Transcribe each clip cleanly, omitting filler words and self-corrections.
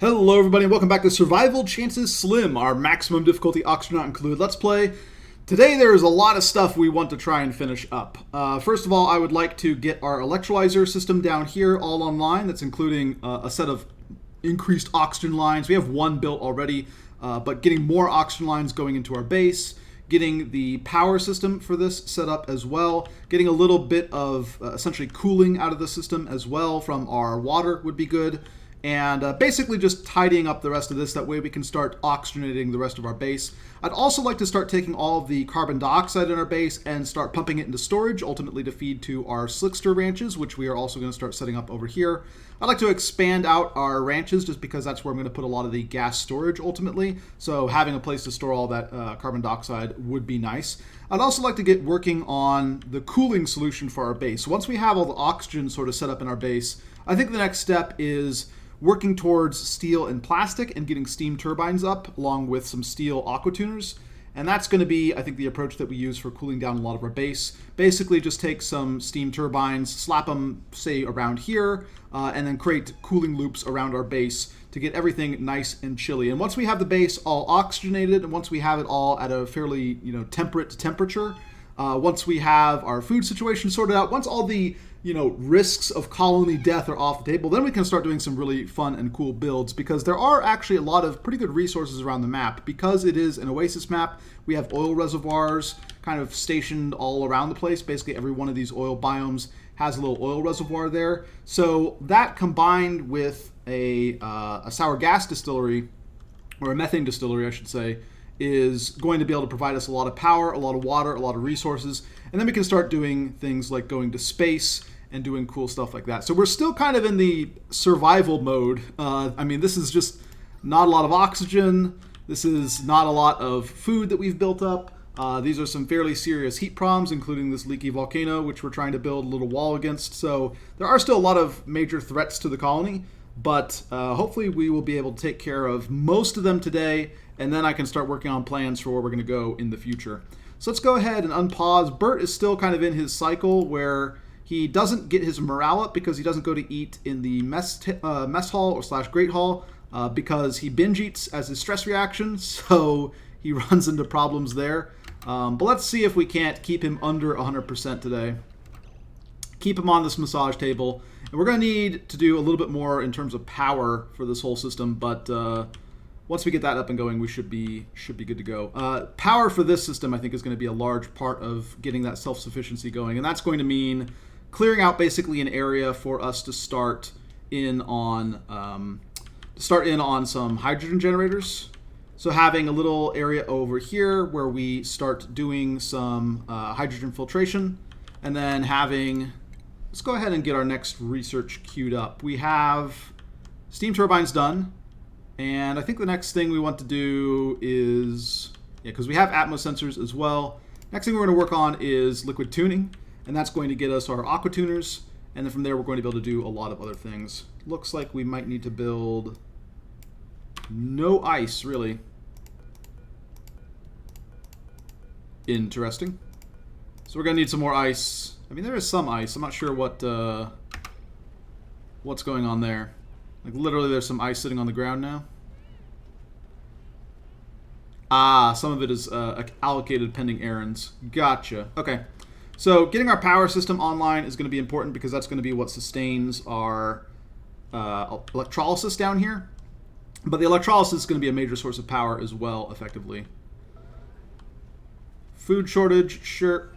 Hello everybody and welcome back to Survival Chances Slim, our maximum difficulty Oxygen Not Included Let's Play. Today there is a lot of stuff we want to try and finish up. First of all, I would like to get our electrolyzer system down here all online. That's including a set of increased oxygen lines. We have one built already, but getting more oxygen lines going into our base, getting the power system for this set up as well, getting a little bit of essentially cooling out of the system as well from our water would be good. And basically just tidying up the rest of this. That way we can start oxygenating the rest of our base. I'd also like to start taking all of the carbon dioxide in our base and start pumping it into storage, ultimately to feed to our slickster ranches, which we are also going to start setting up over here. I'd like to expand out our ranches just because that's where I'm going to put a lot of the gas storage ultimately. So having a place to store all that carbon dioxide would be nice. I'd also like to get working on the cooling solution for our base. Once we have all the oxygen sort of set up in our base, I think the next step is working towards steel and plastic and getting steam turbines up along with some steel aqua tuners. And that's going to be, I think, the approach that we use for cooling down a lot of our base. Basically just take some steam turbines, slap them, say, around here, and then create cooling loops around our base to get everything nice and chilly. And once we have the base all oxygenated, and once we have it all at a fairly, temperate temperature, once we have our food situation sorted out, once all the risks of colony death are off the table, then we can start doing some really fun and cool builds, because there are actually a lot of pretty good resources around the map. Because it is an oasis map, we have oil reservoirs kind of stationed all around the place. Basically every one of these oil biomes has a little oil reservoir there. So that combined with a sour gas distillery, or a methane distillery I should say, is going to be able to provide us a lot of power, a lot of water, a lot of resources, and then we can start doing things like going to space and doing cool stuff like that. So we're still kind of in the survival mode. This is just not a lot of oxygen. This is not a lot of food that we've built up. These are some fairly serious heat problems, including this leaky volcano, which we're trying to build a little wall against. So there are still a lot of major threats to the colony, but hopefully we will be able to take care of most of them today, and then I can start working on plans for where we're going to go in the future. So let's go ahead and unpause. Bert is still kind of in his cycle where he doesn't get his morale up because he doesn't go to eat in the mess hall or / great hall because he binge eats as his stress reaction, so he runs into problems there. But let's see if we can't keep him under 100% today. Keep him on this massage table. And we're going to need to do a little bit more in terms of power for this whole system, but once we get that up and going, we should be good to go. Power for this system, I think, is going to be a large part of getting that self-sufficiency going, and that's going to mean clearing out basically an area for us to start in on some hydrogen generators. So having a little area over here where we start doing some hydrogen filtration, and then having, let's go ahead and get our next research queued up. We have steam turbines done. And I think the next thing we want to do is, because we have Atmos sensors as well, next thing we're going to work on is liquid tuning, and that's going to get us our aqua tuners, and then from there we're going to be able to do a lot of other things. Looks like we might need to build no ice, really. Interesting. So we're going to need some more ice. I mean, there is some ice. I'm not sure what's going on there. Like, literally, there's some ice sitting on the ground now. Ah, some of it is allocated pending errands. Gotcha. Okay. So getting our power system online is going to be important because that's going to be what sustains our electrolysis down here. But the electrolysis is going to be a major source of power as well, effectively. Food shortage, sure.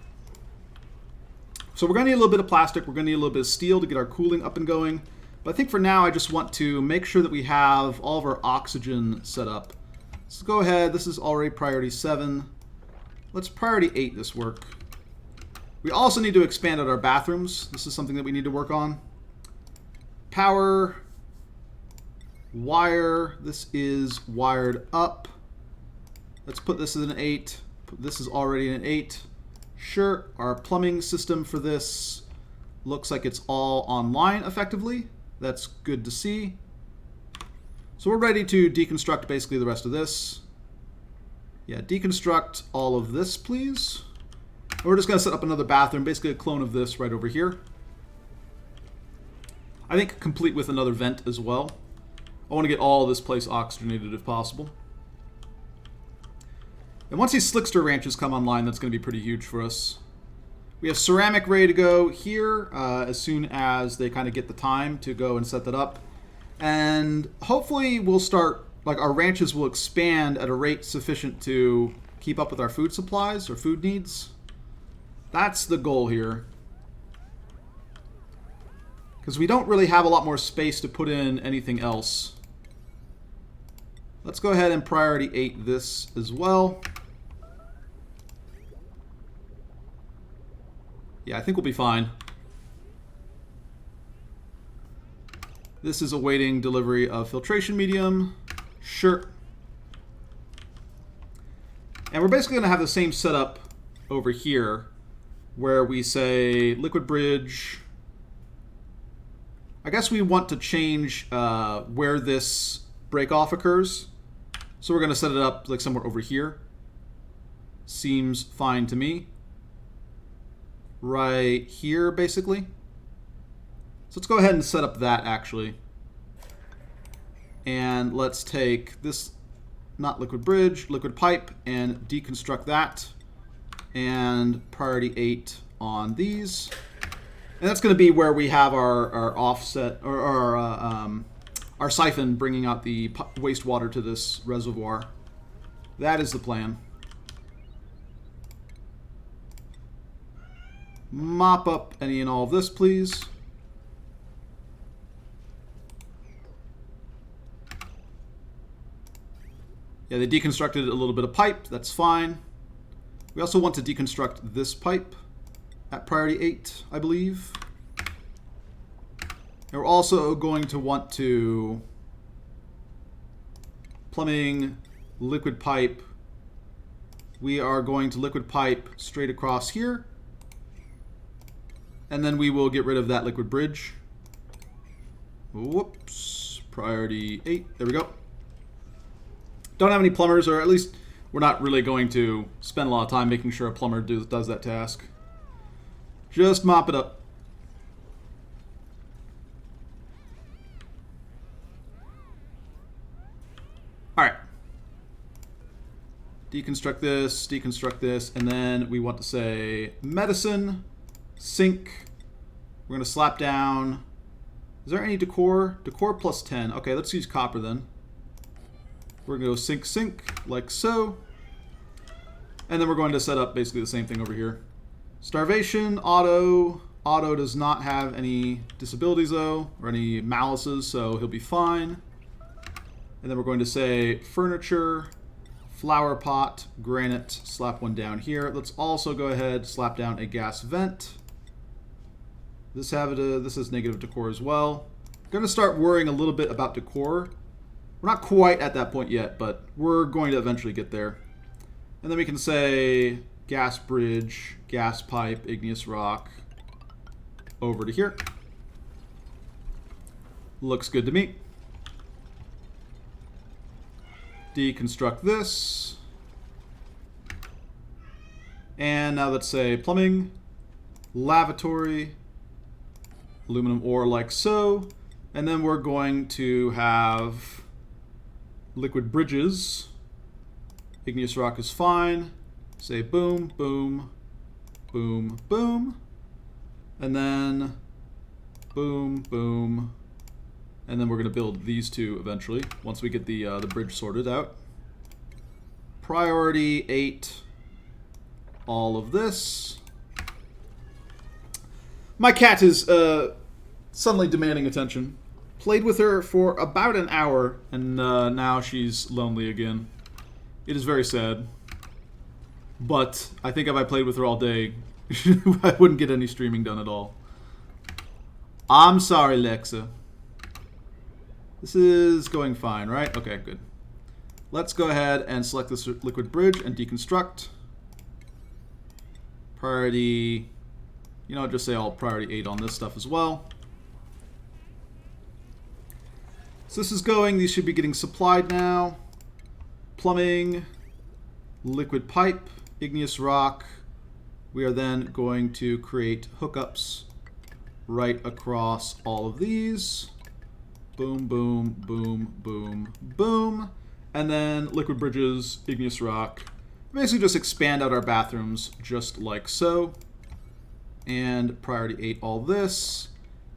So we're going to need a little bit of plastic. We're going to need a little bit of steel to get our cooling up and going. But I think for now, I just want to make sure that we have all of our oxygen set up. Let's go ahead. This is already priority 7. Let's priority 8 this work. We also need to expand out our bathrooms. This is something that we need to work on. Power. Wire. This is wired up. Let's put this as an 8. This is already an 8. Sure. Our plumbing system for this looks like it's all online effectively. That's good to see. So we're ready to deconstruct basically the rest of this. Yeah, deconstruct all of this, please. And we're just going to set up another bathroom, basically a clone of this right over here. I think complete with another vent as well. I want to get all of this place oxygenated if possible. And once these Slickster ranches come online, that's going to be pretty huge for us. We have ceramic ready to go here as soon as they kind of get the time to go and set that up. And hopefully we'll start, like, our ranches will expand at a rate sufficient to keep up with our food supplies or food needs. That's the goal here. Because we don't really have a lot more space to put in anything else. Let's go ahead and priority 8 this as well. Yeah, I think we'll be fine. This is awaiting delivery of filtration medium. Sure. And we're basically going to have the same setup over here, where we say liquid bridge. I guess we want to change where this break-off occurs. So we're going to set it up like somewhere over here. Seems fine to me. Right here, basically. So let's go ahead and set up that, actually. And let's take this, not liquid bridge, liquid pipe, and deconstruct that. And priority 8 on these. And that's going to be where we have our offset, or our siphon bringing out the wastewater to this reservoir. That is the plan. Mop up any and all of this, please. Yeah, they deconstructed a little bit of pipe. That's fine. We also want to deconstruct this pipe at priority 8, I believe. And we're also going to want to plumbing, liquid pipe. We are going to liquid pipe straight across here. And then we will get rid of that liquid bridge. Whoops. Priority 8. There we go. Don't have any plumbers, or at least we're not really going to spend a lot of time making sure a plumber does that task. Just mop it up. Alright. Deconstruct this, and then we want to say medicine, sink. We're going to slap down. Is there any decor? Decor plus 10. Okay, let's use copper then. We're going to go sink, sink, like so. And then we're going to set up basically the same thing over here. Starvation, auto. Auto does not have any disabilities though, or any malices, so he'll be fine. And then we're going to say furniture, flower pot, granite, slap one down here. Let's also go ahead, slap down a gas vent. This is negative decor as well. Going to start worrying a little bit about decor. We're not quite at that point yet, but we're going to eventually get there. And then we can say gas bridge, gas pipe, igneous rock, over to here. Looks good to me. Deconstruct this. And now let's say plumbing, lavatory, aluminum ore like so. And then we're going to have liquid bridges. Igneous rock is fine. Say boom, boom, boom, boom. And then boom, boom. And then we're going to build these two eventually, once we get the bridge sorted out. Priority 8, all of this. My cat is suddenly demanding attention. Played with her for about an hour, and now she's lonely again. It is very sad. But I think if I played with her all day, I wouldn't get any streaming done at all. I'm sorry, Lexa. This is going fine, right? Okay, good. Let's go ahead and select this liquid bridge and deconstruct. Priority, you know, just say I'll priority 8 on this stuff as well. So this is going, these should be getting supplied now. Plumbing, liquid pipe, igneous rock. We are then going to create hookups right across all of these. Boom, boom, boom, boom, boom. And then liquid bridges, igneous rock. Basically just expand out our bathrooms just like so. And priority 8 all this.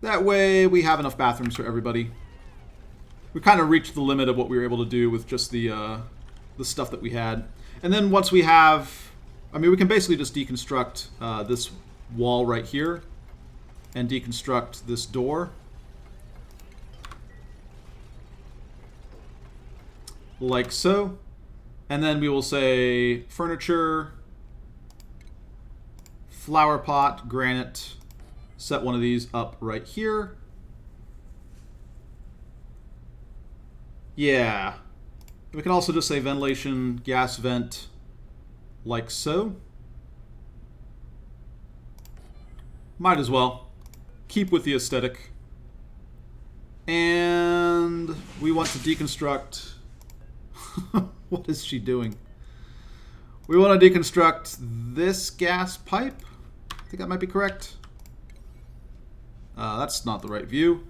That way we have enough bathrooms for everybody. We kind of reached the limit of what we were able to do with just the stuff that we had. And then once we have... I mean, we can basically just deconstruct this wall right here. And deconstruct this door. Like so. And then we will say furniture, flower pot, granite. Set one of these up right here. Yeah. We can also just say ventilation, gas vent, like so. Might as well. Keep with the aesthetic. And we want to deconstruct... What is she doing? We want to deconstruct this gas pipe. I think that might be correct. That's not the right view.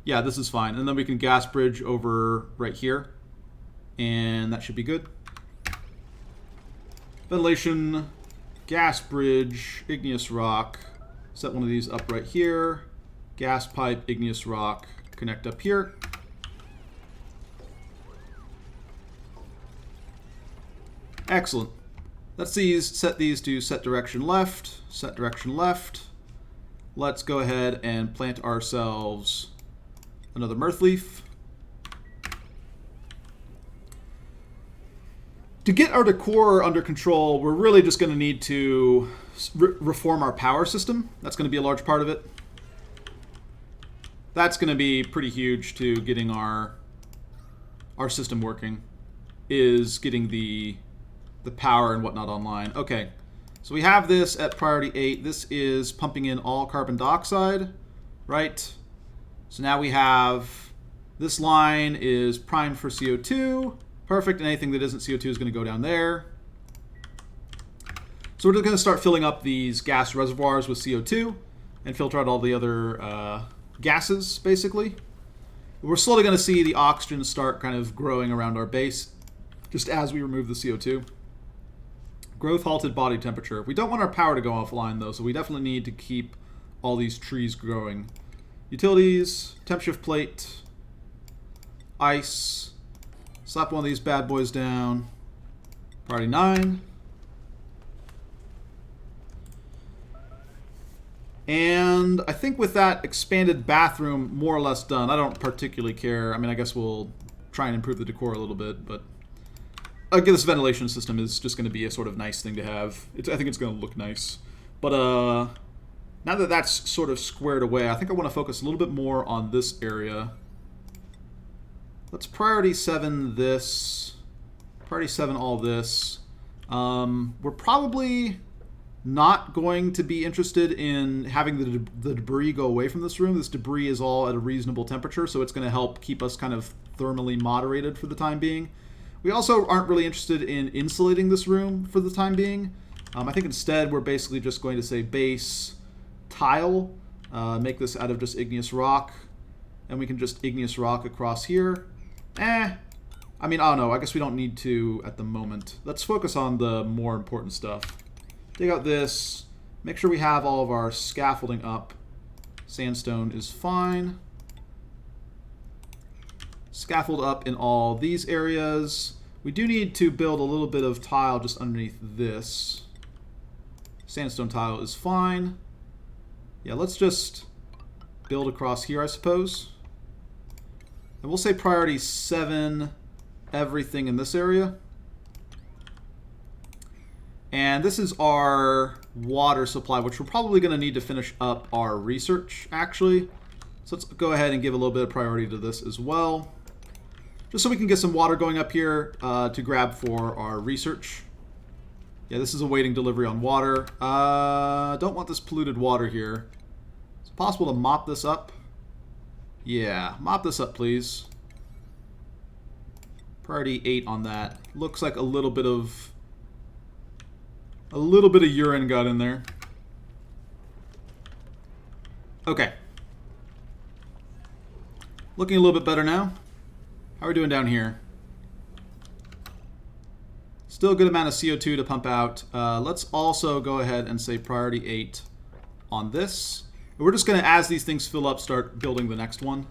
Yeah, this is fine. And then we can gas bridge over right here. And that should be good. Ventilation, gas bridge, igneous rock. Set one of these up right here. Gas pipe, igneous rock. Connect up here. Excellent. Let's set these to set direction left. Set direction left. Let's go ahead and plant ourselves another mirth leaf. To get our decor under control, we're really just going to need to reform our power system. That's going to be a large part of it. That's going to be pretty huge to getting our system working, is getting the power and whatnot online. Okay, so we have this at priority 8. This is pumping in all carbon dioxide, right? So now we have this line is primed for CO2. Perfect, and anything that isn't CO2 is going to go down there. So we're just going to start filling up these gas reservoirs with CO2 and filter out all the other gases, basically. We're slowly going to see the oxygen start kind of growing around our base just as we remove the CO2. Growth halted body temperature. We don't want our power to go offline, though, so we definitely need to keep all these trees growing. Utilities, temp shift plate, ice. Slap one of these bad boys down. Priority 9. And I think with that expanded bathroom more or less done, I don't particularly care. I mean, I guess we'll try and improve the decor a little bit, but I guess this ventilation system is just going to be a sort of nice thing to have. I think it's going to look nice. But now that that's sort of squared away, I think I want to focus a little bit more on this area. Let's priority 7 this. Priority 7 all this. We're probably not going to be interested in having the debris go away from this room. This debris is all at a reasonable temperature, so it's going to help keep us kind of thermally moderated for the time being. We also aren't really interested in insulating this room for the time being. I think instead we're basically just going to say base tile. Make this out of just igneous rock. And we can just igneous rock across here. I mean, I don't know. I guess we don't need to at the moment. Let's focus on the more important stuff. Dig out this. Make sure we have all of our scaffolding up. Sandstone is fine. Scaffold up in all these areas. We do need to build a little bit of tile just underneath this. Sandstone tile is fine. Yeah, let's just build across here, I suppose. And we'll say priority 7, everything in this area. And this is our water supply, which we're probably going to need to finish up our research, actually. So let's go ahead and give a little bit of priority to this as well. Just so we can get some water going up here to grab for our research. Yeah, this is awaiting delivery on water. Don't want this polluted water here. Is it possible to mop this up? Yeah, mop this up, please. Priority 8 on that. Looks like a little bit of urine got in there. Okay. Looking a little bit better now. How are we doing down here? Still a good amount of CO2 to pump out. Let's also go ahead and say priority 8 on this. We're just going to, as these things fill up, start building the next one,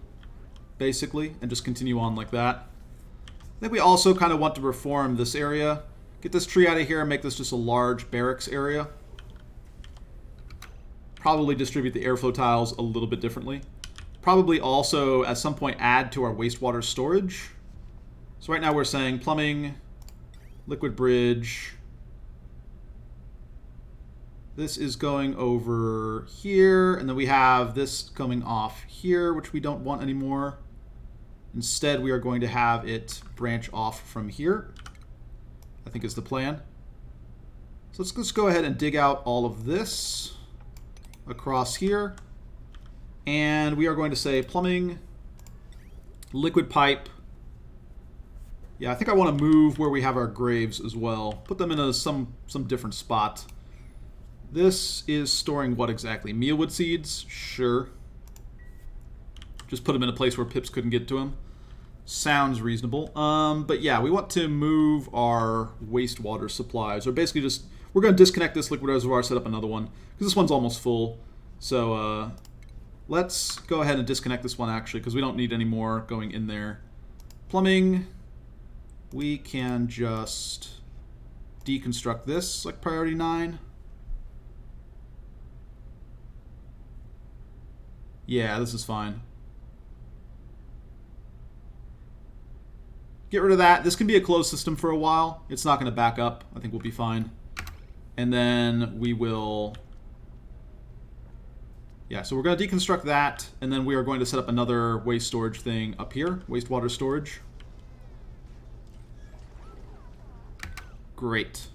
basically, and just continue on like that. I think we also kind of want to reform this area. Get this tree out of here and make this just a large barracks area. Probably distribute the airflow tiles a little bit differently. Probably also, at some point, add to our wastewater storage. So right now we're saying plumbing, liquid bridge. This is going over here, and then we have this coming off here, which we don't want anymore. Instead, we are going to have it branch off from here, I think is the plan. So let's just go ahead and dig out all of this across here. And we are going to say plumbing, liquid pipe. Yeah, I think I want to move where we have our graves as well. Put them in some different spot. This is storing what exactly? Mealwood seeds? Sure. Just put them in a place where pips couldn't get to them. Sounds reasonable. But yeah, we want to move our wastewater supplies. Or basically just, we're going to disconnect this liquid reservoir, set up another one. Because this one's almost full. So let's go ahead and disconnect this one actually, because we don't need any more going in there. Plumbing. We can just deconstruct this like priority 9. Yeah, this is fine. Get rid of that. This can be a closed system for a while. It's not going to back up. I think we'll be fine. And then we will... Yeah, so we're going to deconstruct that, and then we are going to set up another waste storage thing up here. Wastewater storage. Great.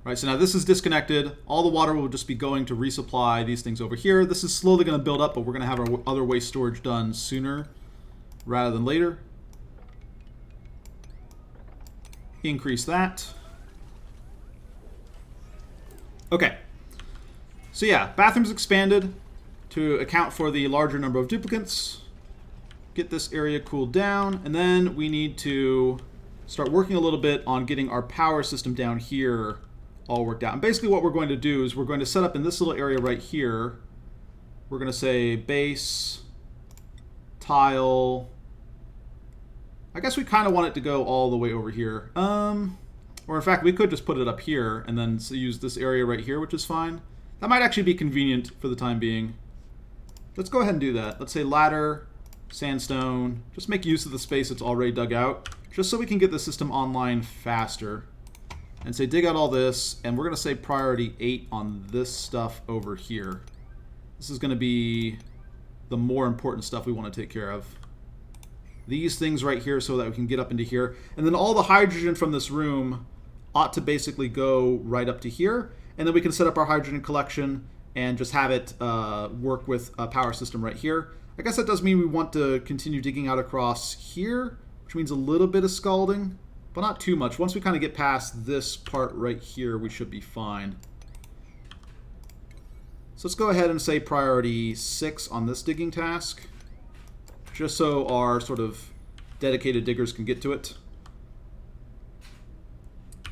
All right, so now this is disconnected. All the water will just be going to resupply these things over here. This is slowly going to build up, but we're going to have our other waste storage done sooner rather than later. Increase that. Okay. So yeah, bathrooms expanded to account for the larger number of duplicants. Get this area cooled down, and then we need to start working a little bit on getting our power system down here all worked out. And basically what we're going to do is we're going to set up in this little area right here. We're going to say base, tile. I guess we kind of want it to go all the way over here. Or in fact, we could just put it up here and then use this area right here, which is fine. That might actually be convenient for the time being. Let's go ahead and do that. Let's say ladder, sandstone. Just make use of the space that's already dug out, just so we can get the system online faster. And say dig out all this, and we're going to say priority 8 on this stuff over here. This is going to be the more important stuff we want to take care of. These things right here so that we can get up into here. And then all the hydrogen from this room ought to basically go right up to here. And then we can set up our hydrogen collection and just have it work with a power system right here. I guess that does mean we want to continue digging out across here, which means a little bit of scalding, but not too much. Once we kind of get past this part right here, we should be fine. So let's go ahead and say priority 6 on this digging task, just so our sort of dedicated diggers can get to it.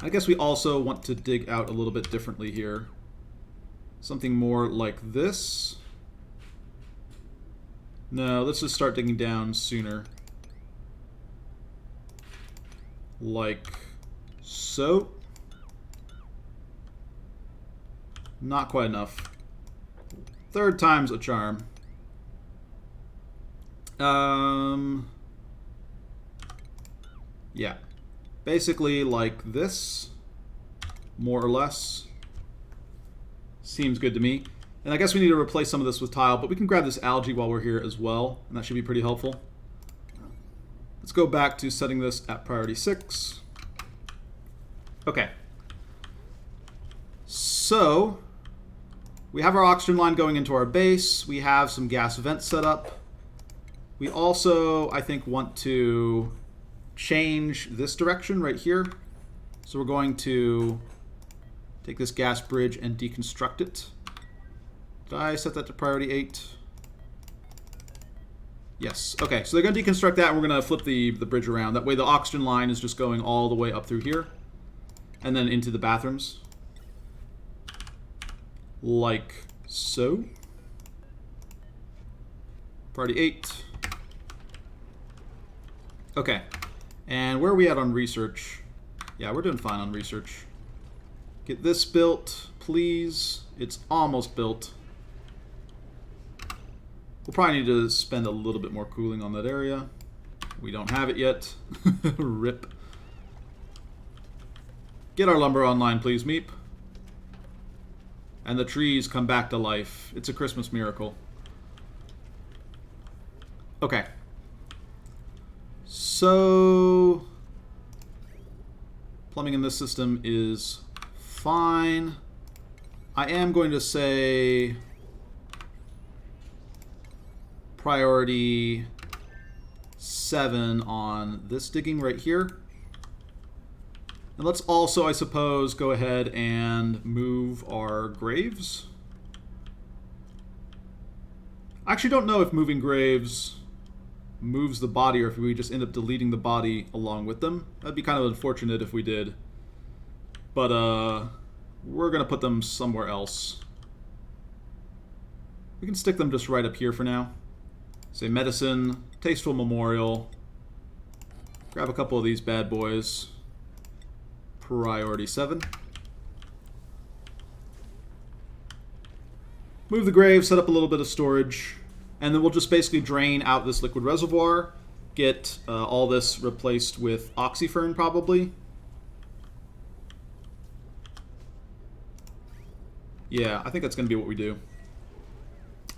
I guess we also want to dig out a little bit differently here. Something more like this. No, let's just start digging down sooner. Like so. Not quite enough. Third time's a charm. Yeah. Basically like this, more or less. Seems good to me. And I guess we need to replace some of this with tile, but we can grab this algae while we're here as well, and that should be pretty helpful. Let's go back to setting this at priority 6. Okay. So, we have our oxygen line going into our base. We have some gas vents set up. We also, I think, want to change this direction right here. So we're going to take this gas bridge and deconstruct it. Did I set that to priority 8? Yes. Okay, so they're going to deconstruct that, and we're going to flip the bridge around. That way the oxygen line is just going all the way up through here. And then into the bathrooms. Like so. Priority 8. Okay. And where are we at on research? Yeah, we're doing fine on research. Get this built, please. It's almost built. We'll probably need to spend a little bit more cooling on that area. We don't have it yet. Rip. Get our lumber online, please, Meep. And the trees come back to life. It's a Christmas miracle. Okay. So... plumbing in this system is fine. I am going to say... priority 7 on this digging right here. And let's also, I suppose, go ahead and move our graves. I actually don't know if moving graves moves the body or if we just end up deleting the body along with them. That'd be kind of unfortunate if we did. But we're going to put them somewhere else. We can stick them just right up here for now. Say medicine, tasteful memorial. Grab a couple of these bad boys. Priority 7. Move the grave, set up a little bit of storage, and then we'll just basically drain out this liquid reservoir, get all this replaced with oxyfern probably. Yeah, I think that's going to be what we do.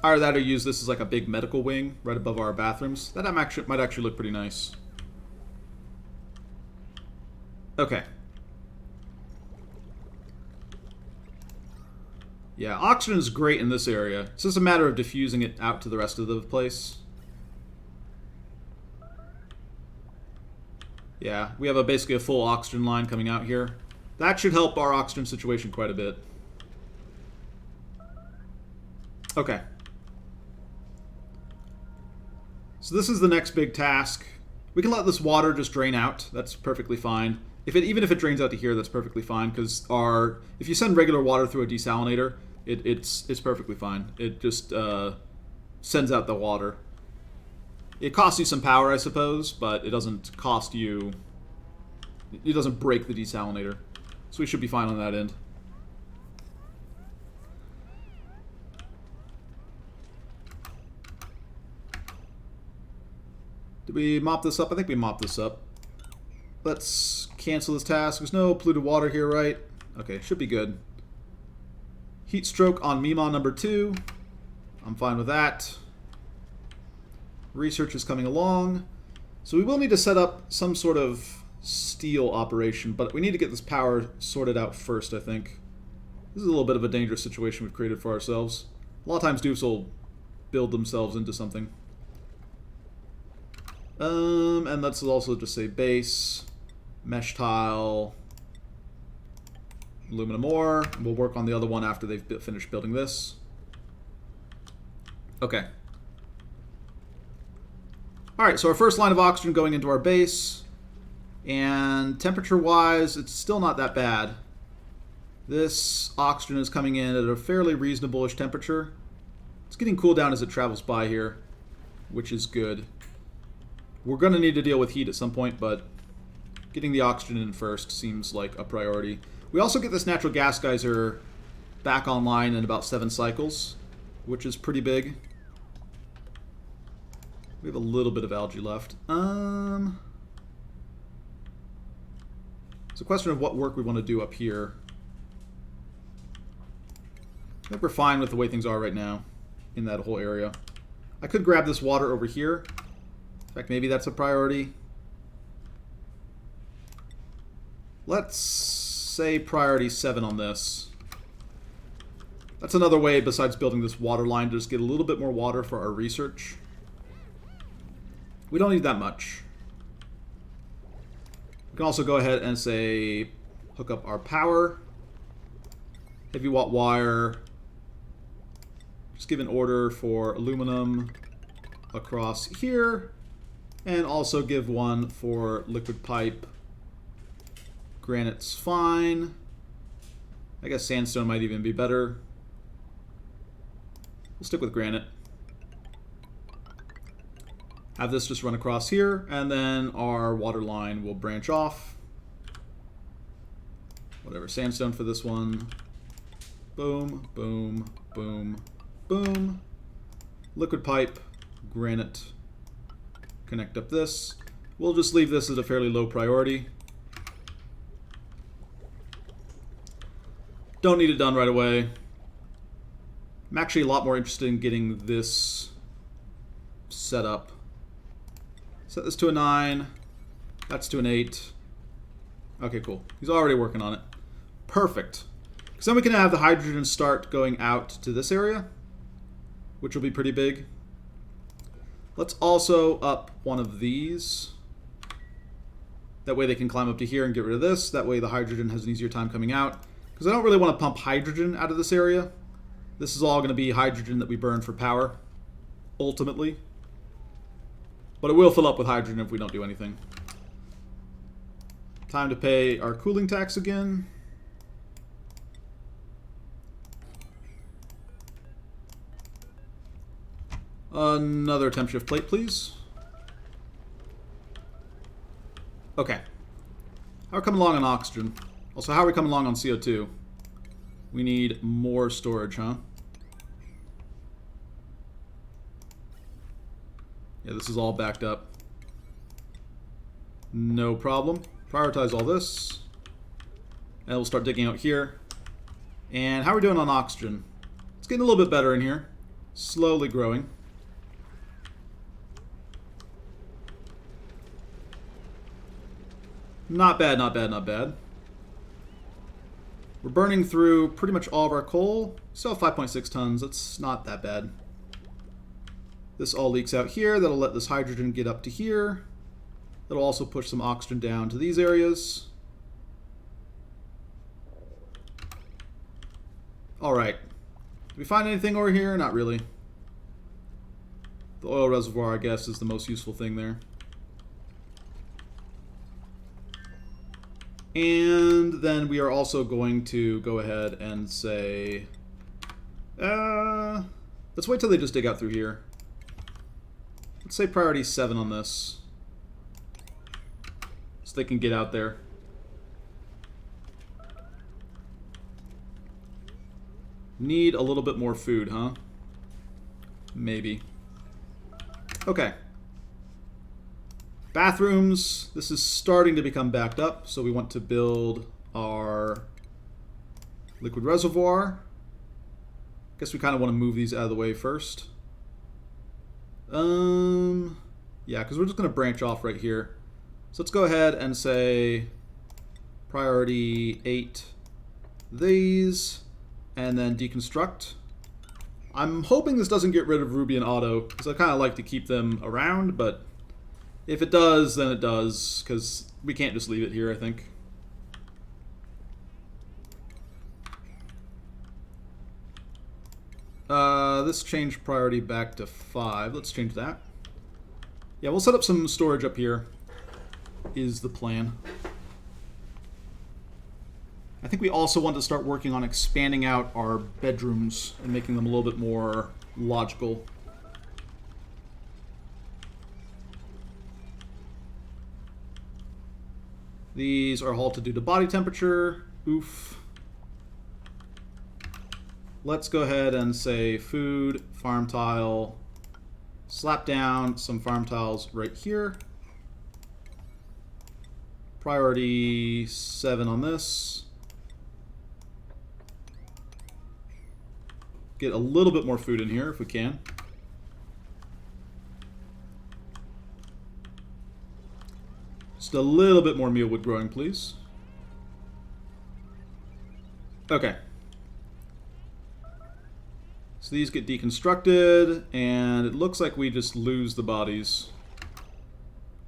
Either that or use this as like a big medical wing right above our bathrooms. That might actually look pretty nice. Okay. Yeah, oxygen is great in this area. It's just a matter of diffusing it out to the rest of the place. Yeah, we have basically a full oxygen line coming out here. That should help our oxygen situation quite a bit. Okay. So this is the next big task. We can let this water just drain out. That's perfectly fine. Even if it drains out to here, that's perfectly fine, because if you send regular water through a desalinator, it's perfectly fine. It just sends out the water. It costs you some power, I suppose, but it doesn't cost you... it doesn't break the desalinator. So we should be fine on that end. Did we mop this up? I think we mopped this up. Let's cancel this task. There's no polluted water here, right? Okay, should be good. Heat stroke on Mimon number 2. I'm fine with that. Research is coming along. So we will need to set up some sort of steel operation, but we need to get this power sorted out first, I think. This is a little bit of a dangerous situation we've created for ourselves. A lot of times Doofs will build themselves into something. And let's also just say base, mesh tile, aluminum ore. We'll work on the other one after they've finished building this. Okay. Alright, so our first line of oxygen going into our base. And temperature-wise, it's still not that bad. This oxygen is coming in at a fairly reasonable-ish temperature. It's getting cooled down as it travels by here, which is good. We're going to need to deal with heat at some point, but getting the oxygen in first seems like a priority. We also get this natural gas geyser back online in about 7 cycles, which is pretty big. We have a little bit of algae left. It's a question of what work we want to do up here. I think we're fine with the way things are right now in that whole area. I could grab this water over here. In fact, maybe that's a priority. Let's say priority 7 on this. That's another way, besides building this water line, to just get a little bit more water for our research. We don't need that much. We can also go ahead and say, hook up our power. Heavy watt wire. Just give an order for aluminum across here, and also give one for liquid pipe. Granite's fine. I guess sandstone might even be better. We'll stick with granite. Have this just run across here, and then our water line will branch off. Whatever, sandstone for this one. Boom, boom, boom, boom. Liquid pipe, granite. Connect up this. We'll just leave this at a fairly low priority. Don't need it done right away. I'm actually a lot more interested in getting this set up. Set this to a 9. That's to an 8. Okay, cool. He's already working on it. Perfect. Because then we can have the hydrogen start going out to this area, which will be pretty big. Let's also up one of these. That way they can climb up to here and get rid of this. That way the hydrogen has an easier time coming out. Because I don't really want to pump hydrogen out of this area. This is all going to be hydrogen that we burn for power, ultimately. But it will fill up with hydrogen if we don't do anything. Time to pay our cooling tax again. Another temp shift plate, please. Okay. How are we coming along on oxygen? Also, how are we coming along on CO2? We need more storage, huh? Yeah, this is all backed up. No problem. Prioritize all this. And we'll start digging out here. And how are we doing on oxygen? It's getting a little bit better in here. Slowly growing. Not bad, not bad, not bad. We're burning through pretty much all of our coal. Still have 5.6 tons. That's not that bad. This all leaks out here. That'll let this hydrogen get up to here. That'll also push some oxygen down to these areas. Alright. Did we find anything over here? Not really. The oil reservoir, I guess, is the most useful thing there. And then we are also going to go ahead and say, let's wait till they just dig out through here. Let's say priority 7 on this, so they can get out there. Need a little bit more food, huh? Maybe. Okay. Bathrooms. This is starting to become backed up, so we want to build our liquid reservoir. Guess we kind of want to move these out of the way first. Yeah, because we're just going to branch off right here. So let's go ahead and say priority 8 these, and then deconstruct. I'm hoping this doesn't get rid of Ruby and Auto, because I kind of like to keep them around, but if it does, then it does, because we can't just leave it here, I think. This changed priority back to 5. Let's change that. Yeah, we'll set up some storage up here, is the plan. I think we also want to start working on expanding out our bedrooms and making them a little bit more logical. These are halted due to body temperature. Oof. Let's go ahead and say food, farm tile, slap down some farm tiles right here. Priority 7 on this. Get a little bit more food in here if we can. Just a little bit more mealwood growing, please. Okay. So these get deconstructed, and it looks like we just lose the bodies.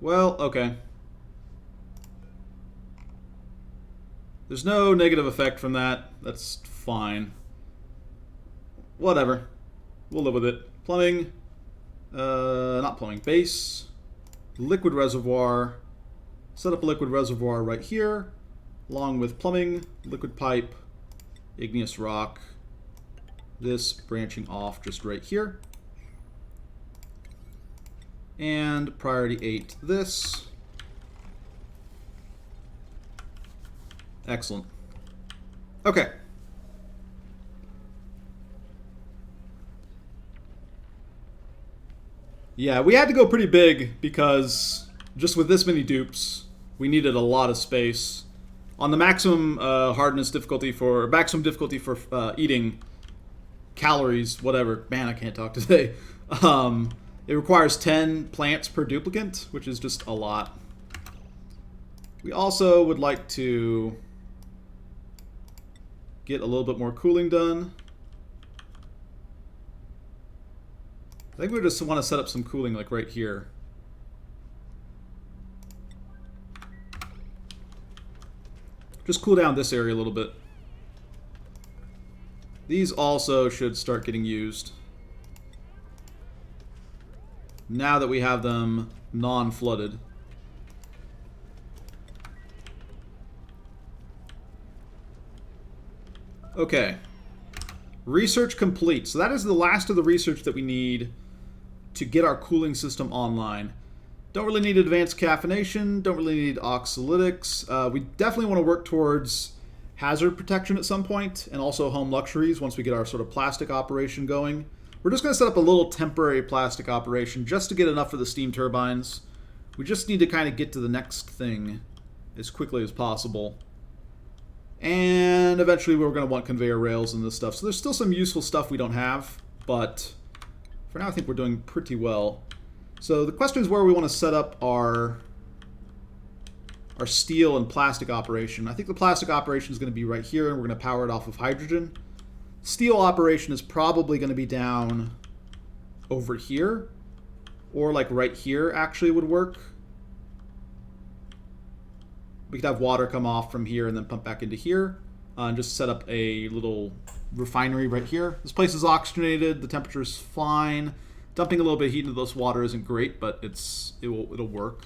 Well, okay. There's no negative effect from that. That's fine. Whatever. We'll live with it. Plumbing. Not plumbing, base, liquid reservoir. Set up a liquid reservoir right here, along with plumbing, liquid pipe, igneous rock. This branching off just right here. And priority 8 this. Excellent. Okay. Yeah, we had to go pretty big because just with this many dupes, we needed a lot of space. On the maximum difficulty for eating calories, whatever. Man, I can't talk today. It requires 10 plants per duplicant, which is just a lot. We also would like to get a little bit more cooling done. I think we just want to set up some cooling like right here. Just cool down this area a little bit. These also should start getting used. Now that we have them non-flooded. Okay. Research complete. So that is the last of the research that we need to get our cooling system online. Don't really need advanced caffeination. Don't really need oxalytics. We definitely want to work towards hazard protection at some point, and also home luxuries once we get our sort of plastic operation going. We're just going to set up a little temporary plastic operation just to get enough for the steam turbines. We just need to kind of get to the next thing as quickly as possible. And eventually we're going to want conveyor rails and this stuff. So there's still some useful stuff we don't have, but for now I think we're doing pretty well. So the question is where we want to set up our steel and plastic operation. I think the plastic operation is going to be right here, and we're going to power it off of hydrogen. Steel operation is probably going to be down over here, or like right here actually would work. We could have water come off from here and then pump back into here, and just set up a little refinery right here. This place is oxygenated, the temperature is fine. Dumping a little bit of heat into this water isn't great, but it'll work.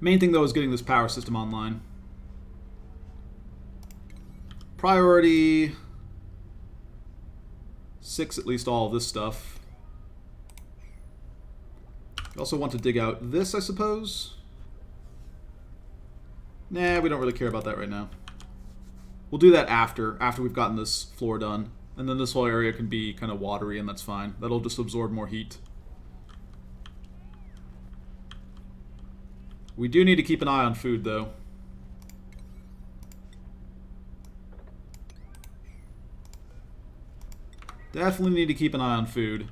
Main thing though is getting this power system online. Priority 6, at least all of this stuff. We also want to dig out this, I suppose. Nah, we don't really care about that right now. We'll do that after we've gotten this floor done. And then this whole area can be kind of watery, and that's fine. That'll just absorb more heat. We do need to keep an eye on food, though. Definitely need to keep an eye on food.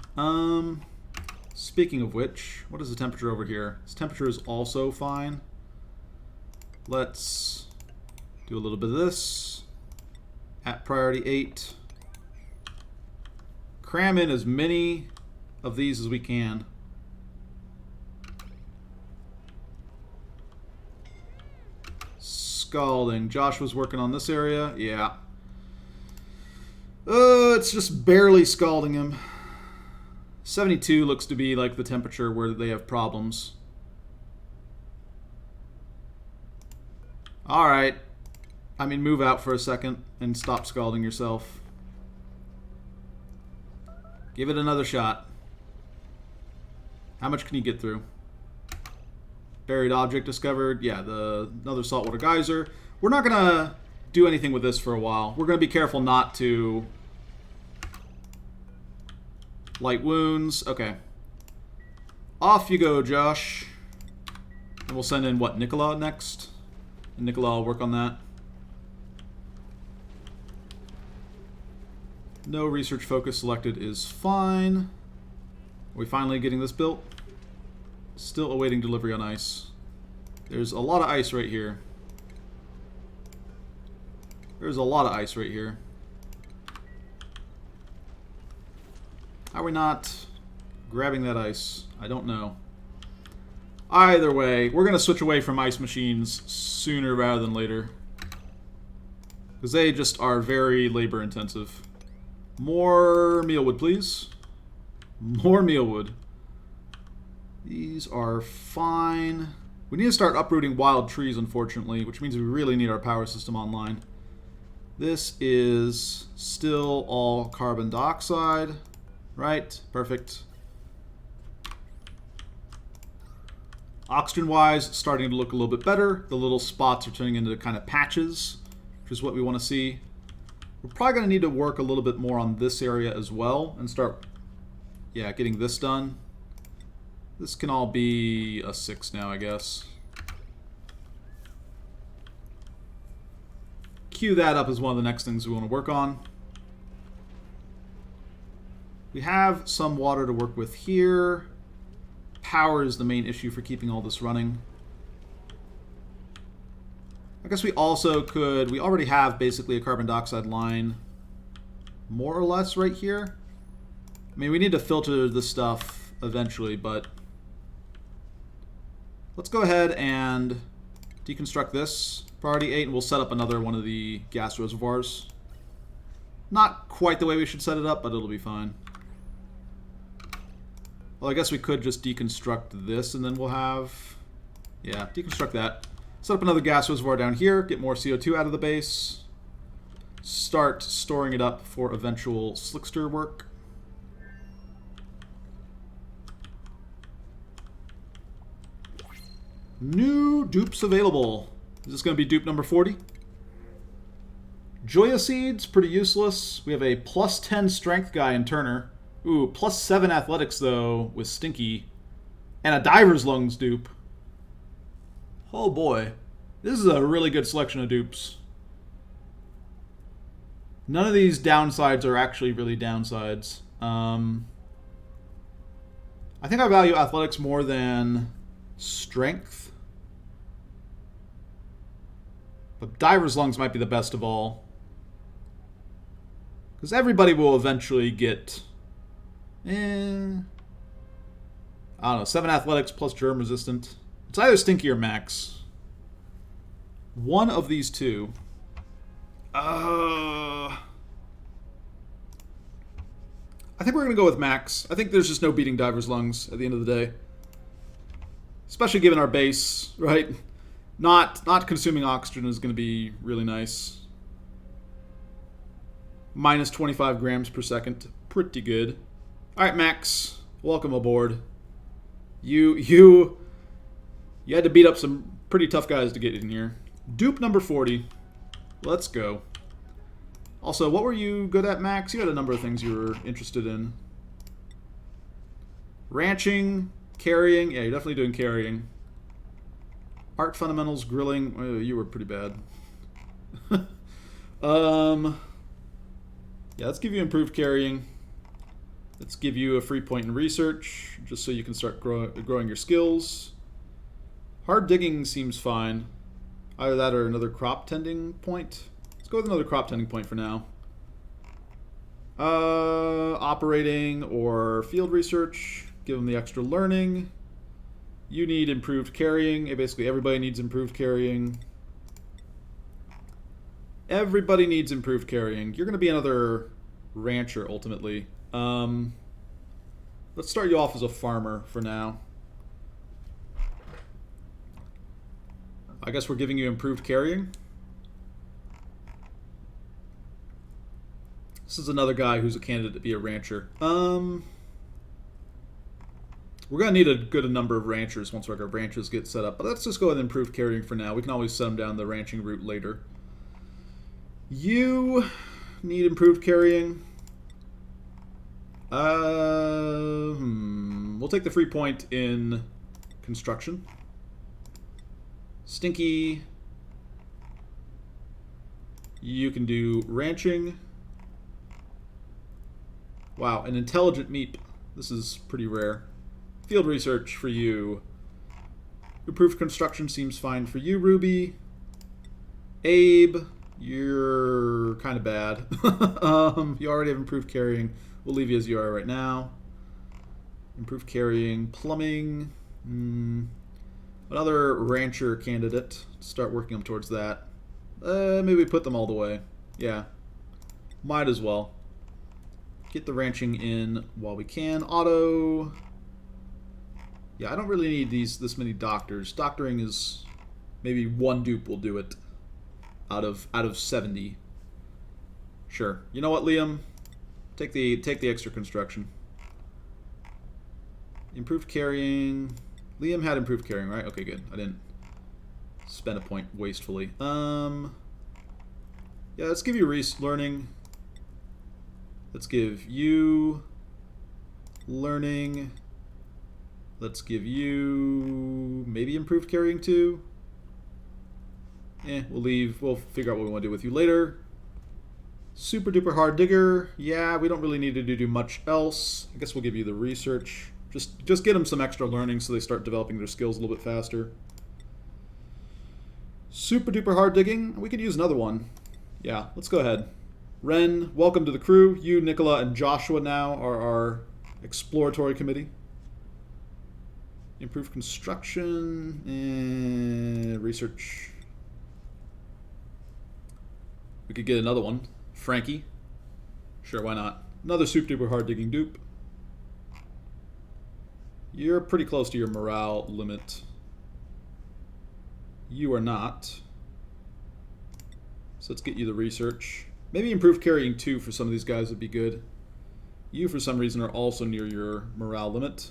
Speaking of which, what is the temperature over here? This temperature is also fine. Let's do a little bit of this. At priority 8. Cram in as many of these as we can. Scalding. Joshua's working on this area. Yeah. It's just barely scalding him. 72 looks to be like the temperature where they have problems. Alright. I mean, move out for a second and stop scalding yourself. Give it another shot. How much can you get through? Buried object discovered. Yeah, another saltwater geyser. We're not going to do anything with this for a while. We're going to be careful not to... Light wounds. Okay. Off you go, Josh. And we'll send in, what, Nicola next? And Nicola will work on that. No research focus selected is fine. Are we finally getting this built? Still awaiting delivery on ice. There's a lot of ice right here. There's a lot of ice right here. How are we not grabbing that ice? I don't know. Either way, we're going to switch away from ice machines sooner rather than later. Because they just are very labor intensive. More mealwood, please. More mealwood. These are fine. We need to start uprooting wild trees, unfortunately, which means we really need our power system online. This is still all carbon dioxide. Right, perfect. Oxygen-wise, starting to look a little bit better. The little spots are turning into kind of patches, which is what we want to see. We're probably going to need to work a little bit more on this area as well and start, yeah, getting this done. This can all be a 6 now, I guess. Queue that up as one of the next things we want to work on. We have some water to work with here. Power is the main issue for keeping all this running. I guess we also could... We already have basically a carbon dioxide line more or less right here. I mean, we need to filter this stuff eventually, but... Let's go ahead and deconstruct this. Priority 8, and we'll set up another one of the gas reservoirs. Not quite the way we should set it up, but it'll be fine. Well, I guess we could just deconstruct this, and then we'll have... Yeah, deconstruct that. Set up another gas reservoir down here, get more CO2 out of the base. Start storing it up for eventual slickster work. New dupes available. Is this going to be dupe number 40? Joya Seeds, pretty useless. We have a plus 10 strength guy in Turner. Ooh, plus 7 athletics, though, with Stinky. And a Diver's Lungs dupe. Oh, boy. This is a really good selection of dupes. None of these downsides are actually really downsides. I think I value athletics more than strength. But Diver's Lungs might be the best of all. Because everybody will eventually get... I don't know, 7 athletics plus germ resistant. It's either Stinky or Max. One of these two. I think we're going to go with Max. I think there's just no beating Diver's Lungs at the end of the day. Especially given our base, right? Not consuming oxygen is going to be really nice. Minus 25 grams per second. Pretty good. Alright, Max. Welcome aboard. You had to beat up some pretty tough guys to get in here. Dupe number 40. Let's go. Also, what were you good at, Max? You had a number of things you were interested in. Ranching, carrying. Yeah, you're definitely doing carrying. Art fundamentals, grilling. Oh, you were pretty bad. Yeah, let's give you improved carrying. Let's give you a free point in research, just so you can start growing your skills. Hard digging seems fine. Either that or another crop tending point. Let's go with another crop tending point for now. Operating or field research. Give them the extra learning. You need improved carrying. Basically, everybody needs improved carrying. Everybody needs improved carrying. You're going to be another rancher, ultimately. Let's start you off as a farmer for now. I guess we're giving you improved carrying. This is another guy who's a candidate to be a rancher. We're going to need a good number of ranchers once our ranches get set up. But let's just go with improved carrying for now. We can always set them down the ranching route later. You need improved carrying. We'll take the free point in construction. Stinky. You can do ranching. Wow, an intelligent meep. This is pretty rare. Field research for you. Improved construction seems fine for you, Ruby. Abe, you're kind of bad. You already have improved carrying. We'll leave you as you are right now. Improved carrying. Plumbing. Another rancher candidate. Start working them towards that. Maybe we put them all the way. Yeah. Might as well. Get the ranching in while we can. Auto. Yeah, I don't really need this many doctors. Doctoring is maybe one dupe will do it out of 70. Sure. You know what, Liam? Take the extra construction. Improved carrying. Liam had improved carrying, right? Okay, good. I didn't spend a point wastefully. Yeah, let's give you learning. Let's give you learning. Let's give you maybe improved carrying too. We'll leave. We'll figure out what we want to do with you later. Super duper hard digger. Yeah, we don't really need to do much else. I guess we'll give you the research. Just get them some extra learning so they start developing their skills a little bit faster. Super duper hard digging. We could use another one. Yeah, let's go ahead. Ren, welcome to the crew. You, Nicola, and Joshua now are our exploratory committee. Improved construction and research. We could get another one. Frankie. Sure, why not? Another super duper hard digging dupe. You're pretty close to your morale limit. You are not. So let's get you the research. Maybe improved carrying 2 for some of these guys would be good. You, for some reason, are also near your morale limit.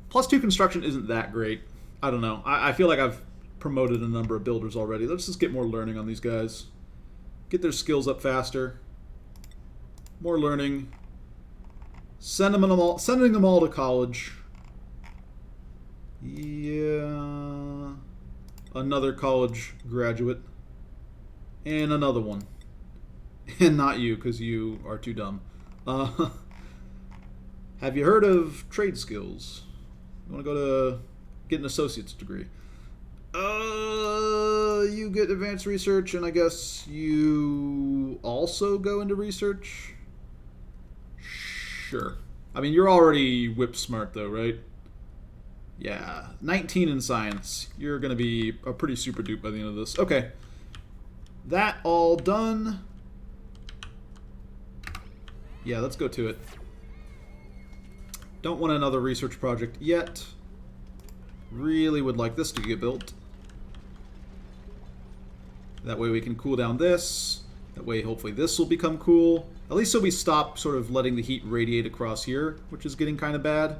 +2 construction isn't that great. I don't know. I feel like I've promoted a number of builders already. Let's just get more learning on these guys. Get their skills up faster. More learning. Sending them all to college. Yeah. Another college graduate. And another one. And not you, because you are too dumb. Have you heard of trade skills? You want to go to get an associate's degree? You get advanced research, and I guess you also go into research? Sure. I mean, you're already whip smart, though, right? Yeah, 19 in science. You're going to be a pretty super dupe by the end of this. Okay. That all done. Yeah, let's go to it. Don't want another research project yet. Really would like this to get built. That way we can cool down this. That way hopefully this will become cool. At least so we stop sort of letting the heat radiate across here, which is getting kind of bad.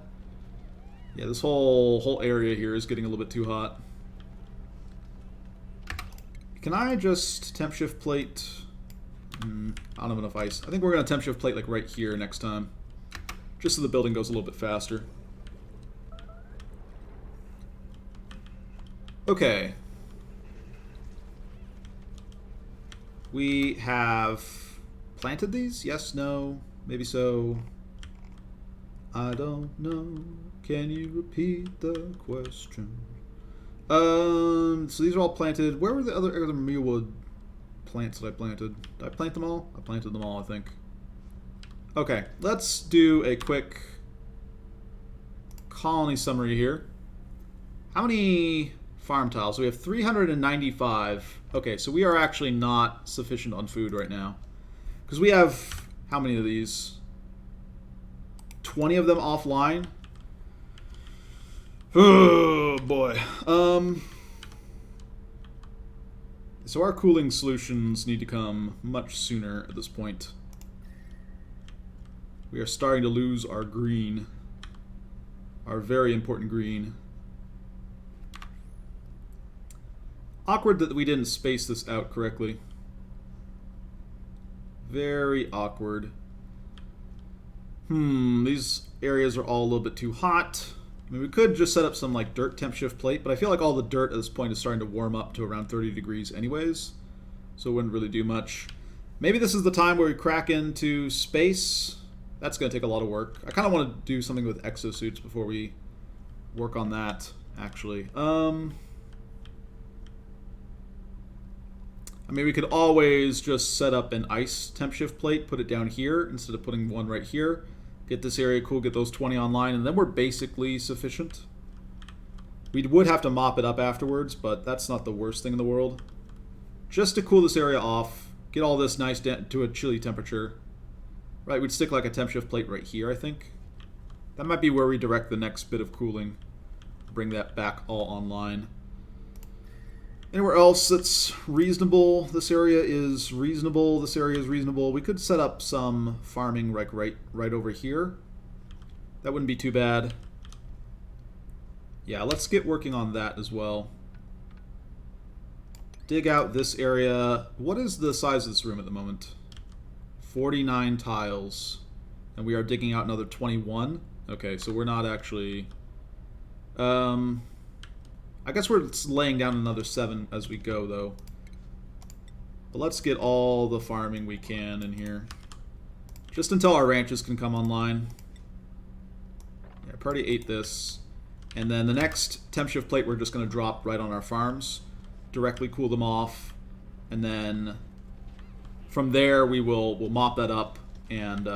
Yeah, this whole area here is getting a little bit too hot. Can I just temp shift plate? I don't have enough ice. I think we're going to temp shift plate like right here next time. Just so the building goes a little bit faster. Okay. We have planted these? Yes, no, maybe so. I don't know. Can you repeat the question? So these are all planted. Where were the other mealwood plants that I planted? Did I plant them all? I planted them all, I think. Okay, let's do a quick colony summary here. How many farm tiles? We have 395. Okay, so we are actually not sufficient on food right now. Because we have, how many of these? 20 of them offline. Oh, boy. So our cooling solutions need to come much sooner at this point. We are starting to lose our green. Our very important green. Awkward that we didn't space this out correctly. Very awkward. These areas are all a little bit too hot. I mean, we could just set up some like dirt temp shift plate, but I feel like all the dirt at this point is starting to warm up to around 30 degrees anyways, so it wouldn't really do much. Maybe this is the time where we crack into space. That's going to take a lot of work. I kind of want to do something with exosuits before we work on that, actually. I mean, we could always just set up an ice temp shift plate, put it down here instead of putting one right here. Get this area cool, get those 20 online, and then we're basically sufficient. We would have to mop it up afterwards, but that's not the worst thing in the world. Just to cool this area off, Get all this nice to a chilly temperature. Right, we'd stick like a temp shift plate right here, I think. That might be where we direct the next bit of cooling. Bring that back all online. Anywhere else that's reasonable? This area is reasonable. This area is reasonable. We could set up some farming like right over here. That wouldn't be too bad. Yeah, let's get working on that as well. Dig out this area. What is the size of this room at the moment? 49 tiles. And we are digging out another 21. Okay, so we're not actually... I guess we're laying down another 7 as we go, though. But let's get all the farming we can in here. Just until our ranches can come online. Yeah, I already ate this. And then the next temp shift plate we're just going to drop right on our farms. Directly cool them off. And then from there we'll mop that up and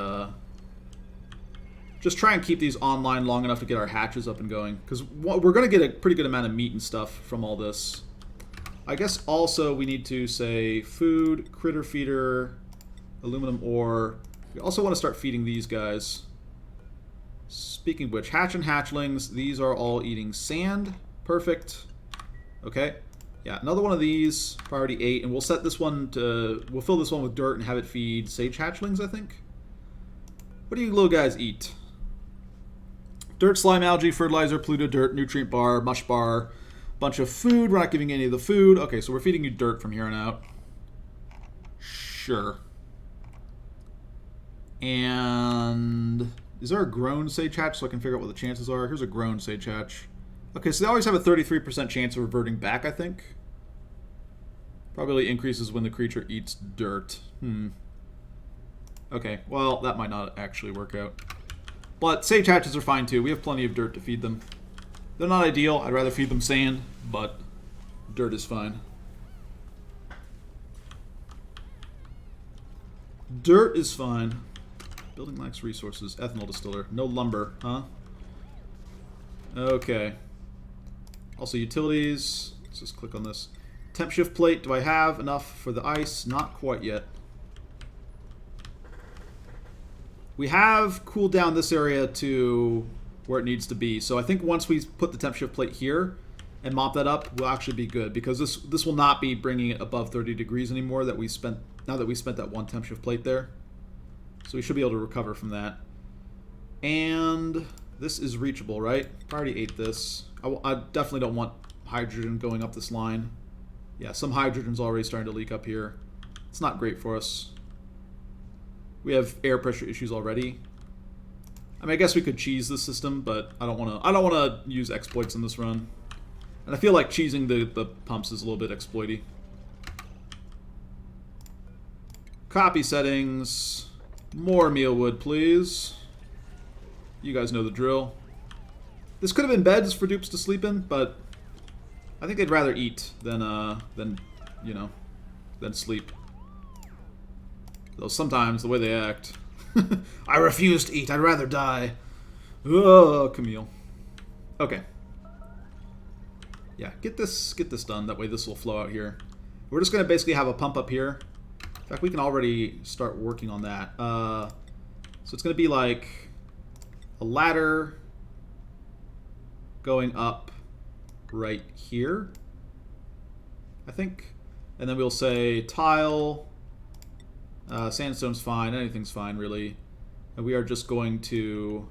just try and keep these online long enough to get our hatches up and going. Because we're going to get a pretty good amount of meat and stuff from all this. I guess also we need to say food, critter feeder, aluminum ore. We also want to start feeding these guys. Speaking of which, hatch and hatchlings, these are all eating sand. Perfect. Okay. Yeah, another one of these, priority 8, and we'll set this one to... We'll fill this one with dirt and have it feed sage hatchlings, I think. What do you little guys eat? Dirt, slime, algae, fertilizer, polluted dirt, nutrient bar, mush bar, bunch of food. We're not giving any of the food. Okay, so we're feeding you dirt from here on out. Sure. And is there a grown sage hatch so I can figure out what the chances are? Here's a grown sage hatch. Okay, so they always have a 33% chance of reverting back, I think. Probably increases when the creature eats dirt. Okay, well, that might not actually work out. But sage hatches are fine too. We have plenty of dirt to feed them. They're not ideal. I'd rather feed them sand, but dirt is fine. Dirt is fine. Building lacks resources. Ethanol distiller. No lumber, huh? Okay. Also utilities. Let's just click on this. Temp shift plate. Do I have enough for the ice? Not quite yet. We have cooled down this area to where it needs to be. So I think once we put the temp shift plate here and mop that up, we'll actually be good. Because this will not be bringing it above 30 degrees anymore now that we spent that one temp shift plate there. So we should be able to recover from that. And this is reachable, right? I already ate this. I definitely don't want hydrogen going up this line. Yeah, some hydrogen's already starting to leak up here. It's not great for us. We have air pressure issues already. I mean, I guess we could cheese the system, but I don't want to use exploits in this run. And I feel like cheesing the pumps is a little bit exploity. Copy settings. More mealwood, please. You guys know the drill. This could have been beds for dupes to sleep in, but I think they'd rather eat than sleep. Though sometimes the way they act. I refuse to eat. I'd rather die. Oh, Camille. Okay. Yeah, get this done. That way this will flow out here. We're just going to basically have a pump up here. In fact, we can already start working on that. So it's going to be like a ladder going up right here, I think. And then we'll say tile... sandstone's fine, anything's fine, really. And we are just going to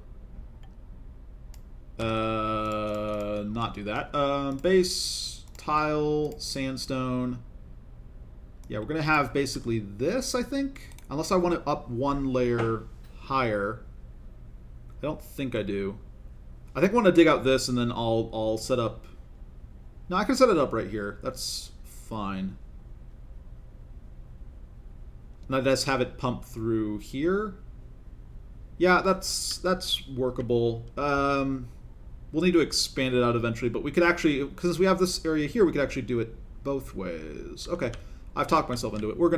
not do that. Base, tile, sandstone. Yeah, we're going to have basically this, I think. Unless I want it up one layer higher. I don't think I do. I think I want to dig out this and then I'll set up... No, I can set it up right here. That's fine. And I just have it pump through here. Yeah, that's workable. We'll need to expand it out eventually, but we could actually, because we have this area here, we could actually do it both ways. Okay, I've talked myself into it. We're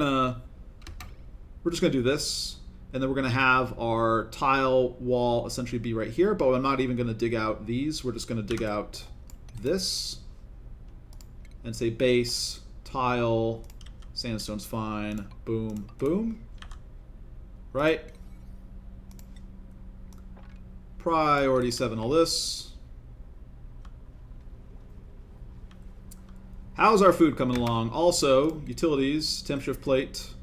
just gonna do this, and then we're gonna have our tile wall essentially be right here, but I'm not even gonna dig out these. We're just gonna dig out this, and say base, tile, Sandstone's fine. Boom, boom. Right? Priority 7, all this. How's our food coming along? Also, utilities, temp shift plate.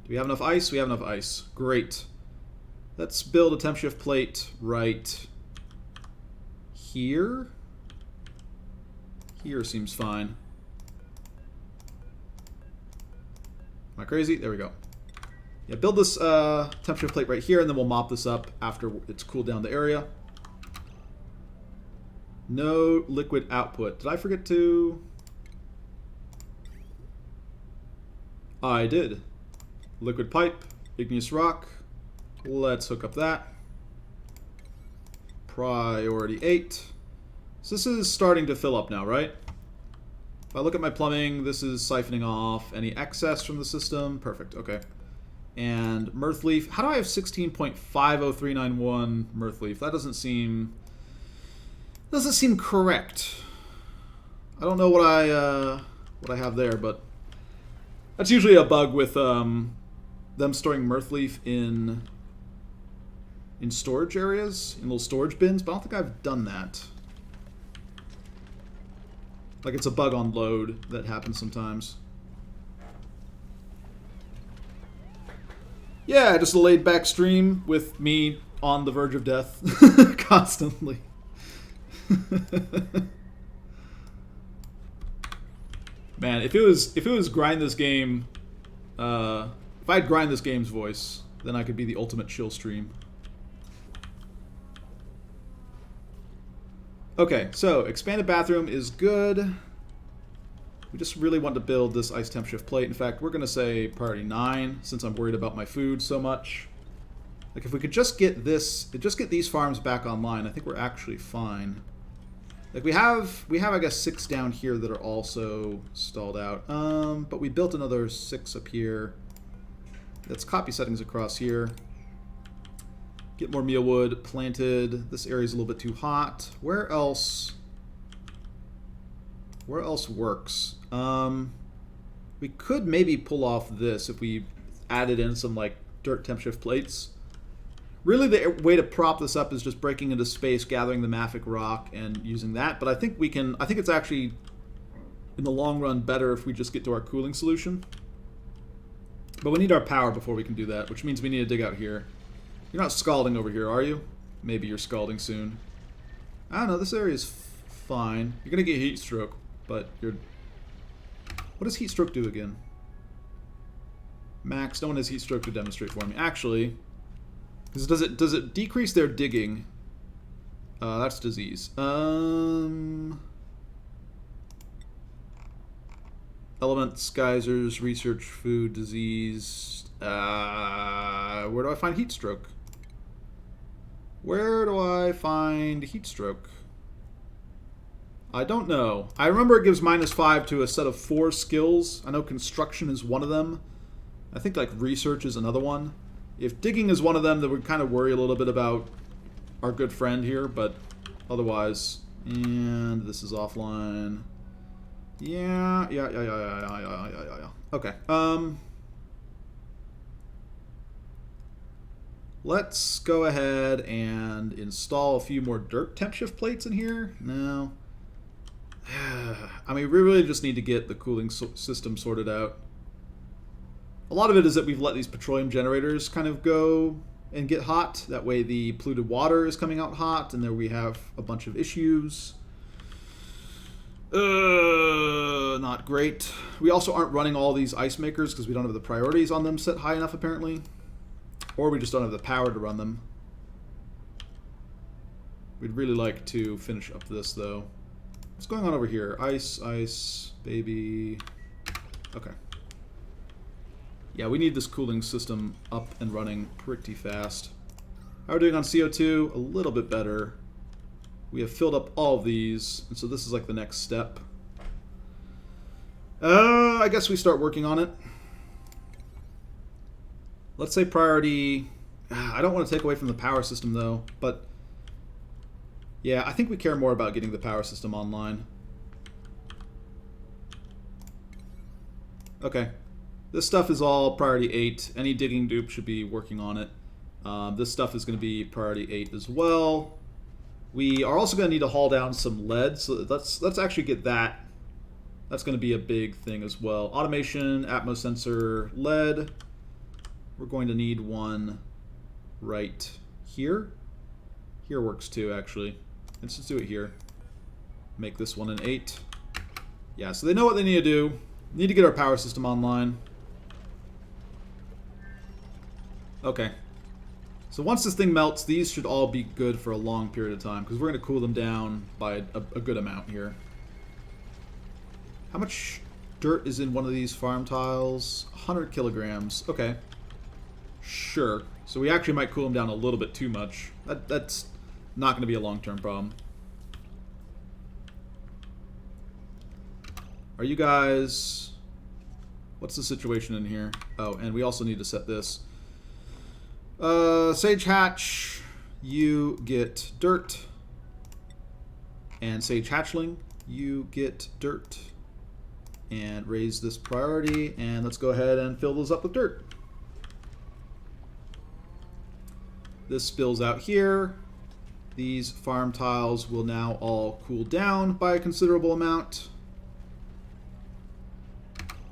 Do we have enough ice? We have enough ice. Great. Let's build a temp shift plate right here. Here seems fine. Am I crazy? There we go. Yeah, build this temp shift plate right here, and then we'll mop this up after it's cooled down the area. No liquid output. Did I forget to... I did. Liquid pipe, igneous rock. Let's hook up that. Priority 8. So this is starting to fill up now, right? If I look at my plumbing, this is siphoning off any excess from the system. Perfect, okay. And mirth leaf. How do I have 16.50391 mirth leaf? That doesn't seem correct. I don't know what I have there, but that's usually a bug with them storing mirth leaf in storage areas, in little storage bins, but I don't think I've done that. Like it's a bug on load that happens sometimes. Yeah, just a laid back stream with me on the verge of death constantly. Man, if it was grind this game, if I'd grind this game's voice, then I could be the ultimate chill stream. Okay, so expanded bathroom is good. We just really want to build this ice temp shift plate. In fact, we're going to say priority 9 since I'm worried about my food so much. Like if we could just get these farms back online, I think we're actually fine. Like we have I guess 6 down here that are also stalled out. But we built another 6 up here. Let's copy settings across here. Get more mealwood planted. This area's a little bit too hot. Where else works? We could maybe pull off this if we added in some like dirt temp shift plates. Really the way to prop this up is just breaking into space, gathering the mafic rock and using that, but I think it's actually in the long run better if we just get to our cooling solution. But we need our power before we can do that, which means we need to dig out here. You're not scalding over here, are you? Maybe you're scalding soon. I don't know, this area is fine. You're going to get heat stroke, but you're... What does heat stroke do again? Max, no one has heat stroke to demonstrate for me. Actually, does it decrease their digging? That's disease. Elements, geysers, research, food, disease. Where do I find heat stroke? Where do I find heat stroke? I don't know. I remember it gives -5 to a set of 4 skills. I know construction is one of them. I think like research is another one. If digging is one of them, then we kind of worry a little bit about our good friend here, but otherwise. And this is offline. Yeah. Okay. Let's go ahead and install a few more dirt temp shift plates in here. No. I mean, we really just need to get the cooling system sorted out. A lot of it is that we've let these petroleum generators kind of go and get hot. That way the polluted water is coming out hot, and there we have a bunch of issues. Not great. We also aren't running all these ice makers because we don't have the priorities on them set high enough, apparently. Or we just don't have the power to run them. We'd really like to finish up this, though. What's going on over here? Ice, baby. Okay. Yeah, we need this cooling system up and running pretty fast. How are we doing on CO2? A little bit better. We have filled up all of these, and so this is like the next step. I guess we start working on it. Let's say priority... I don't want to take away from the power system, though, but... Yeah, I think we care more about getting the power system online. Okay. This stuff is all priority 8. Any digging dupe should be working on it. This stuff is going to be priority 8 as well. We are also going to need to haul down some lead, so let's actually get that. That's going to be a big thing as well. Automation, Atmos sensor, lead. We're going to need one right here. Here works too, actually. Let's just do it here. Make this one an 8. Yeah, so they know what they need to do. Need to get our power system online. Okay. So once this thing melts, these should all be good for a long period of time, because we're going to cool them down by a good amount here. How much dirt is in one of these farm tiles? 100 kilograms. Okay. Sure. So we actually might cool them down a little bit too much. That's not going to be a long-term problem. Are you guys... What's the situation in here? Oh, and we also need to set this. Sage Hatch, you get dirt. And Sage Hatchling, you get dirt. And raise this priority, and let's go ahead and fill those up with dirt. This spills out here. These farm tiles will now all cool down by a considerable amount.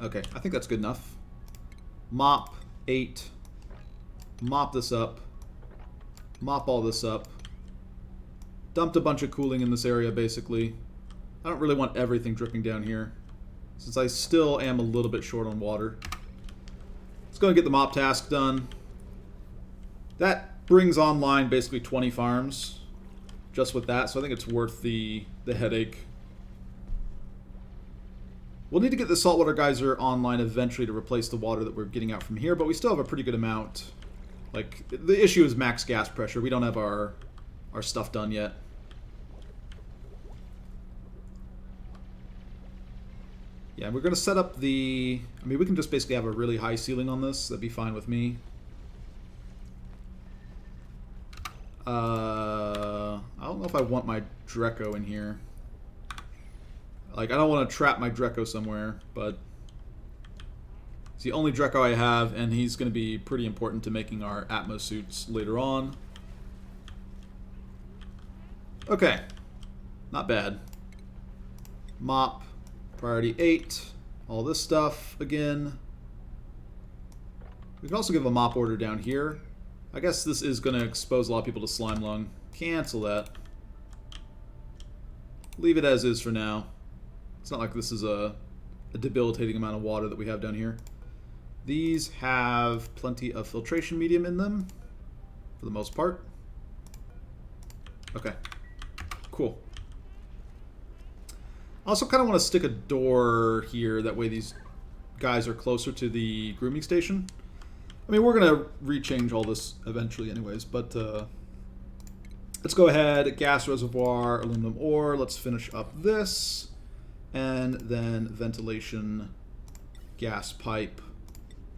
Okay, I think that's good enough. Mop 8. Mop this up. Mop all this up. Dumped a bunch of cooling in this area, basically. I don't really want everything dripping down here, since I still am a little bit short on water. Let's go and get the mop task done. That brings online basically 20 farms just with that, so I think it's worth the headache. We'll need to get the saltwater geyser online eventually to replace the water that we're getting out from here, but we still have a pretty good amount. Like, the issue is max gas pressure. We don't have our stuff done yet. Yeah, we're going to set up the... I mean, we can just basically have a really high ceiling on this. That'd be fine with me. I don't know if I want my Dreco in here. Like, I don't want to trap my Dreco somewhere, but it's the only Dreco I have, and he's going to be pretty important to making our Atmos suits later on. Okay. Not bad. Mop. Priority 8. All this stuff again. We can also give a mop order down here. I guess this is going to expose a lot of people to slime lung. Cancel that. Leave it as is for now. It's not like this is a debilitating amount of water that we have down here. These have plenty of filtration medium in them, for the most part. Okay, cool. I also kind of want to stick a door here, that way these guys are closer to the grooming station. I mean, we're going to rechange all this eventually anyways, but let's go ahead, gas reservoir, aluminum ore, let's finish up this. And then ventilation, gas pipe,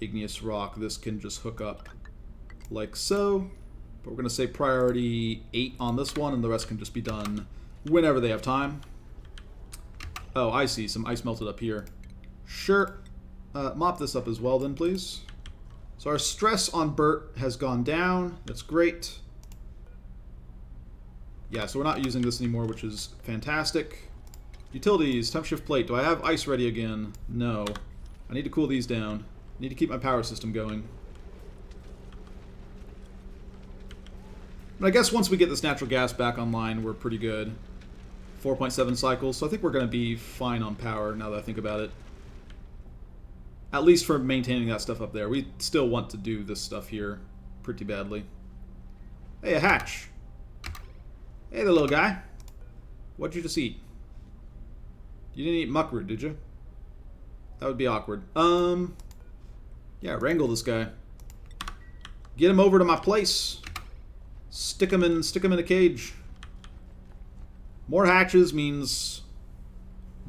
igneous rock. This can just hook up like so. But we're going to say priority 8 on this one, and the rest can just be done whenever they have time. Oh, I see. Some ice melted up here. Sure. Mop this up as well then, please. So our stress on Bert has gone down. That's great. Yeah, so we're not using this anymore, which is fantastic. Utilities, temp shift plate. Do I have ice ready again? No. I need to cool these down. I need to keep my power system going. But I guess once we get this natural gas back online, we're pretty good. 4.7 cycles, so I think we're going to be fine on power now that I think about it. At least for maintaining that stuff up there. We still want to do this stuff here pretty badly. Hey, a hatch. Hey there, little guy. What'd you just eat? You didn't eat muckroot, did you? That would be awkward. Yeah, wrangle this guy. Get him over to my place. Stick him in a cage. More hatches means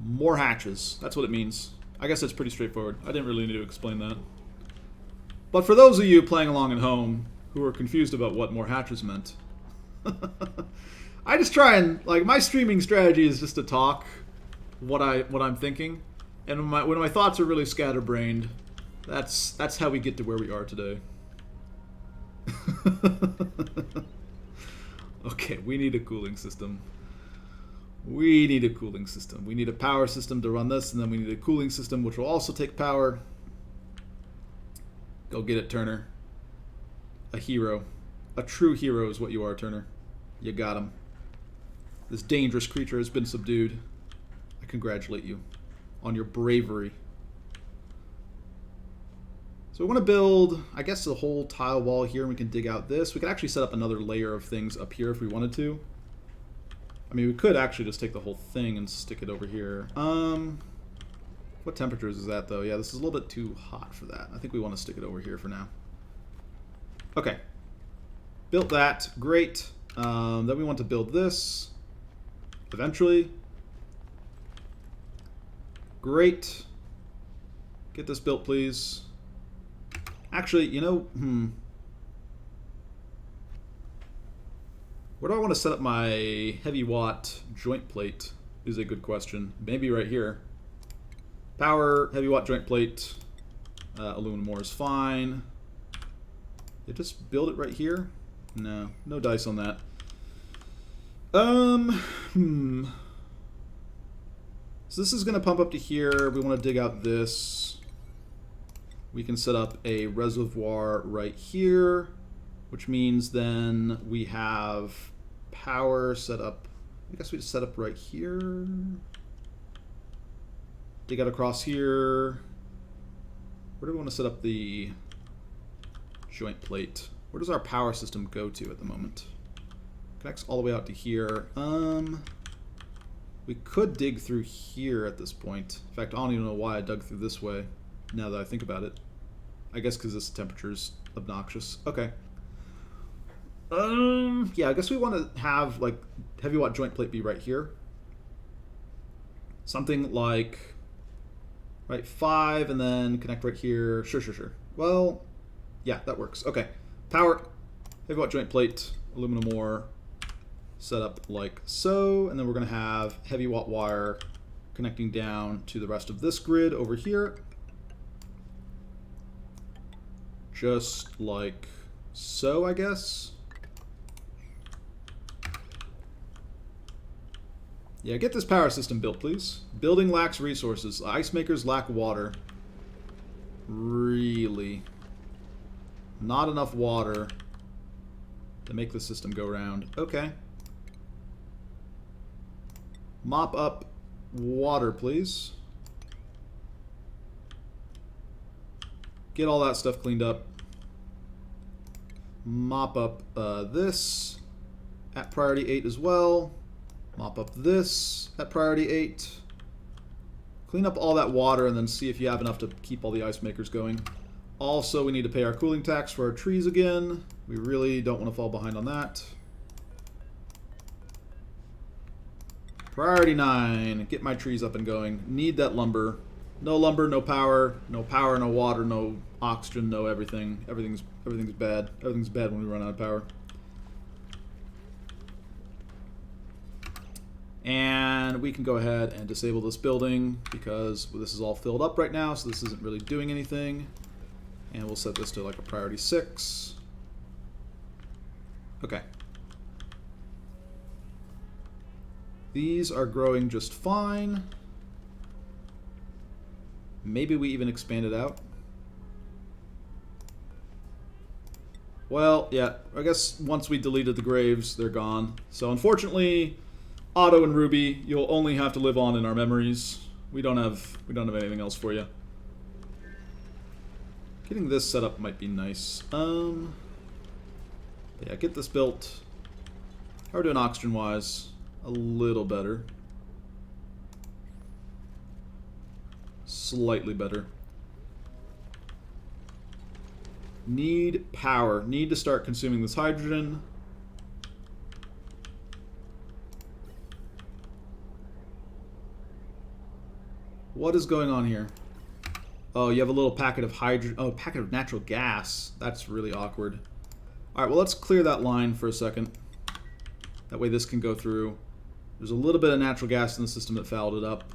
more hatches. That's what it means. I guess that's pretty straightforward. I didn't really need to explain that. But for those of you playing along at home who are confused about what more hatches meant, I just try and, like, my streaming strategy is just to talk what I'm thinking, and when my thoughts are really scatterbrained, That's how we get to where we are today. Okay, we need a cooling system. We need a cooling system. We need a power system to run this, and then we need a cooling system which will also take power. Go get it, Turner. A hero. A true hero is what you are, Turner. You got him. This dangerous creature has been subdued. I congratulate you on your bravery. So we want to build, I guess, the whole tile wall here, and we can dig out this. We could actually set up another layer of things up here if we wanted to. I mean, we could actually just take the whole thing and stick it over here. What temperatures is that, though? Yeah, this is a little bit too hot for that. I think we want to stick it over here for now. Okay. Built that. Great. Then we want to build this eventually. Great. Get this built, please. Actually, you know, where do I want to set up my heavy watt joint plate is a good question. Maybe right here. Power, heavy watt joint plate, aluminum ore is fine. You just build it right here? No, no dice on that. So this is going to pump up to here. We want to dig out this. We can set up a reservoir right here, which means then we have power set up. I guess we just set up right here. Dig out across here. Where do we want to set up the joint plate? Where does our power system go to at the moment? Connects all the way out to here. We could dig through here at this point. In fact, I don't even know why I dug through this way, now that I think about it. I guess because this temperature's obnoxious. Okay. Yeah, I guess we want to have, like, heavy watt joint plate be right here. Something like, right, 5, and then connect right here. Sure. Well, yeah, that works. Okay. Power, heavy watt joint plate, aluminum ore, set up like so, and then we're going to have heavy watt wire connecting down to the rest of this grid over here. Just like so, I guess. Yeah, get this power system built, please. Building lacks resources. Ice makers lack water. Really? Not enough water to make the system go round. Okay. Mop up water, please. Get all that stuff cleaned up. Mop up this at priority 8 as well. Mop up this at priority 8. Clean up all that water and then see if you have enough to keep all the ice makers going. Also, we need to pay our cooling tax for our trees again. We really don't want to fall behind on that. Priority 9. Get my trees up and going. Need that lumber. No lumber, no power. No power, no water, no oxygen, no everything. Everything's bad. Everything's bad when we run out of power. And we can go ahead and disable this building because this is all filled up right now, so this isn't really doing anything. And we'll set this to like a priority 6. Okay. These are growing just fine. Maybe we even expand it out. Well, yeah, I guess once we deleted the graves, they're gone. So unfortunately, Otto and Ruby, you'll only have to live on in our memories. We don't have anything else for you. Getting this set up might be nice. Yeah, get this built. How are we doing oxygen-wise? A little better. Slightly better. Need power. Need to start consuming this hydrogen. What is going on here? Oh, you have a little packet of hydrogen. Oh, a packet of natural gas. That's really awkward. All right, well, let's clear that line for a second. That way this can go through. There's a little bit of natural gas in the system that fouled it up.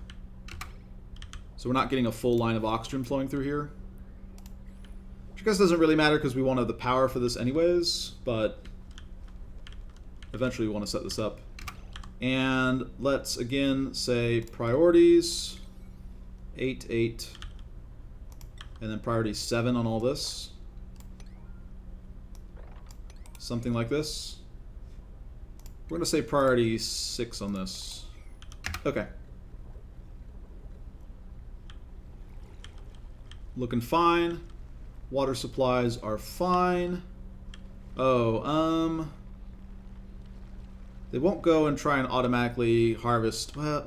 So we're not getting a full line of oxygen flowing through here. Which I guess doesn't really matter because we won't have the power for this anyways, but eventually we want to set this up. And let's again say priorities 8, 8, and then priority 7 on all this. Something like this. We're going to say priority 6 on this. Okay. Looking fine. Water supplies are fine. Oh, they won't go and try and automatically harvest. Well,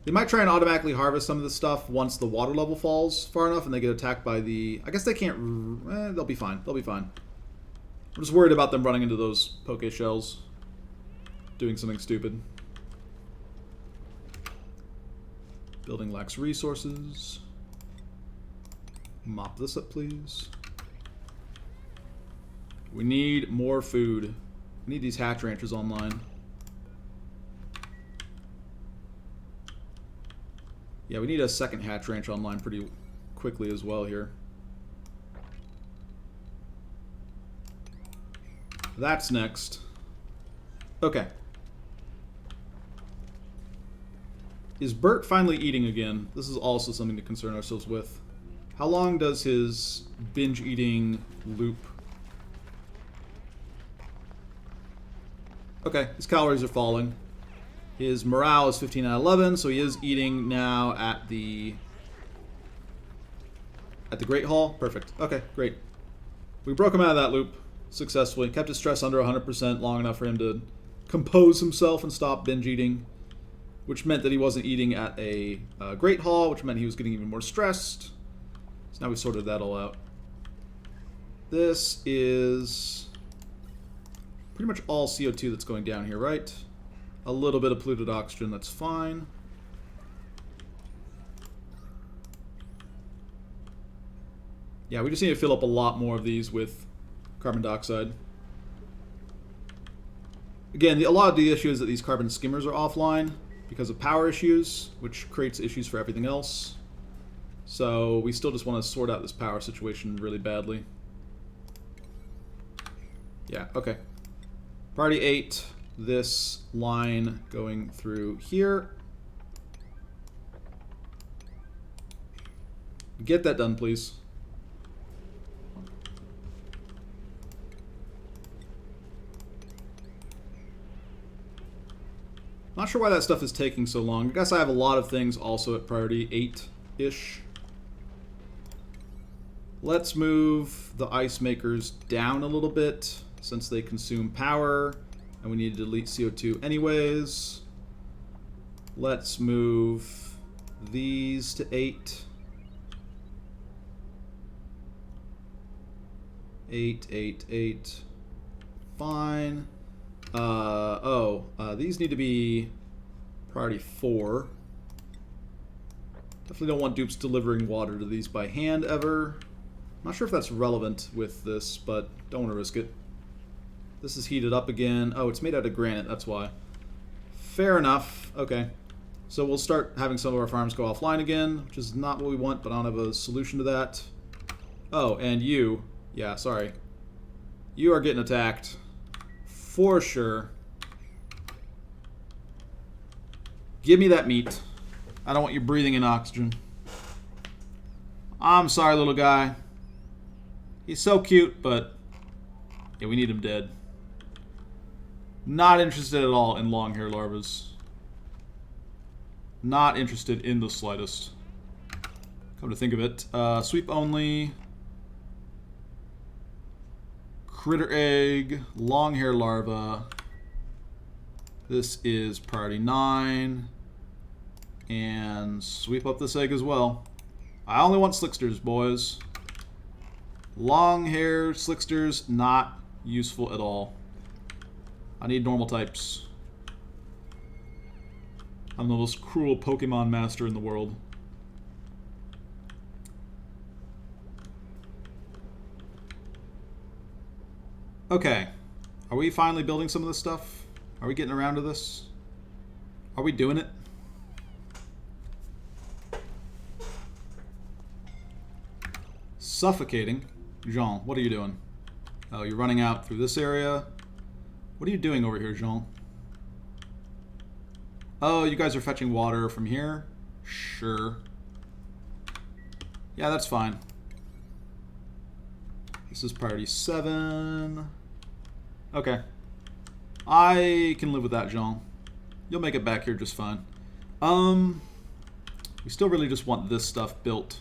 they might try and automatically harvest some of this stuff once the water level falls far enough and they get attacked by the... I guess they can't... they'll be fine. They'll be fine. I'm just worried about them running into those poke shells. Doing something stupid. Building lacks resources. Mop this up, please. We need more food. We need these hatch ranches online. Yeah, we need a second hatch ranch online pretty quickly as well here. That's next. Okay. Is Bert finally eating again? This is also something to concern ourselves with. How long does his binge eating loop? Okay, his calories are falling. His morale is 15 out of 11, so he is eating now at the Great Hall. Perfect. Okay, great. We broke him out of that loop successfully. Kept his stress under 100% long enough for him to compose himself and stop binge eating, which meant that he wasn't eating at a Great Hall, which meant he was getting even more stressed. So now we sorted that all out. This is pretty much all CO2 that's going down here, right? A little bit of polluted oxygen, that's fine. Yeah, we just need to fill up a lot more of these with carbon dioxide. Again, a lot of the issue is that these carbon skimmers are offline because of power issues, which creates issues for everything else. So we still just want to sort out this power situation really badly. Yeah, okay. Priority 8, this line going through here. Get that done, please. Not sure why that stuff is taking so long. I guess I have a lot of things also at priority 8-ish. Let's move the ice makers down a little bit since they consume power and we need to delete CO2 anyways. Let's move these to 8. 8, 8, 8. Fine. These need to be priority 4. Definitely don't want dupes delivering water to these by hand ever. Not sure if that's relevant with this, but don't want to risk it. This is heated up again. Oh, it's made out of granite, that's why. Fair enough. Okay. So we'll start having some of our farms go offline again, which is not what we want, but I don't have a solution to that. Oh, and you. Yeah, sorry. You are getting attacked. For sure. Give me that meat. I don't want you breathing in oxygen. I'm sorry, little guy. He's so cute, but yeah, we need him dead. Not interested at all in long hair larvas. Not interested in the slightest. Come to think of it. Sweep only. Critter egg. Long hair larva. This is priority 9. And sweep up this egg as well. I only want slicksters, boys. Long hair slicksters, not useful at all. I need normal types. I'm the most cruel Pokemon master in the world. Okay. Are we finally building some of this stuff? Are we getting around to this? Are we doing it? Suffocating. Jean, what are you doing? Oh, you're running out through this area. What are you doing over here, Jean? Oh, you guys are fetching water from here? Sure. Yeah, that's fine. This is priority 7. Okay. I can live with that, Jean. You'll make it back here just fine. We still really just want this stuff built.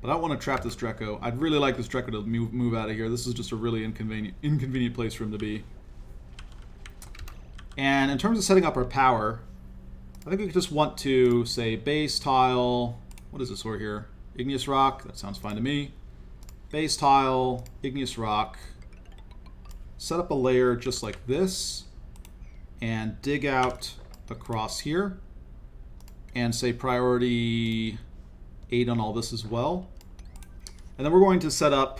But I don't want to trap this Dreco. I'd really like this Dreco to move out of here. This is just a really inconvenient place for him to be. And in terms of setting up our power, I think we just want to say base tile. What is this over here? Igneous rock. That sounds fine to me. Base tile, igneous rock. Set up a layer just like this. And dig out across here. And say priority 8 on all this as well. And then we're going to set up,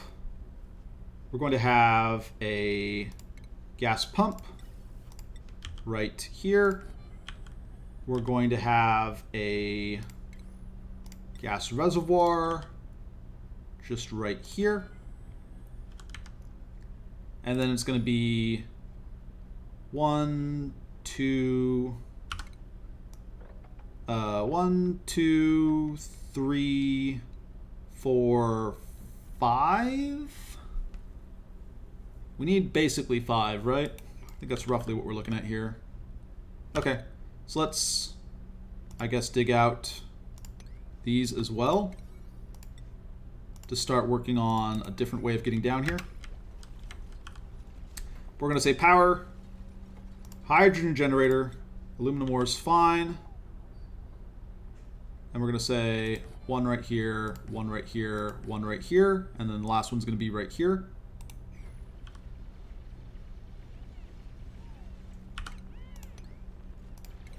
we're going to have a gas pump right here. We're going to have a gas reservoir just right here. And then it's going to be 1, 2, 3, 4, 5. We need basically 5, right? I think that's roughly what we're looking at here. Okay, so let's, I guess, dig out these as well to start working on a different way of getting down here. We're going to say power, hydrogen generator, aluminum ore is fine. And we're going to say 1 right here, 1 right here, 1 right here, and then the last one's going to be right here.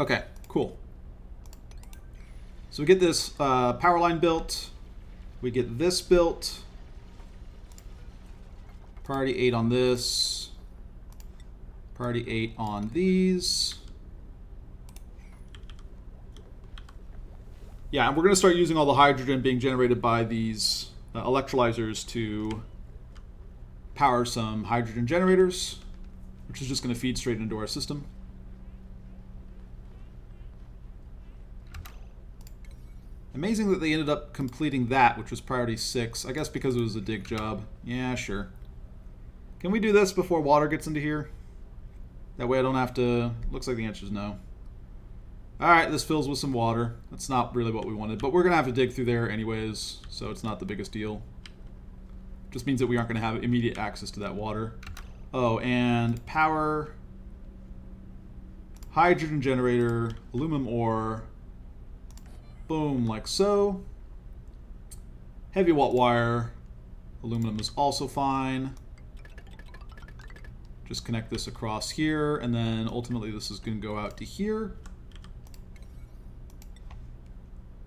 Okay, cool. So we get this power line built. We get this built. Priority 8 on this. Priority 8 on these. Yeah, and we're going to start using all the hydrogen being generated by these electrolyzers to power some hydrogen generators, which is just going to feed straight into our system. Amazing that they ended up completing that, which was priority 6. I guess because it was a dig job. Yeah, sure. Can we do this before water gets into here? That way I don't have to... Looks like the answer is no. Alright, this fills with some water. That's not really what we wanted, but we're going to have to dig through there anyways, so it's not the biggest deal. Just means that we aren't going to have immediate access to that water. Oh, and power, hydrogen generator, aluminum ore, boom, like so. Heavy watt wire, aluminum is also fine. Just connect this across here, and then ultimately this is going to go out to here.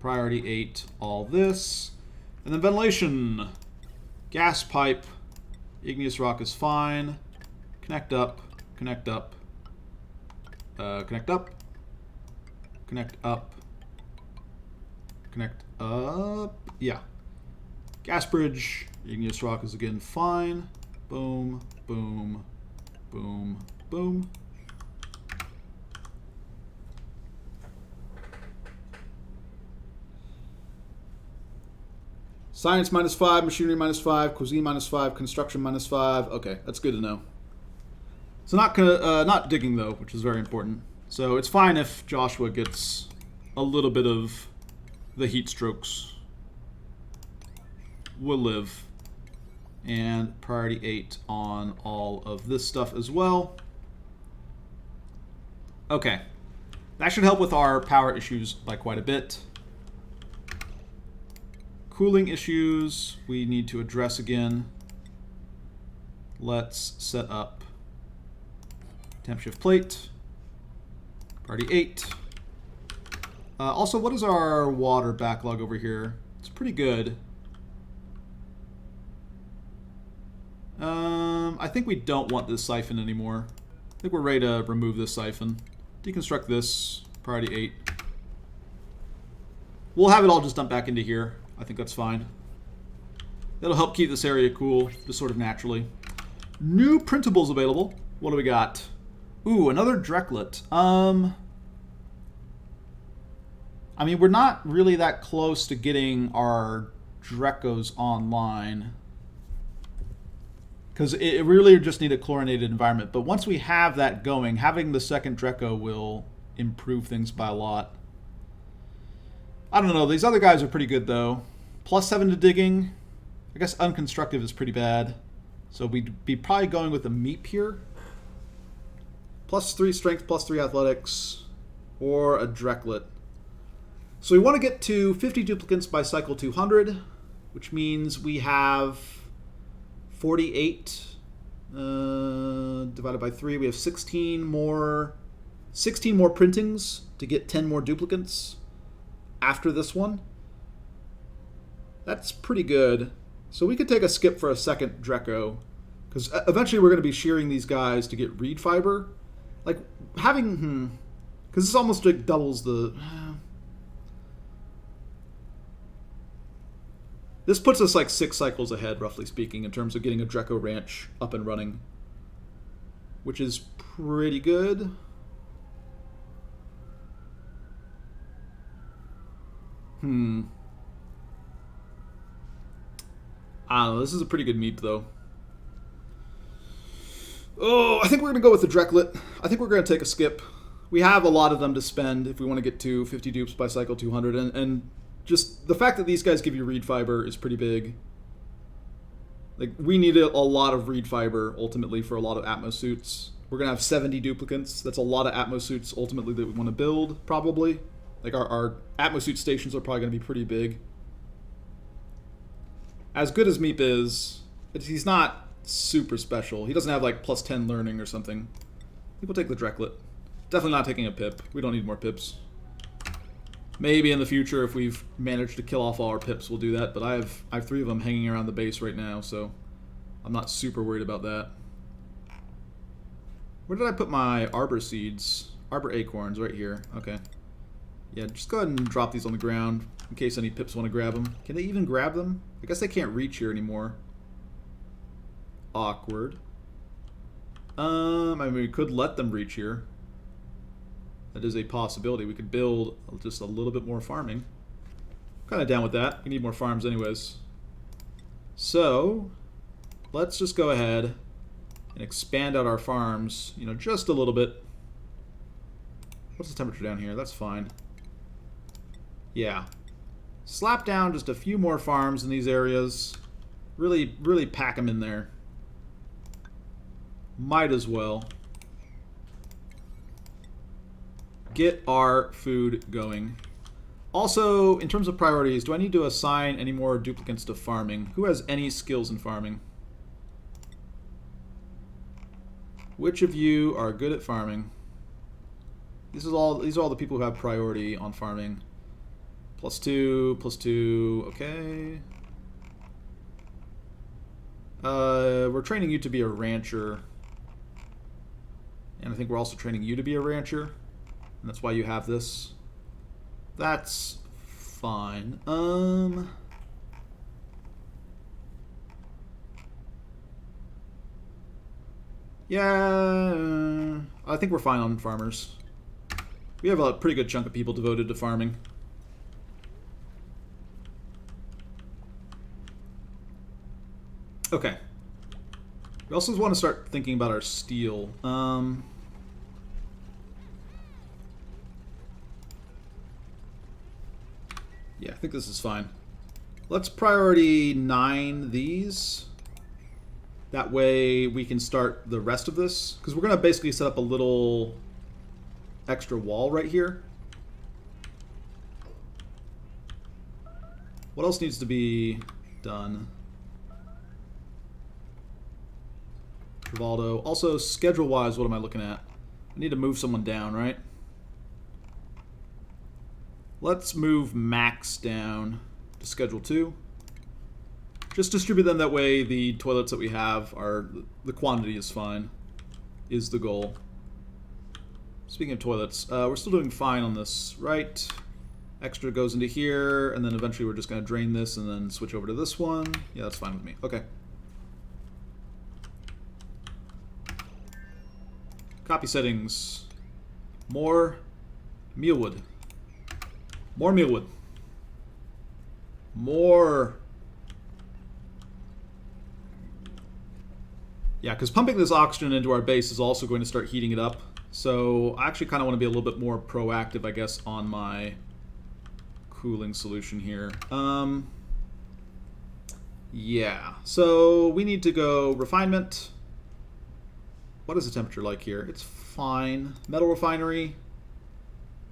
Priority 8, all this. And then ventilation. Gas pipe. Igneous rock is fine. Connect up. Connect up. Connect up. Connect up. Connect up. Yeah. Gas bridge. Igneous rock is again fine. Boom. Boom. Boom. Boom. Science -5, machinery -5, cuisine -5, construction -5. Okay, that's good to know. So not digging though, which is very important. So it's fine if Joshua gets a little bit of the heat strokes. We'll live. And priority 8 on all of this stuff as well. Okay, that should help with our power issues by quite a bit. Cooling issues we need to address again. Let's set up temp shift plate. Priority 8. Also, what is our water backlog over here? It's pretty good. I think we don't want this siphon anymore. I think we're ready to remove this siphon. Deconstruct this. Priority 8. We'll have it all just dumped back into here. I think that's fine. That'll help keep this area cool, just sort of naturally. New printables available. What do we got? Ooh, another Drecklet. I mean, we're not really that close to getting our Drecos online, because it really just need a chlorinated environment. But once we have that going, having the second Dreco will improve things by a lot. I don't know. These other guys are pretty good, though. +7 to digging. I guess unconstructive is pretty bad. So we'd be probably going with a Meep here. +3 strength, +3 athletics, or a Drecklet. So we want to get to 50 duplicants by cycle 200, which means we have 48 divided by 3. We have 16 more printings to get 10 more duplicants after this one. That's pretty good. So we could take a skip for a second Dreco, because eventually we're going to be shearing these guys to get reed fiber. Like having, because this almost like doubles the. This puts us like 6 cycles ahead, roughly speaking, in terms of getting a Dreco ranch up and running, which is pretty good. I don't know. This is a pretty good meep, though. Oh, I think we're going to go with the Drecklet. I think we're going to take a skip. We have a lot of them to spend if we want to get to 50 dupes by cycle 200. And just the fact that these guys give you reed fiber is pretty big. Like, we need a lot of reed fiber, ultimately, for a lot of Atmos suits. We're going to have 70 duplicants. That's a lot of Atmos suits, ultimately, that we want to build, probably. Like, our Atmos suit stations are probably going to be pretty big. As good as Meep is, he's not super special. He doesn't have like +10 learning or something. People take the Drecklet. Definitely not taking a pip. We don't need more pips. Maybe in the future, if we've managed to kill off all our pips, we'll do that. But I have 3 of them hanging around the base right now, so I'm not super worried about that. Where did I put my arbor seeds? Arbor acorns right here. Okay. Yeah, just go ahead and drop these on the ground in case any pips want to grab them. Can they even grab them? I guess they can't reach here anymore. Awkward. I mean, we could let them reach here. That is a possibility. We could build just a little bit more farming. Kind of down with that. We need more farms anyways. So, let's just go ahead and expand out our farms, you know, just a little bit. What's the temperature down here? That's fine. Yeah. Slap down just a few more farms in these areas. Really, really pack them in there. Might as well. Get our food going. Also, in terms of priorities, do I need to assign any more duplicants to farming? Who has any skills in farming? Which of you are good at farming? These are all the people who have priority on farming. +2, +2, okay. We're training you to be a rancher. And I think we're also training you to be a rancher. And that's why you have this. That's fine. Yeah, I think we're fine on farmers. We have a pretty good chunk of people devoted to farming. Okay. We also want to start thinking about our steel. Yeah, I think this is fine. Let's priority 9 these. That way we can start the rest of this. Because we're going to basically set up a little extra wall right here. What else needs to be done? Rivaldo. Also, schedule-wise, what am I looking at? I need to move someone down, right? Let's move Max down to Schedule 2. Just distribute them that way the toilets that we have are... the quantity is fine. Is the goal. Speaking of toilets, we're still doing fine on this, right? Extra goes into here, and then eventually we're just going to drain this and then switch over to this one. Yeah, that's fine with me. Okay. Copy settings. More mealwood. More mealwood. More. Yeah, because pumping this oxygen into our base is also going to start heating it up. So I actually kind of want to be a little bit more proactive, I guess, on my cooling solution here. Yeah, so we need to go refinement. What is the temperature like here? It's fine. Metal refinery.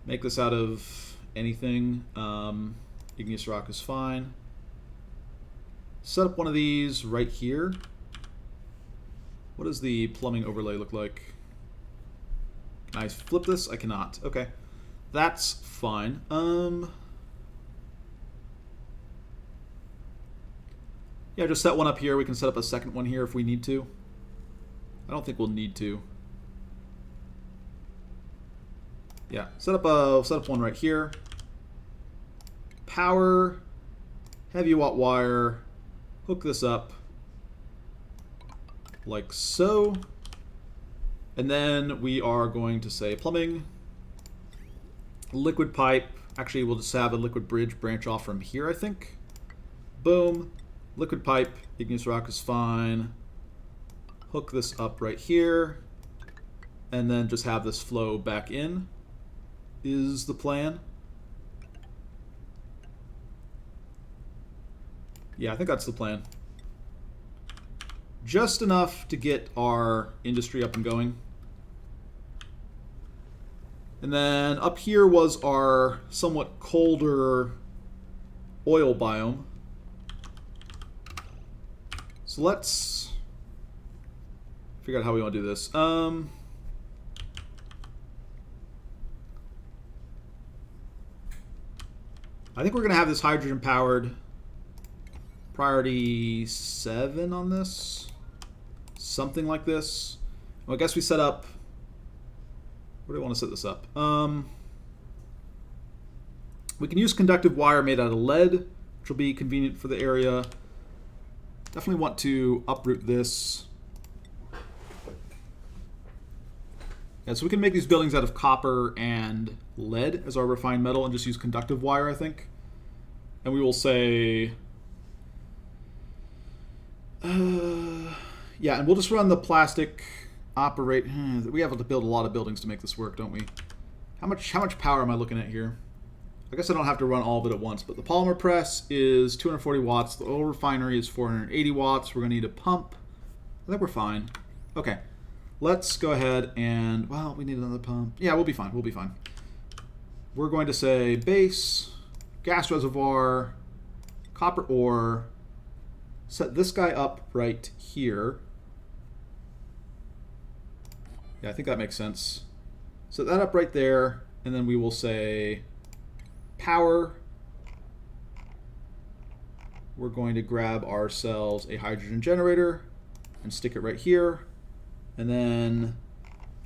Make this out of anything. Igneous rock is fine. Set up one of these right here. What does the plumbing overlay look like? Can I flip this? I cannot. Okay. That's fine. Yeah, just set one up here. We can set up a second one here if we need to. I don't think we'll need to. Yeah, set up one right here. Power, heavy watt wire, hook this up like so. And then we are going to say plumbing, liquid pipe. Actually, we'll just have a liquid bridge branch off from here, I think. Boom. Liquid pipe, igneous rock is fine. Hook this up right here. And then just have this flow back in is the plan. Yeah, I think that's the plan. Just enough to get our industry up and going. And then up here was our somewhat colder oil biome. So let's figure out how we want to do this. I think we're going to have this hydrogen powered. Priority 7 on this. Something like this. Well, I guess we set up... Where do I want to set this up? We can use conductive wire made out of lead, which will be convenient for the area. Definitely want to uproot this. Yeah, so we can make these buildings out of copper and lead as our refined metal and just use conductive wire, I think. And we will say... yeah, and we'll just run the plastic operate. We have to build a lot of buildings to make this work, don't we? How much power am I looking at here? I guess I don't have to run all of it at once, but the polymer press is 240 watts. The oil refinery is 480 watts. We're going to need a pump. I think we're fine. Okay. Let's go ahead and... Well, we need another pump. Yeah, we'll be fine. We'll be fine. We're going to say base, gas reservoir, copper ore. Set this guy up right here. Yeah, I think that makes sense. Set that up right there, and then we will say power. We're going to grab ourselves a hydrogen generator and stick it right here. And then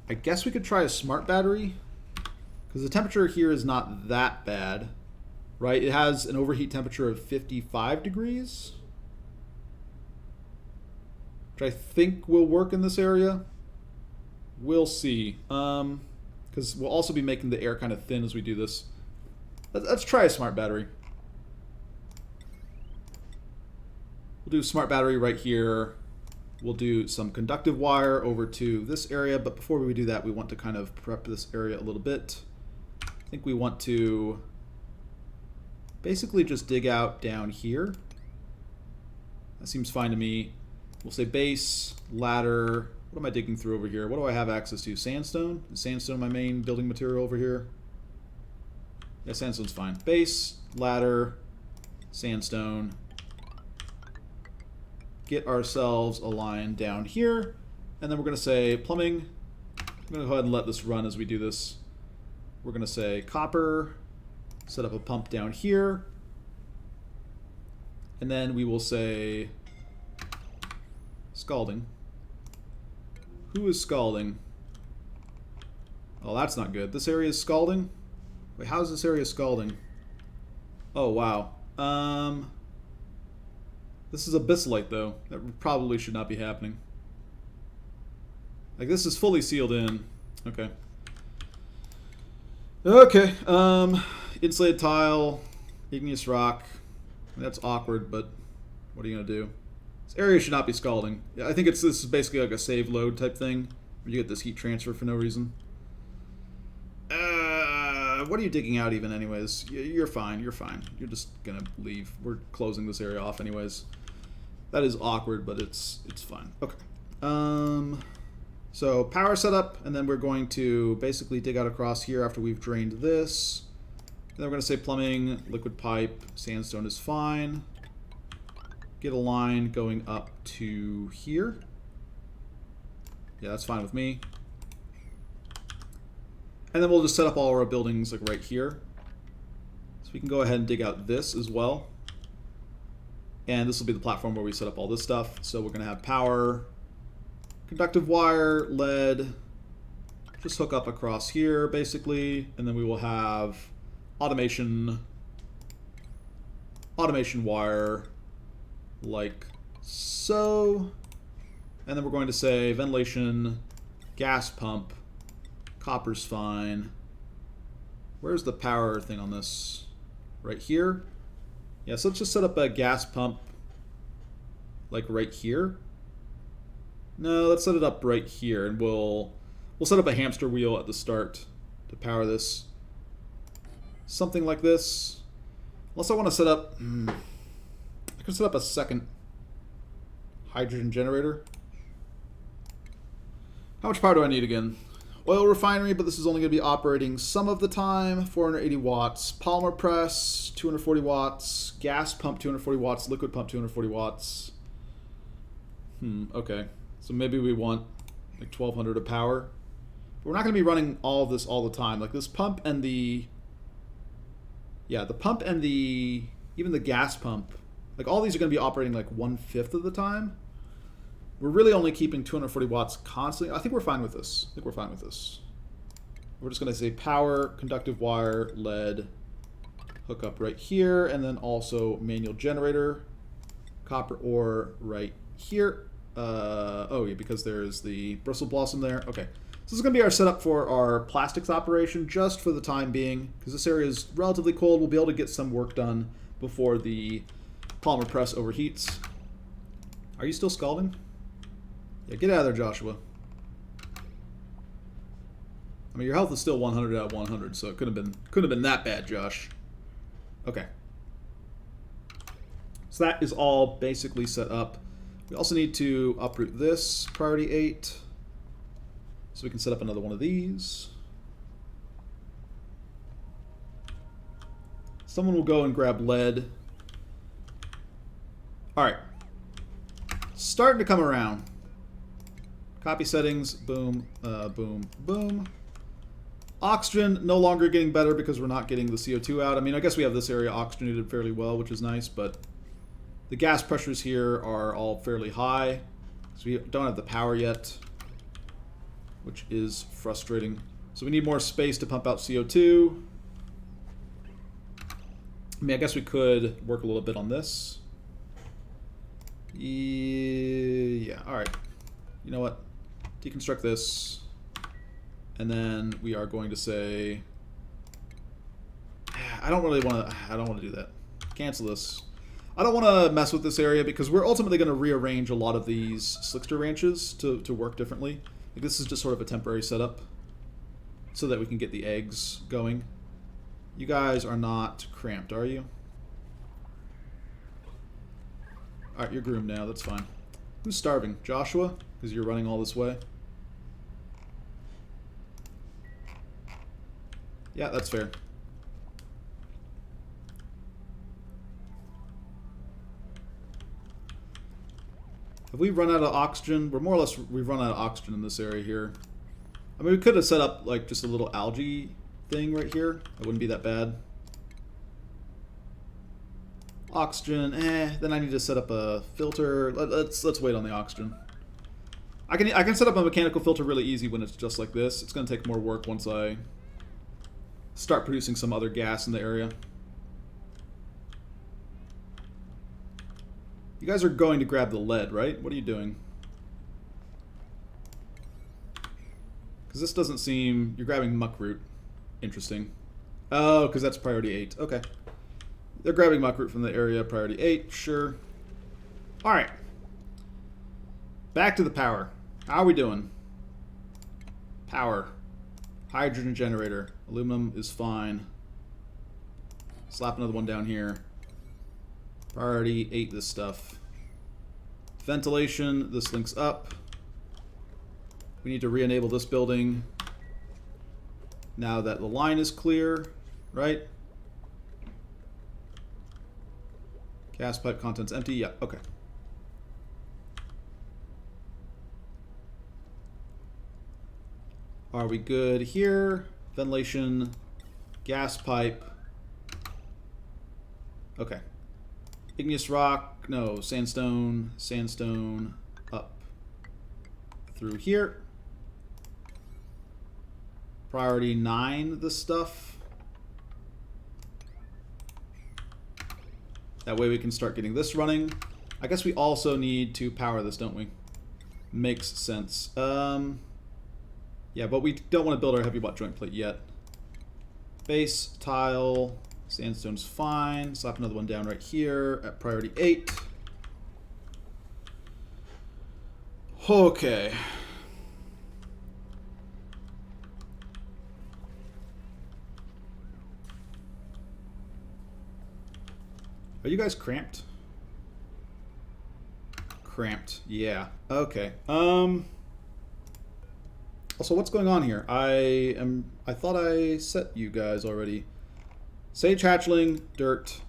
I guess we could try a smart battery because the temperature here is not that bad, right? It has an overheat temperature of 55 degrees, which I think will work in this area. We'll see. Because we'll also be making the air kind of thin as we do this. Let's try a smart battery. We'll do smart battery right here. We'll do some conductive wire over to this area, but before we do that, we want to kind of prep this area a little bit. I think we want to basically just dig out down here. That seems fine to me. We'll say base, ladder. What am I digging through over here? What do I have access to? Sandstone? Is sandstone my main building material over here? Yeah, sandstone's fine. Base, ladder, sandstone. Get ourselves a line down here. And then we're going to say plumbing. I'm going to go ahead and let this run as we do this. We're going to say copper. Set up a pump down here. And then we will say scalding. Who is scalding? Oh, that's not good. This area is scalding? Wait, how is this area scalding? Oh, wow. This is abyssalite, though. That probably should not be happening. Like, this is fully sealed in. Okay. Okay, insulated tile, igneous rock. That's awkward, but what are you gonna do? This area should not be scalding. Yeah, I think this is basically like a save load type thing, where you get this heat transfer for no reason. What are you digging out even anyways? You're fine, you're fine. You're just gonna leave. We're closing this area off anyways. That is awkward, but it's fine. Okay. So power setup, and then we're going to basically dig out across here after we've drained this. And then we're going to say plumbing, liquid pipe, sandstone is fine. Get a line going up to here. Yeah, that's fine with me. And then we'll just set up all our buildings like right here. So we can go ahead and dig out this as well. And this will be the platform where we set up all this stuff. So we're going to have power, conductive wire, lead, just hook up across here basically, and then we will have automation wire like so, and then we're going to say ventilation, gas pump, copper's fine. Where's the power thing on this? Right here? Yeah, so let's just set up a gas pump like right here. No, let's set it up right here, and we'll set up a hamster wheel at the start to power this. Something like this. Unless I want to set up... I could set up a second hydrogen generator. How much power do I need again? Oil refinery, but this is only going to be operating some of the time. 480 watts. Polymer press, 240 watts. Gas pump, 240 watts. Liquid pump, 240 watts. Okay. So maybe we want like 1200 of power. But we're not going to be running all of this all the time. Like this pump and the... Yeah, the pump and the... Even the gas pump. Like all these are going to be operating like 1/5 of the time. We're really only keeping 240 watts constantly. I think we're fine with this. We're just going to say power, conductive wire, lead, hook up right here, and then also manual generator, copper ore right here. Oh yeah, because there's the bristle blossom there. Okay, so this is going to be our setup for our plastics operation just for the time being, because this area is relatively cold. We'll be able to get some work done before the polymer press overheats. Are you still scalding? Yeah, get out of there, Joshua. I mean, your health is still 100 out of 100, so it couldn't have been that bad, Josh. Okay. So that is all basically set up. We also need to uproot this, priority 8. So we can set up another one of these. Someone will go and grab lead. Alright. Starting to come around. Copy settings, boom, boom, boom. Oxygen, no longer getting better because we're not getting the CO2 out. I mean, I guess we have this area oxygenated fairly well, which is nice, but the gas pressures here are all fairly high. So we don't have the power yet, which is frustrating. So we need more space to pump out CO2. I mean, I guess we could work a little bit on this. Yeah, alright. You know what? Deconstruct this. And then we are going to say... I don't want to do that. Cancel this. I don't want to mess with this area because we're ultimately going to rearrange a lot of these slickster ranches to work differently. Like this is just sort of a temporary setup so that we can get the eggs going. You guys are not cramped, are you? Alright, you're groomed now. That's fine. Who's starving? Joshua? Because you're running all this way? Yeah, that's fair. Have we run out of oxygen? We're more or less, we've run out of oxygen in this area here. I mean, we could have set up like just a little algae thing right here. That wouldn't be that bad. Oxygen, then I need to set up a filter. Let's wait on the oxygen. I can set up a mechanical filter really easy when it's just like this. It's going to take more work once I start producing some other gas in the area. You guys are going to grab the lead, right? What are you doing? Because this doesn't seem... You're grabbing muckroot. Interesting. Oh, because that's priority 8. Okay. They're grabbing muckroot from the area. Priority 8. Sure. Alright. Back to the power. How are we doing? Power. Hydrogen generator. Aluminum is fine. Slap another one down here. Priority 8 this stuff. Ventilation. This links up. We need to re-enable this building now that the line is clear, right? Gas pipe contents empty. Yeah, okay. Are we good here? Ventilation, gas pipe. Okay. Igneous rock, no, sandstone, sandstone, up through here. Priority 9, this stuff. That way we can start getting this running. I guess we also need to power this, don't we? Makes sense. Yeah, but we don't want to build our heavy watt joint plate yet. Base, tile, sandstone's fine. Slap another one down right here at priority 8. Okay. Are you guys cramped? Cramped, yeah. Okay. Also, what's going on here? I thought I set you guys already. Sage hatchling, dirt.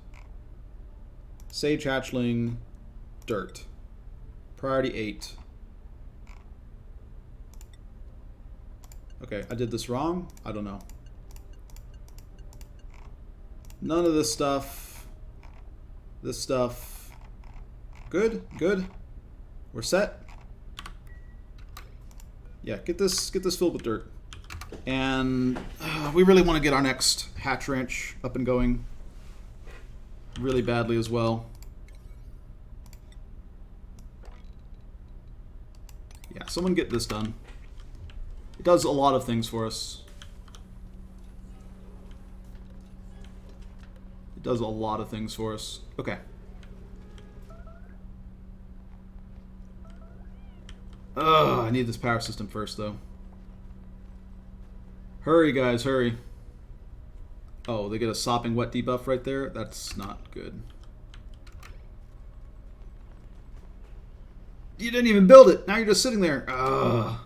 Sage hatchling, dirt. Priority 8. Okay, I did this wrong? I don't know. None of this stuff. This stuff. Good, good. We're set. Yeah, get this filled with dirt. And we really want to get our next hatch ranch up and going really badly as well. Yeah, someone get this done. It does a lot of things for us. It does a lot of things for us. Okay. Ugh, I need this power system first, though. Hurry, guys, hurry. Oh, they get a sopping wet debuff right there? That's not good. You didn't even build it! Now you're just sitting there. Ugh.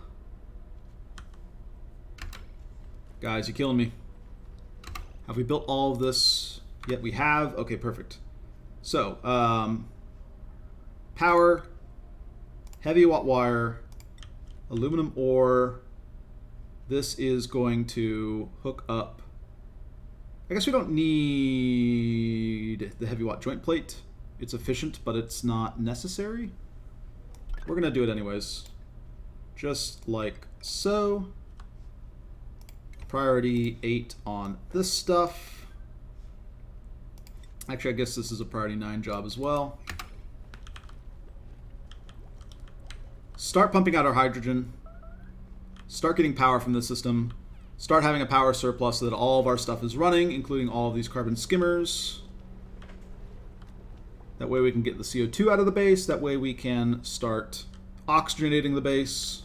Guys, you're killing me. Have we built all of this? Yet we have. Okay, perfect. So, power, heavy watt wire, aluminum ore. This is going to hook up. I guess we don't need the heavy watt joint plate. It's efficient, but it's not necessary. We're going to do it anyways. Just like so. Priority 8 on this stuff. Actually, I guess this is a priority 9 job as well. Start pumping out our hydrogen. Start getting power from the system. Start having a power surplus so that all of our stuff is running, including all of these carbon skimmers. That way we can get the CO2 out of the base. That way we can start oxygenating the base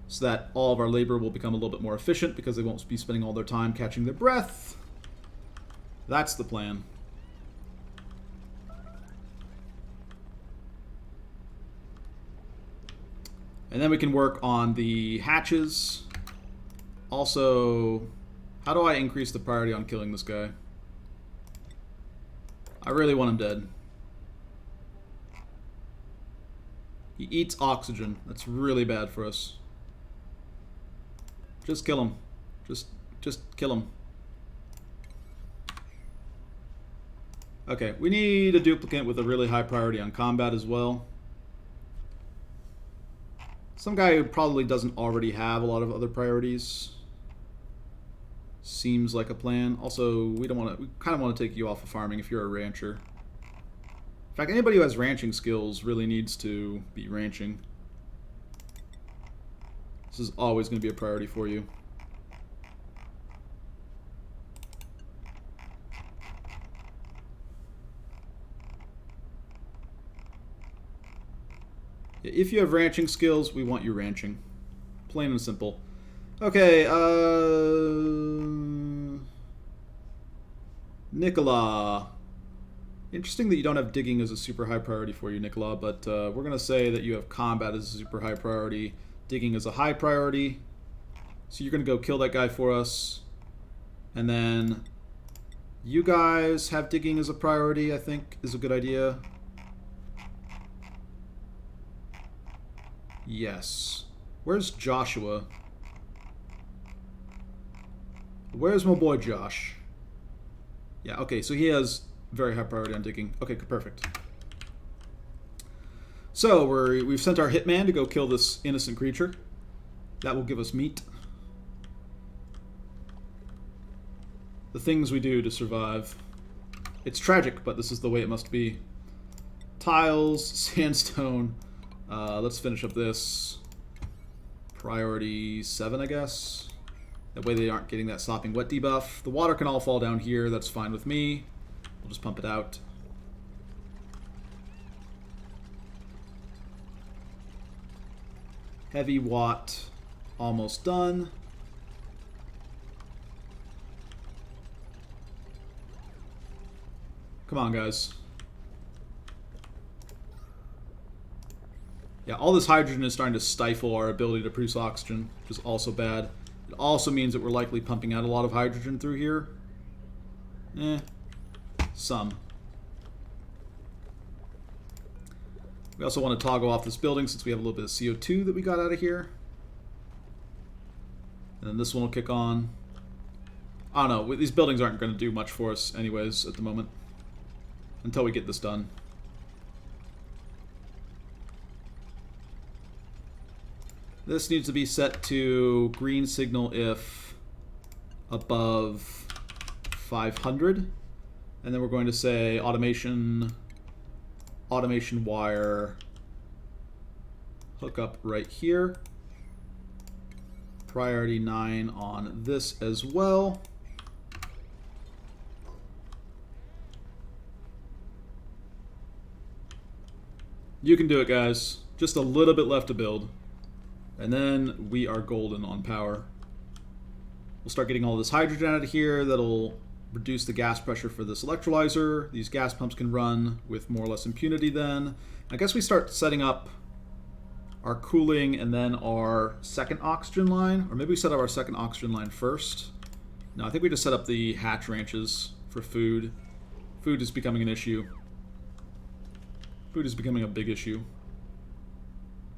so that all of our labor will become a little bit more efficient because they won't be spending all their time catching their breath. That's the plan. And then we can work on the hatches. Also, how do I increase the priority on killing this guy? I really want him dead. He eats oxygen. That's really bad for us. Just kill him. Just kill him. Okay, we need a duplicant with a really high priority on combat as well. Some guy who probably doesn't already have a lot of other priorities. Seems like a plan. Also, we don't want to. We kind of want to take you off of farming if you're a rancher. In fact, anybody who has ranching skills really needs to be ranching. This is always going to be a priority for you. If you have ranching skills, we want you ranching. Plain and simple. Okay, Nicola. Interesting that you don't have digging as a super high priority for you, Nicola, but we're going to say that you have combat as a super high priority, digging as a high priority. So you're going to go kill that guy for us. And then you guys have digging as a priority, I think, is a good idea. Yes. Where's Joshua? Where's my boy Josh? Yeah, okay, so he has very high priority on digging. Okay, perfect. So we've sent our hitman to go kill this innocent creature. That will give us meat. The things we do to survive. It's tragic, but this is the way it must be. Tiles, sandstone. Let's finish up this. Priority 7, I guess. That way they aren't getting that sopping wet debuff. The water can all fall down here. That's fine with me. We'll just pump it out. Heavy watt. Almost done. Come on, guys. Yeah, all this hydrogen is starting to stifle our ability to produce oxygen, which is also bad. It also means that we're likely pumping out a lot of hydrogen through here. Some. We also want to toggle off this building since we have a little bit of CO2 that we got out of here. And then this one will kick on. I don't know, these buildings aren't going to do much for us anyways at the moment. Until we get this done. This needs to be set to green signal if above 500. And then we're going to say automation wire hook up right here. Priority 9 on this as well. You can do it, guys. Just a little bit left to build. And then we are golden on power. We'll start getting all this hydrogen out of here. That'll reduce the gas pressure for this electrolyzer. These gas pumps can run with more or less impunity then. I guess we start setting up our cooling and then our second oxygen line. Or maybe we set up our second oxygen line first. No, I think we just set up the hatch ranches for food. Food is becoming an issue. Food is becoming a big issue.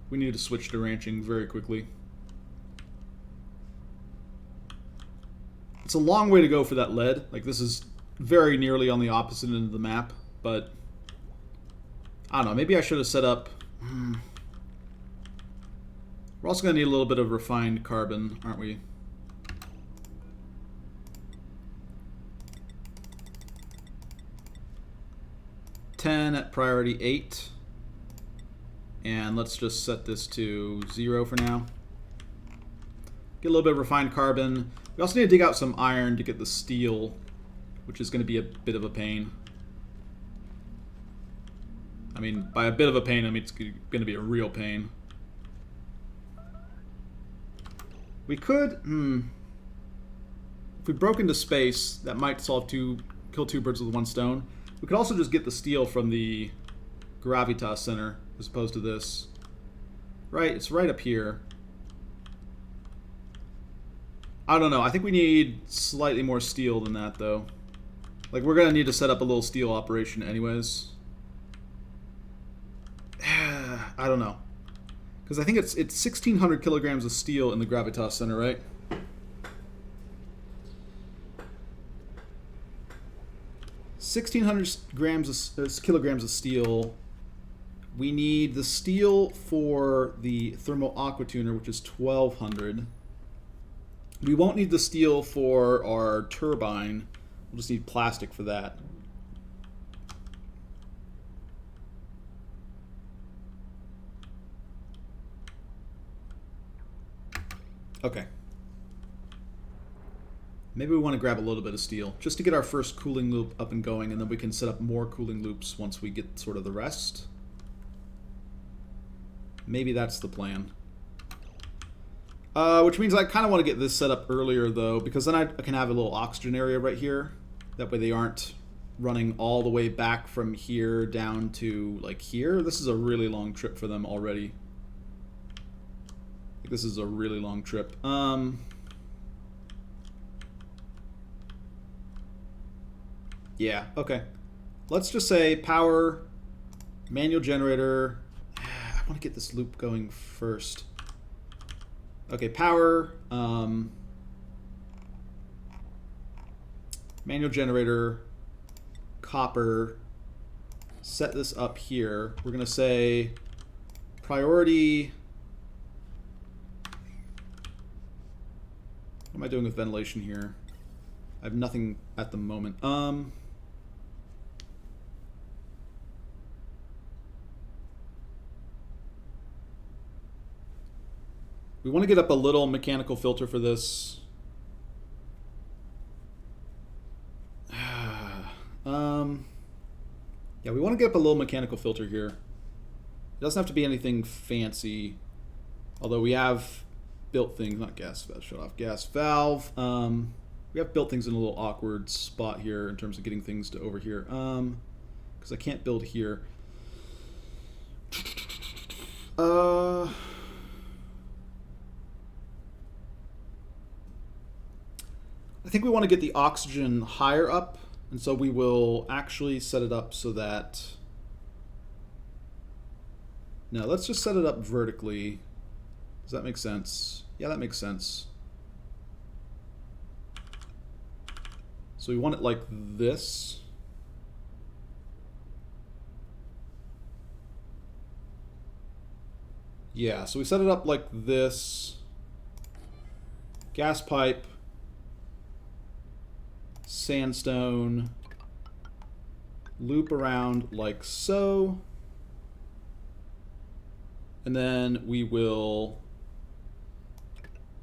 We need to switch to ranching very quickly. It's a long way to go for that lead. Like, this is very nearly on the opposite end of the map, but I don't know. Maybe I should have set up... We're also going to need a little bit of refined carbon, aren't we? $10 at priority 8. And let's just set this to 0 for now. Get a little bit of refined carbon. We also need to dig out some iron to get the steel, which is going to be a bit of a pain. I mean, by a bit of a pain, I mean it's going to be a real pain. We could... If we broke into space, that might kill two birds with one stone. We could also just get the steel from the gravitas center, as opposed to this. Right, it's right up here. I don't know, I think we need slightly more steel than that, though. Like, we're gonna need to set up a little steel operation anyways. I don't know. Because I think it's 1,600 kilograms of steel in the gravitas center, right? kilograms of steel. We need the steel for the thermal aqua tuner, which is 1,200. We won't need the steel for our turbine. We'll just need plastic for that. Okay. Maybe we want to grab a little bit of steel, just to get our first cooling loop up and going, and then we can set up more cooling loops once we get sort of the rest. Maybe that's the plan. Which means I kind of want to get this set up earlier, though, because then I can have a little oxygen area right here. That way they aren't running all the way back from here down to, like, here. This is a really long trip for them already. I think this is a really long trip. Yeah, okay. Let's just say power, manual generator. I want to get this loop going first. Okay, power, manual generator, copper. Set this up here. We're going to say priority. What am I doing with ventilation here? I have nothing at the moment. We want to get up a little mechanical filter for this. Yeah, we want to get up a little mechanical filter here. It doesn't have to be anything fancy, although we have built things, not gas valve, shut off gas valve. We have built things in a little awkward spot here in terms of getting things to over here. Because I can't build here. I think we want to get the oxygen higher up, and so we will actually set it up so that... No, let's just set it up vertically. Does that make sense? Yeah, that makes sense. So we want it like this. Yeah, so we set it up like this. Gas pipe. Sandstone. Loop around like so. And then we will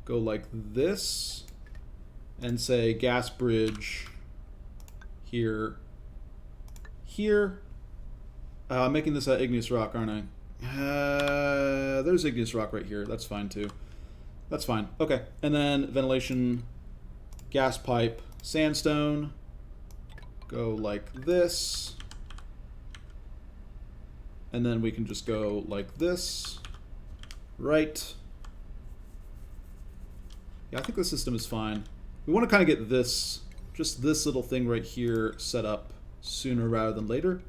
go like this and say gas bridge here, here. I'm making this igneous rock, aren't I? There's igneous rock right here. That's fine too. That's fine. Okay. And then ventilation, gas pipe, sandstone. Go like this. And then we can just go like this. Right. Yeah, I think the system is fine. We want to kind of get this, just this little thing right here set up sooner rather than later.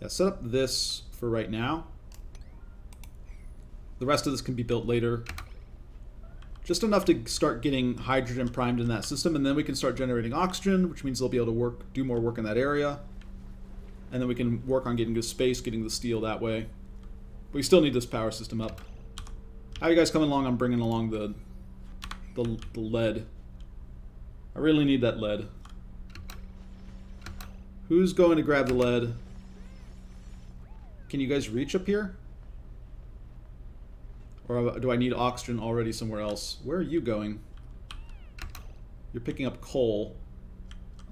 Yeah, set up this for right now. The rest of this can be built later. Just enough to start getting hydrogen primed in that system, and then we can start generating oxygen, which means they'll be able to do more work in that area. And then we can work on getting to space, getting the steel that way. But we still need this power system up. How are you guys coming along on bringing along the lead? I really need that lead. Who's going to grab the lead? Can you guys reach up here? Or do I need oxygen already somewhere else? Where are you going? You're picking up coal.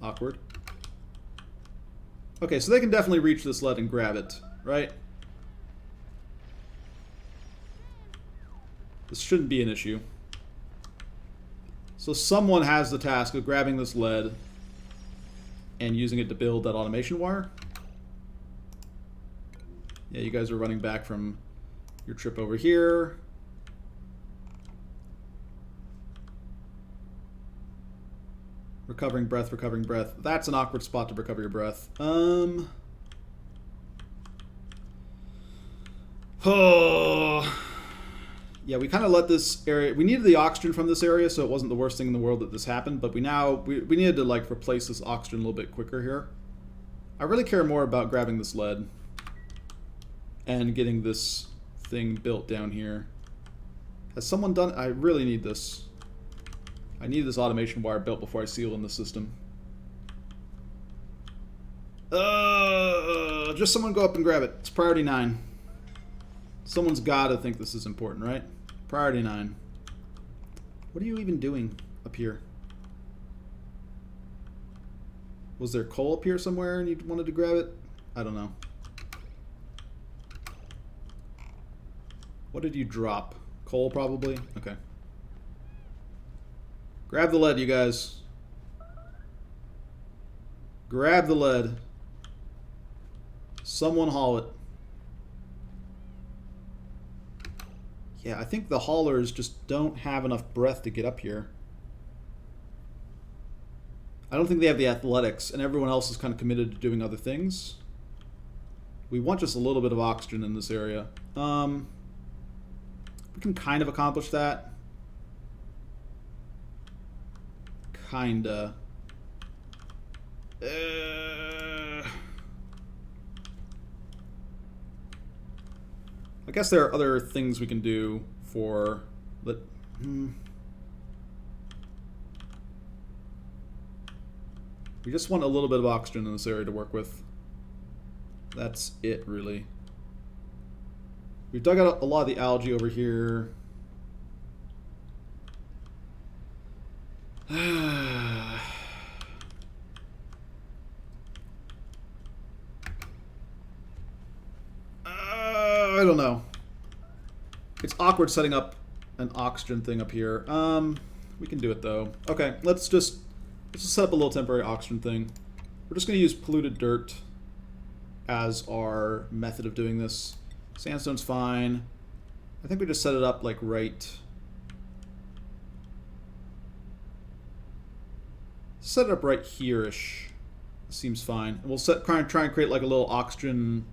Awkward. Okay, so they can definitely reach this lead and grab it, right? This shouldn't be an issue. So someone has the task of grabbing this lead and using it to build that automation wire. Yeah, you guys are running back from your trip over here. Recovering breath, recovering breath. That's an awkward spot to recover your breath. Oh. Yeah, we kind of let this area... We needed the oxygen from this area, so it wasn't the worst thing in the world that this happened, but we needed to, like, replace this oxygen a little bit quicker here. I really care more about grabbing this lead and getting this thing built down here. Has someone done... I really need this. I need this automation wire built before I seal in the system. Just someone go up and grab it. It's priority 9. Someone's got to think this is important, right? Priority 9. What are you even doing up here? Was there coal up here somewhere and you wanted to grab it? I don't know. What did you drop? Coal, probably? Okay. Grab the lead, you guys. Grab the lead. Someone haul it. Yeah, I think the haulers just don't have enough breath to get up here. I don't think they have the athletics, and everyone else is kind of committed to doing other things. We want just a little bit of oxygen in this area. We can kind of accomplish that. Kinda. I guess there are other things we can do for the. We just want a little bit of oxygen in this area to work with. That's it, really. We've dug out a lot of the algae over here. I don't know. It's awkward setting up an oxygen thing up here. We can do it though. Okay, let's just set up a little temporary oxygen thing. We're just going to use polluted dirt as our method of doing this. Sandstone's fine. I think we just set it up like right. Set it up right here-ish. Seems fine. And we'll try and create like a little oxygen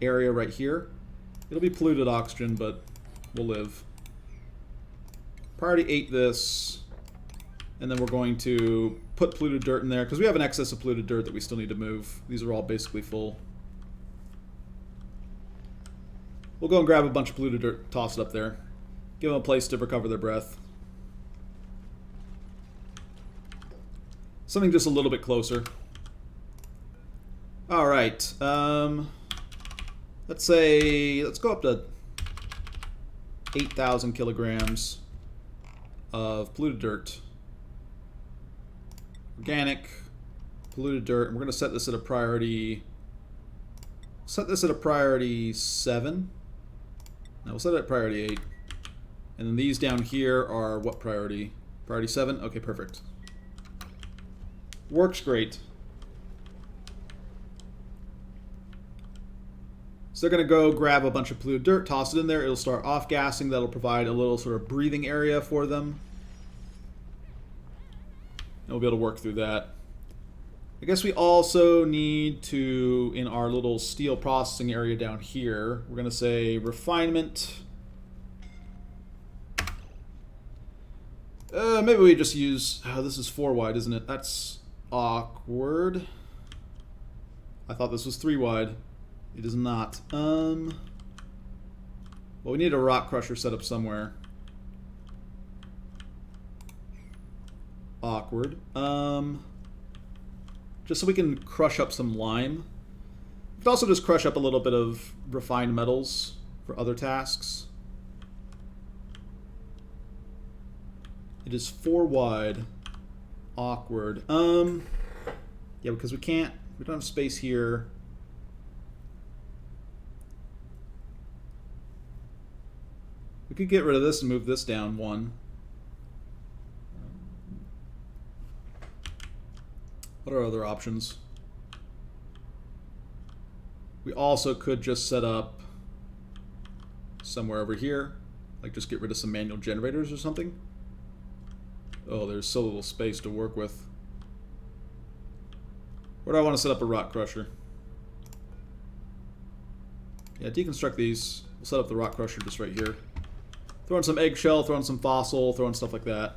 area right here. It'll be polluted oxygen, but we'll live. Priority 8 this. And then we're going to put polluted dirt in there because we have an excess of polluted dirt that we still need to move. These are all basically full. We'll go and grab a bunch of polluted dirt, toss it up there. Give them a place to recover their breath. Something just a little bit closer. Alright. Let's go up to 8,000 kilograms of polluted dirt. Organic, polluted dirt, and we're going to set this at a priority. Set this at a priority 7. Now we'll set it at priority 8. And then these down here are what priority? Priority 7? Okay, perfect. Works great. So they're going to go grab a bunch of polluted dirt, toss it in there. It'll start off-gassing. That'll provide a little sort of breathing area for them. And we'll be able to work through that. I guess we also need to, in our little steel processing area down here, we're going to say refinement. Maybe we just use, this is 4 wide, isn't it? That's awkward. I thought this was 3 wide. It is not. Well, we need a rock crusher set up somewhere. Awkward. Just so we can crush up some lime. We could also just crush up a little bit of refined metals for other tasks. It is 4 wide. Awkward. Yeah, because we don't have space here. We could get rid of this and move this down 1. What are other options? We also could just set up somewhere over here. Like just get rid of some manual generators or something. Oh, there's so little space to work with. Where do I want to set up a rock crusher? Yeah, deconstruct these. We'll set up the rock crusher just right here. Throw in some eggshell, throw in some fossil, throw in stuff like that.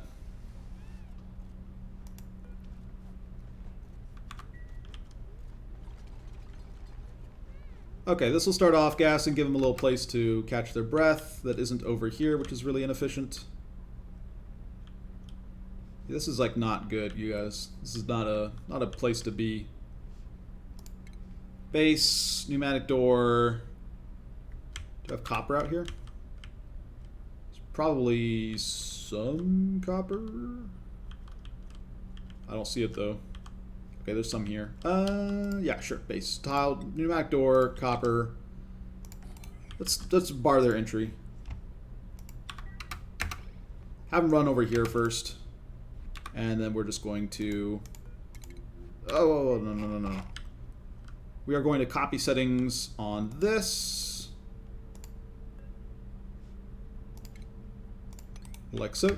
Okay, this will start off gas and give them a little place to catch their breath that isn't over here, which is really inefficient. This is like not good, you guys. This is not a place to be. Base, pneumatic door. Do I have copper out here? There's probably some copper. I don't see it though. Okay, there's some here. Yeah, sure. Base tile, pneumatic door, copper. Let's bar their entry. Have them run over here first, and then we're just going to. Oh no. We are going to copy settings on this, like so.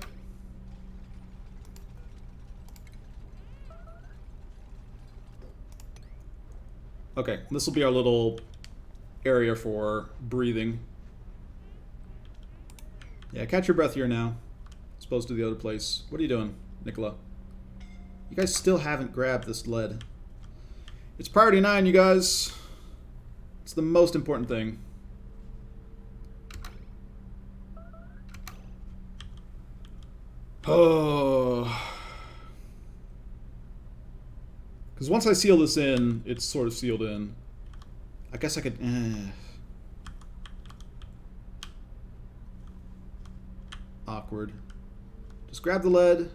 Okay, this will be our little area for breathing. Yeah, catch your breath here now. As opposed to the other place. What are you doing, Nicola? You guys still haven't grabbed this lead. It's priority 9, you guys. It's the most important thing. Oh. Because once I seal this in, it's sort of sealed in. I guess I could... Awkward. Just grab the lead,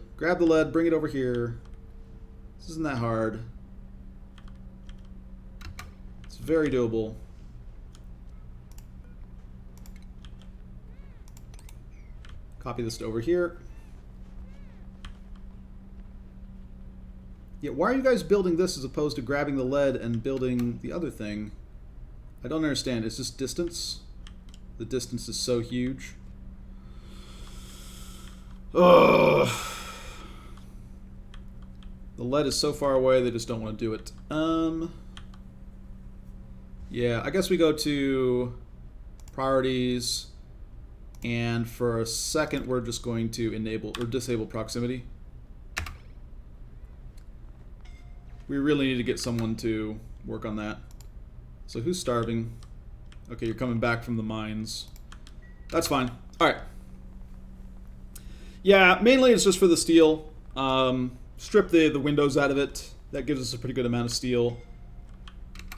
bring it over here. This isn't that hard. It's very doable. Copy this to over here. Yeah, why are you guys building this as opposed to grabbing the lead and building the other thing? I don't understand. It's just distance. The distance is so huge. Ugh. The lead is so far away, they just don't want to do it. Yeah, I guess we go to priorities, and for a second we're just going to enable or disable proximity. We really need to get someone to work on that. So who's starving? Okay, you're coming back from the mines. That's fine. All right. Yeah, mainly it's just for the steel. Strip the windows out of it. That gives us a pretty good amount of steel.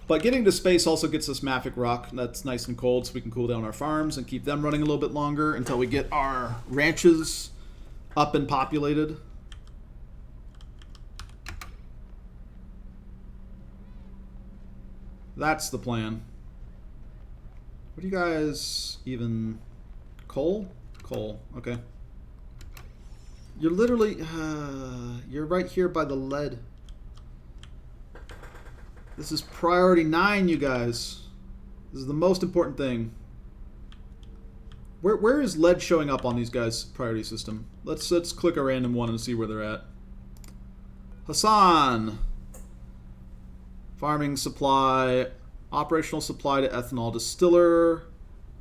But getting to space also gets us mafic rock. That's nice and cold, so we can cool down our farms and keep them running a little bit longer until we get our ranches up and populated. That's the plan. What do you guys even... Coal? Coal, okay. You're literally... you're right here by the lead. This is priority 9, you guys. This is the most important thing. Where is lead showing up on these guys' priority system? Let's click a random one and see where they're at. Hassan. Farming supply, operational supply to ethanol distiller,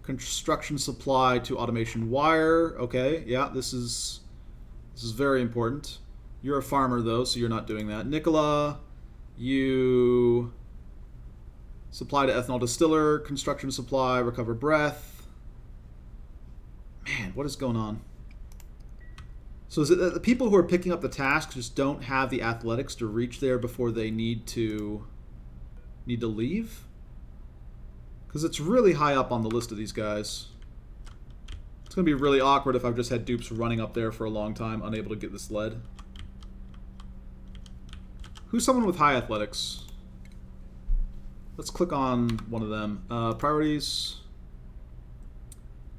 construction supply to automation wire. Okay, yeah, this is very important. You're a farmer though, so you're not doing that. Nicola, you supply to ethanol distiller, construction supply, recover breath. Man, what is going on? So is it that the people who are picking up the tasks just don't have the athletics to reach there before they need to leave? Because it's really high up on the list of these guys. It's going to be really awkward if I've just had dupes running up there for a long time, unable to get this lead. Who's someone with high athletics? Let's click on one of them. Priorities.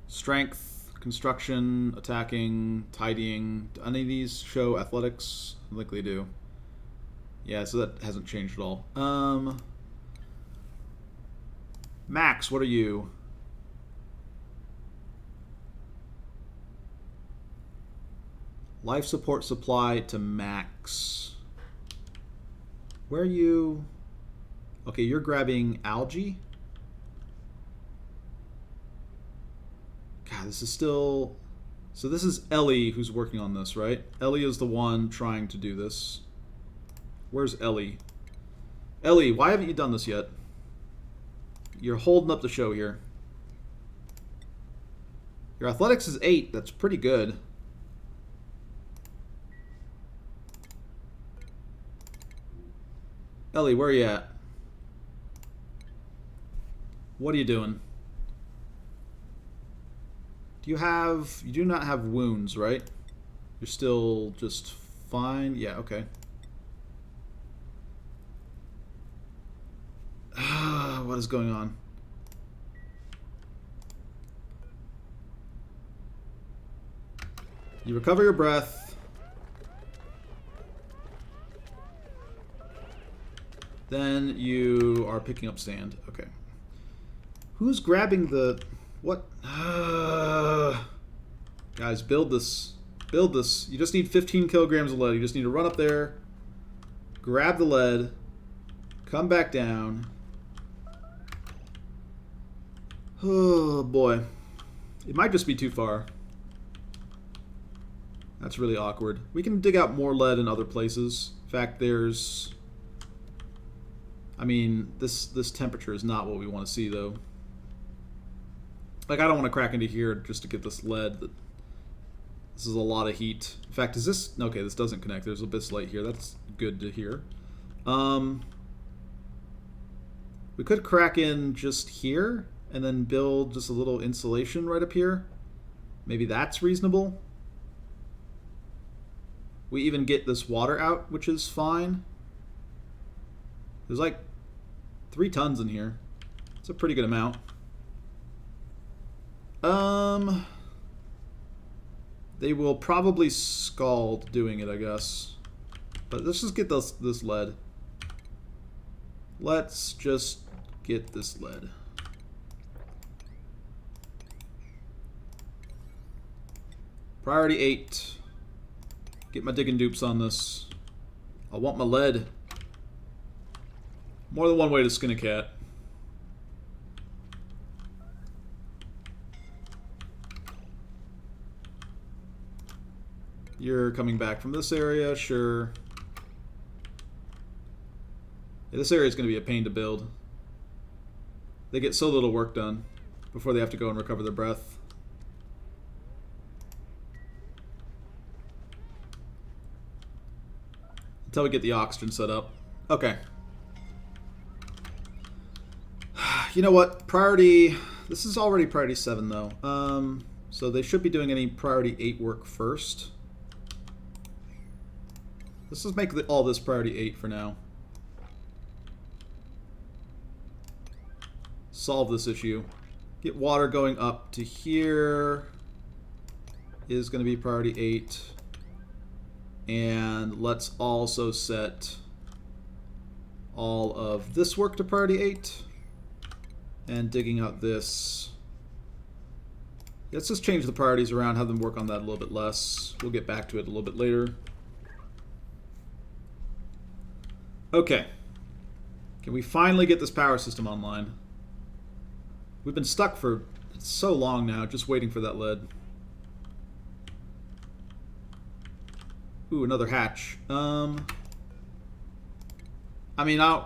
Strength, construction, attacking, tidying. Do any of these show athletics? I think they do. Yeah, so that hasn't changed at all. Max, what are you? Life support supply to max. Where are you? Okay, you're grabbing algae. God, this is still... So this is Ellie who's working on this, right? Ellie is the one trying to do this. Where's Ellie? Ellie, why haven't you done this yet? You're holding up the show here. Your athletics is 8. That's pretty good. Ellie, where are you at? What are you doing? You do not have wounds, right? You're still just fine. Yeah, okay. What is going on? You recover your breath. Then you are picking up sand. Okay. Who's grabbing the... What? Guys, build this. Build this. You just need 15 kilograms of lead. You just need to run up there, grab the lead, come back down. Oh, boy. It might just be too far. That's really awkward. We can dig out more lead in other places. In fact, there's... I mean, this temperature is not what we want to see, though. Like, I don't want to crack into here just to get this lead. This is a lot of heat. In fact, is this... Okay, this doesn't connect. There's a bit of light here. That's good to hear. We could crack in just here and then build just a little insulation right up here. Maybe that's reasonable. We even get this water out, which is fine. There's like 3 tons in here. It's a pretty good amount. They will probably scald doing it, I guess. But let's just get this lead. Let's just get this lead. Priority 8. Get my digging dupes on this. I want my lead. More than one way to skin a cat. You're coming back from this area, sure. Yeah, this area is going to be a pain to build. They get so little work done before they have to go and recover their breath. Until we get the oxygen set up. Okay. You know what? Priority... This is already priority 7, though. So they should be doing any priority 8 work first. Let's just make all this priority 8 for now. Solve this issue. Get water going up to here is going to be priority 8. And let's also set all of this work to priority 8. And digging out this. Let's just change the priorities around, have them work on that a little bit less. We'll get back to it a little bit later. Okay. Can we finally get this power system online? We've been stuck for so long now, just waiting for that lead. Ooh, another hatch. I mean, I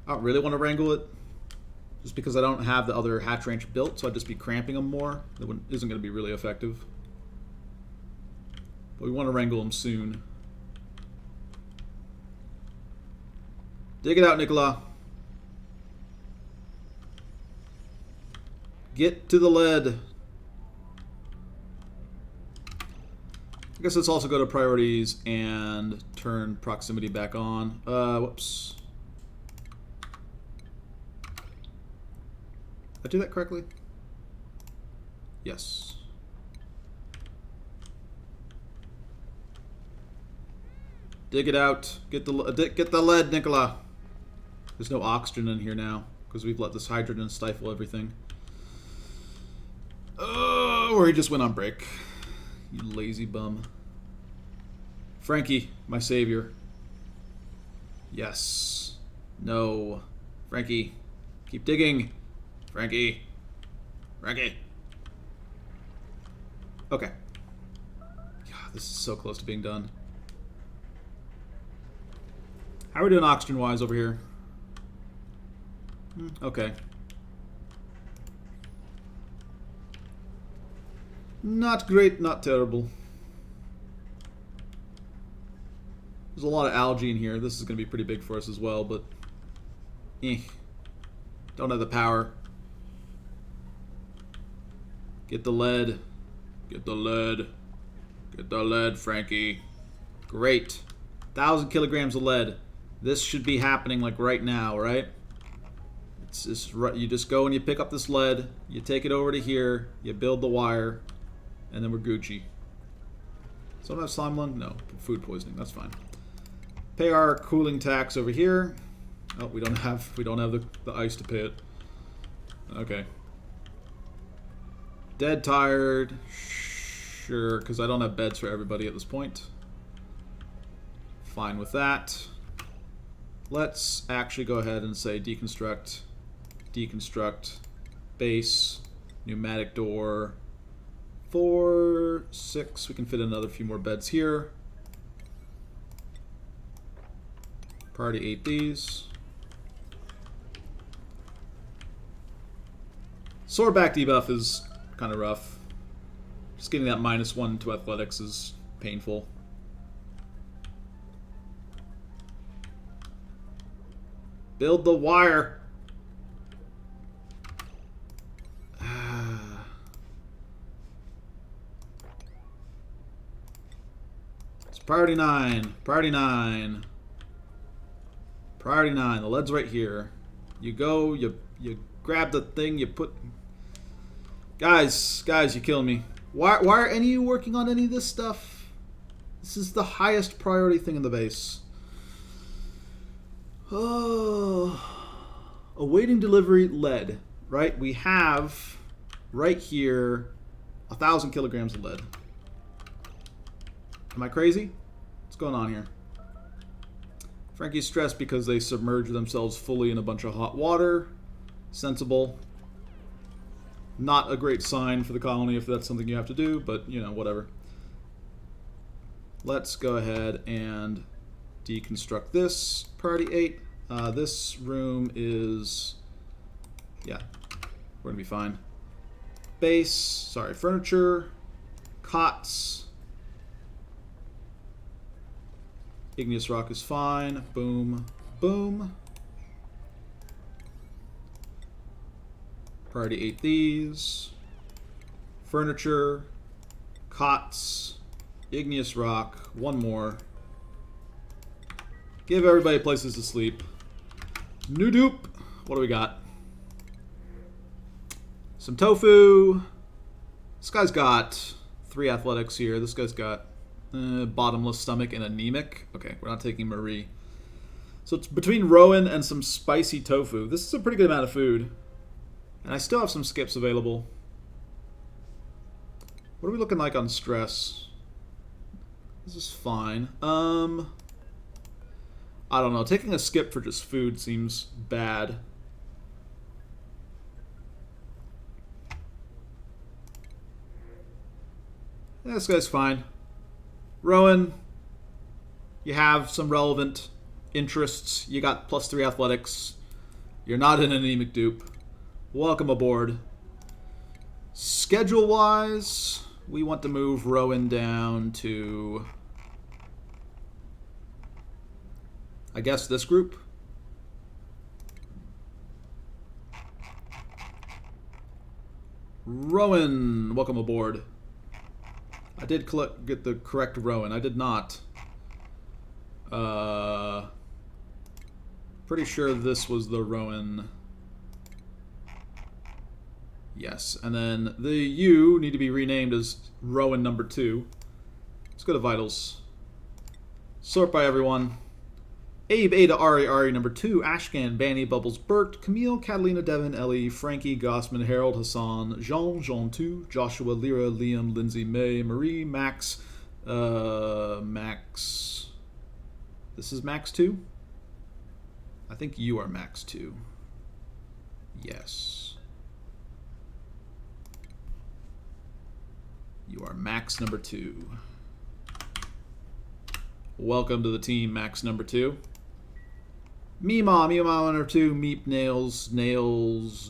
don't really want to wrangle it, just because I don't have the other hatch range built, so I'd just be cramping them more. That isn't going to be really effective. But we want to wrangle them soon. Dig it out, Nicola. Get to the lead. I guess let's also go to priorities and turn proximity back on. Whoops. Did I do that correctly? Yes. Dig it out. Get the lead, Nicola. There's no oxygen in here now because we've let this hydrogen stifle everything. Or he just went on break. You lazy bum. Frankie, my savior. Yes. No. Frankie. Keep digging. Frankie. Frankie. Okay. God, this is so close to being done. How are we doing oxygen-wise over here? Okay. Not great, not terrible. There's a lot of algae in here. This is going to be pretty big for us as well, but... Don't have the power. Get the lead. Get the lead. Get the lead, Frankie. Great. 1,000 kilograms of lead. This should be happening like right now, right? You just go and you pick up this lead, you take it over to here, you build the wire, and then we're Gucci. Someone have slime lung? No, food poisoning. That's fine. Pay our cooling tax over here. Oh, we don't have the ice to pay it. Okay. Dead tired. Sure, because I don't have beds for everybody at this point. Fine with that. Let's actually go ahead and say deconstruct, deconstruct, base, pneumatic door, 4, 6. We can fit another few more beds here. Priority 8 these. Swordback debuff is kind of rough. Just getting that -1 to athletics is painful. Build the wire. It's priority 9. Priority 9. Priority 9. The lead's right here. You go, you grab the thing, you put... Guys, you're killing me. Why are any of you working on any of this stuff? This is the highest priority thing in the base. Oh, awaiting delivery lead, right? We have right here 1,000 kilograms of lead. Am I crazy? What's going on here? Frankie's stressed because they submerge themselves fully in a bunch of hot water. Sensible. Not a great sign for the colony if that's something you have to do, but, you know, whatever. Let's go ahead and deconstruct this. Priority 8. This room is... Yeah, we're going to be fine. Base. Sorry, furniture. Cots. Igneous rock is fine. Boom. Boom. Priority 8 these. Furniture. Cots. Igneous rock. One more. Give everybody places to sleep. New dupe. What do we got? Some tofu. This guy's got 3 athletics here. This guy's got bottomless stomach and anemic. Okay, we're not taking Marie. So it's between Rowan and some spicy tofu. This is a pretty good amount of food. And I still have some skips available. What are we looking like on stress? This is fine. I don't know. Taking a skip for just food seems bad. Yeah, this guy's fine. Rowan, you have some relevant interests. You got +3 athletics. You're not an anemic dupe. Welcome aboard. Schedule-wise, we want to move Rowan down to... I guess this group. Rowan, welcome aboard. I did get the correct Rowan. I did not. Pretty sure this was the Rowan. Yes, and then the U need to be renamed as Rowan number 2. Let's go to Vitals. Sort by everyone. Abe, Ada, Ari, number 2, Ashcan, Banny, Bubbles, Bert, Camille, Catalina, Devin, Ellie, Frankie, Gossman, Harold, Hassan, Jean 2, Joshua, Lyra, Liam, Lindsay, May, Marie, Max, Max. This is Max 2? I think you are Max 2. Yes. You are Max number 2. Welcome to the team, Max number 2. Meemaw number 2. Meep, Nails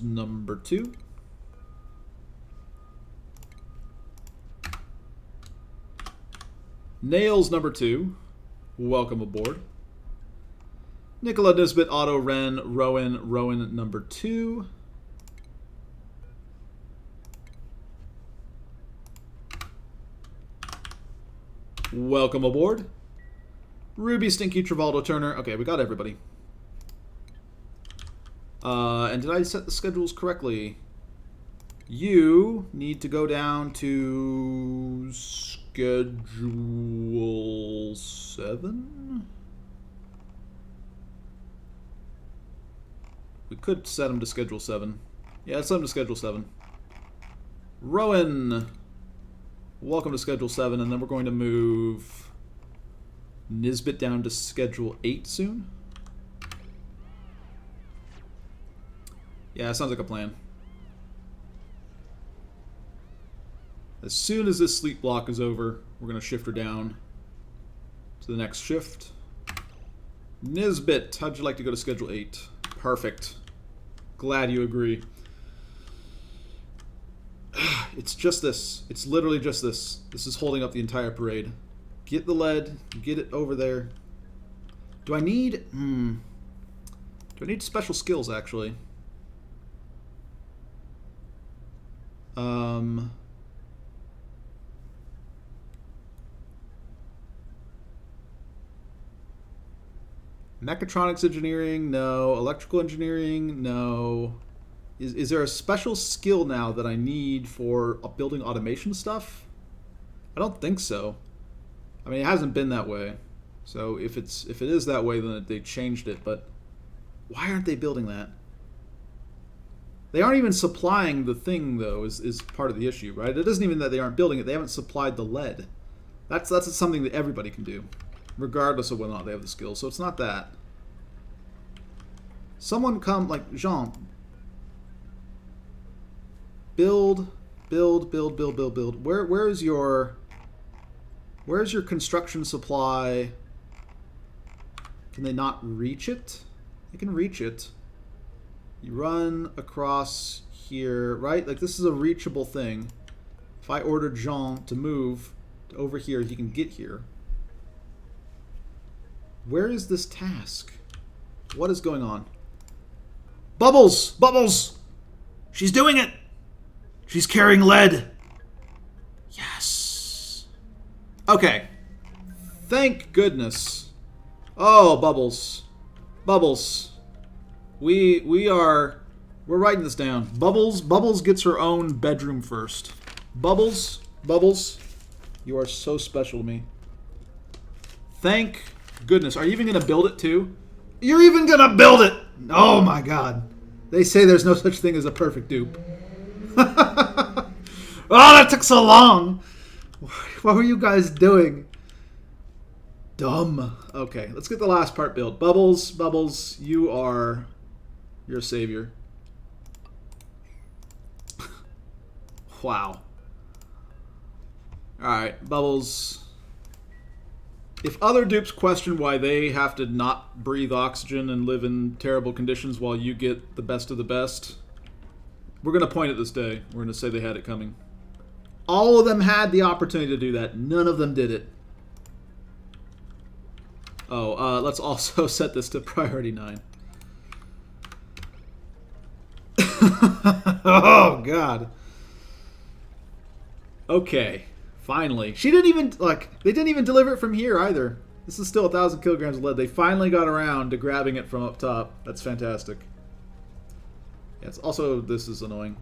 number 2. Nails number 2. Welcome aboard. Nicola, Nisbet, Otto, Ren, Rowan number 2. Welcome aboard. Ruby, Stinky, Travolta, Turner. Okay, we got everybody. And did I set the schedules correctly? You need to go down to schedule 7? We could set him to schedule 7. Yeah, let's set him to schedule 7. Rowan, welcome to schedule 7, and then we're going to move Nisbet down to schedule 8 soon. Yeah, sounds like a plan. As soon as this sleep block is over, we're going to shift her down to the next shift. Nisbet, how'd you like to go to schedule 8? Perfect. Glad you agree. It's just this. It's literally just this. This is holding up the entire parade. Get the lead. Get it over there. Do I need... Do I need special skills, actually? Mechatronics engineering? No. Electrical engineering? No. Is there a special skill now that I need for building automation stuff? I don't think so. I mean, it hasn't been that way. So if it is that way, then they changed it. But why aren't they building that? They aren't even supplying the thing, though, is part of the issue, right? It isn't even that they aren't building it. They haven't supplied the lead. That's something that everybody can do, regardless of whether or not they have the skills. So it's not that. Someone come, like, Jean. Build. Where's your construction supply? Can they not reach it? They can reach it. You run across here, right? Like, this is a reachable thing. If I order Jean to move over here, he can get here. Where is this task? What is going on? Bubbles! Bubbles! She's doing it! She's carrying lead. Yes. Okay. Thank goodness. Oh, Bubbles. Bubbles. We're writing this down. Bubbles gets her own bedroom first. Bubbles, you are so special to me. Thank goodness. Are you even going to build it too? You're even going to build it! Oh my god. They say there's no such thing as a perfect dupe. Oh, that took so long. What were you guys doing? Dumb. Okay, let's get the last part built. Bubbles, you're a savior. Wow. Alright, Bubbles. If other dupes question why they have to not breathe oxygen and live in terrible conditions while you get the best of the best, we're going to point at this day. We're going to say they had it coming. All of them had the opportunity to do that. None of them did it. Oh, let's also set this to priority 9. Oh, God. Okay. Finally. She didn't even, they didn't even deliver it from here either. This is still 1,000 kilograms of lead. They finally got around to grabbing it from up top. That's fantastic. Yeah, it's also, this is annoying.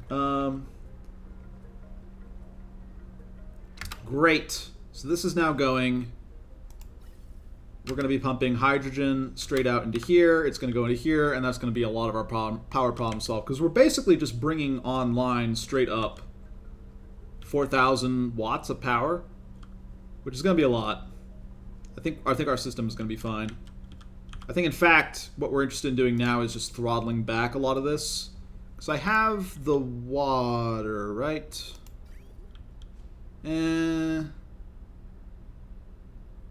Great. So this is now going. We're going to be pumping hydrogen straight out into here. It's going to go into here, and that's going to be a lot of our power problem solved. Because we're basically just bringing online straight up 4,000 watts of power, which is going to be a lot. I think our system is going to be fine. I think, in fact, what we're interested in doing now is just throttling back a lot of this. Because I have the water, right?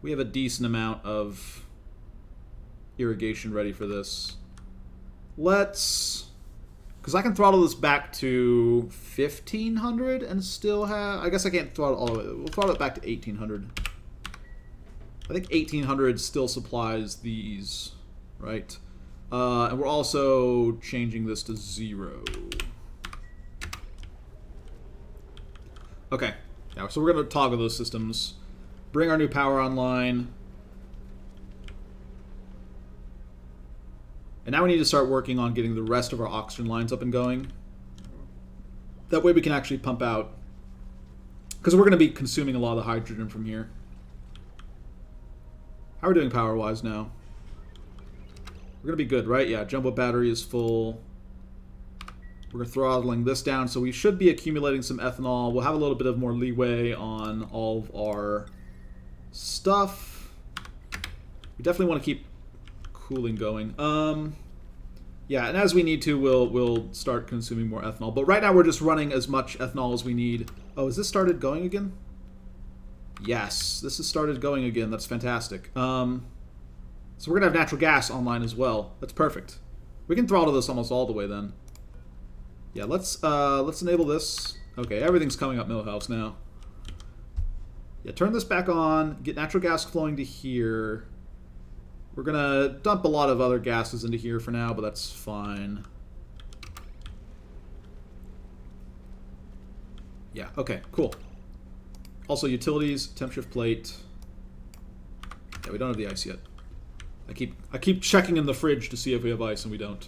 We have a decent amount of irrigation ready for this. Let's... Because I can throttle this back to 1,500 and still have... I guess I can't throttle all of it. We'll throttle it back to 1,800. I think 1,800 still supplies these, right? And we're also changing this to 0. Okay. Yeah, so we're going to toggle those systems. Bring our new power online. And now we need to start working on getting the rest of our oxygen lines up and going. That way we can actually pump out. Because we're going to be consuming a lot of the hydrogen from here. How are we doing power-wise now? We're going to be good, right? Yeah, jumbo battery is full. We're throttling this down, so we should be accumulating some ethanol. We'll have a little bit of more leeway on all of our stuff. We definitely want to keep cooling going. Yeah, and as we need to, we'll start consuming more ethanol. But right now we're just running as much ethanol as we need. Oh, has this started going again? Yes, this has started going again. That's fantastic. So we're gonna have natural gas online as well. That's perfect. We can throttle this almost all the way then. Yeah, let's enable this. Okay, everything's coming up Millhouse now. Yeah, turn this back on. Get natural gas flowing to here. We're gonna dump a lot of other gases into here for now, but that's fine. Yeah, okay, cool. Also, utilities, temp shift plate. Yeah, we don't have the ice yet. I keep checking in the fridge to see if we have ice, and we don't.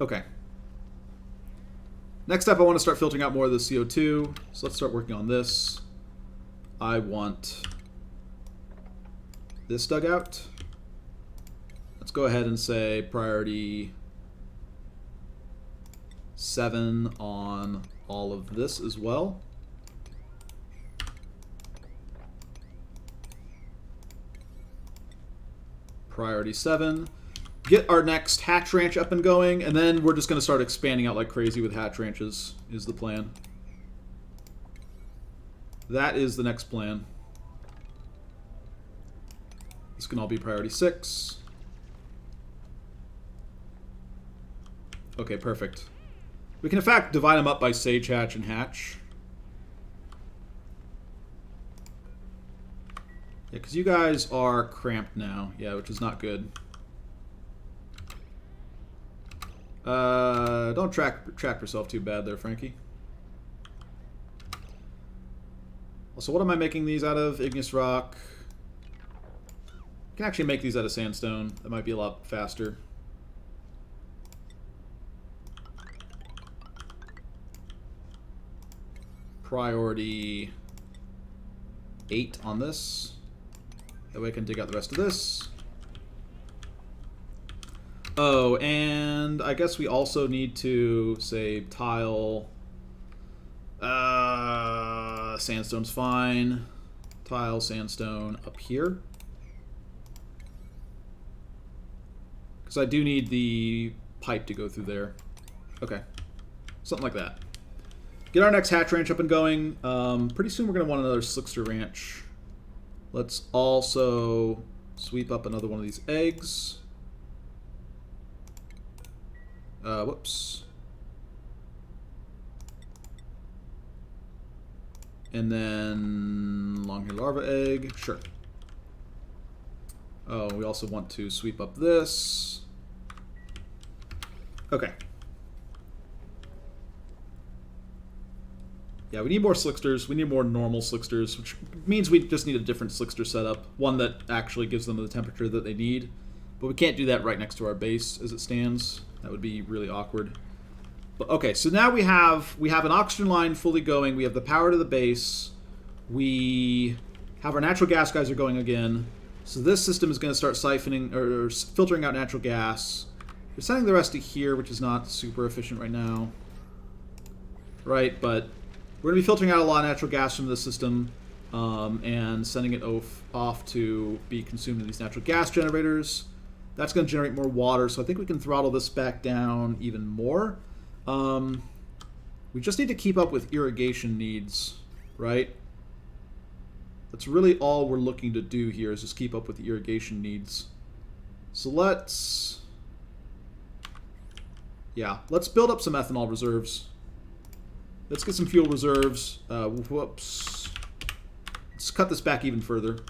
Okay. Next up, I want to start filtering out more of the CO2. So let's start working on this. I want this dugout. Let's go ahead and say priority 7 on all of this as well. Priority 7. Get our next hatch ranch up and going, and then we're just going to start expanding out like crazy with hatch ranches, is the plan. That is the next plan. This can all be priority 6. Okay, perfect. We can in fact divide them up by sage hatch and hatch. Yeah, because you guys are cramped now. Yeah, which is not good. Don't trap yourself too bad there, Frankie. Also, what am I making these out of? Igneous rock. I can actually make these out of sandstone. That might be a lot faster. Priority 8 on this. That way I can dig out the rest of this. Oh, and I guess we also need to, say, tile. Sandstone's fine. Tile, sandstone up here. Because I do need the pipe to go through there. Okay. Something like that. Get our next hatch ranch up and going. Pretty soon we're going to want another slickster ranch. Let's also sweep up another one of these eggs. Whoops. And then long-haired larva egg. Sure. Oh, we also want to sweep up this. Okay. Yeah, we need more slicksters. We need more normal slicksters, which means we just need a different slickster setup. One that actually gives them the temperature that they need. But we can't do that right next to our base as it stands. That would be really awkward. But okay, so now we have an oxygen line fully going. We have the power to the base. We have our natural gas guys are going again. So this system is going to start siphoning or filtering out natural gas. We're sending the rest to here, which is not super efficient right now. Right, but we're going to be filtering out a lot of natural gas from this system and sending it off to be consumed in these natural gas generators. That's going to generate more water, so I think we can throttle this back down even more. We just need to keep up with irrigation needs, right? That's really all we're looking to do here is just keep up with the irrigation needs. So let's build up some ethanol reserves. Let's get some fuel reserves. Whoops. Let's cut this back even further.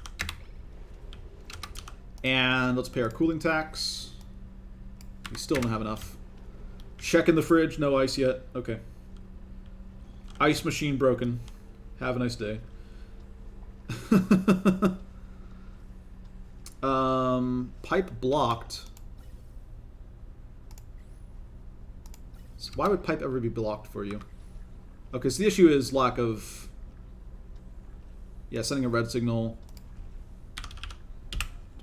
And let's pay our cooling tax. We still don't have enough. Check in the fridge. No ice yet. Okay. Ice machine broken. Have a nice day. Pipe blocked. So why would pipe ever be blocked for you? Okay, so the issue is lack of... Yeah, sending a red signal.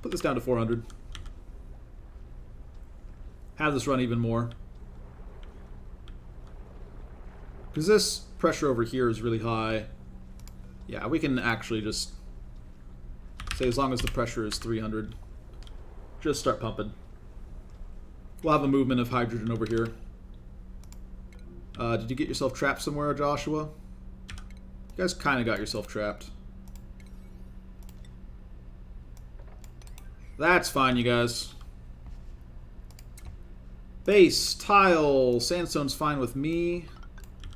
Put this down to 400. Have this run even more. Because this pressure over here is really high. Yeah, we can actually just say as long as the pressure is 300, just start pumping. We'll have a movement of hydrogen over here. Did you get yourself trapped somewhere, Joshua? You guys kind of got yourself trapped. That's fine, you guys. Base, tile, sandstone's fine with me.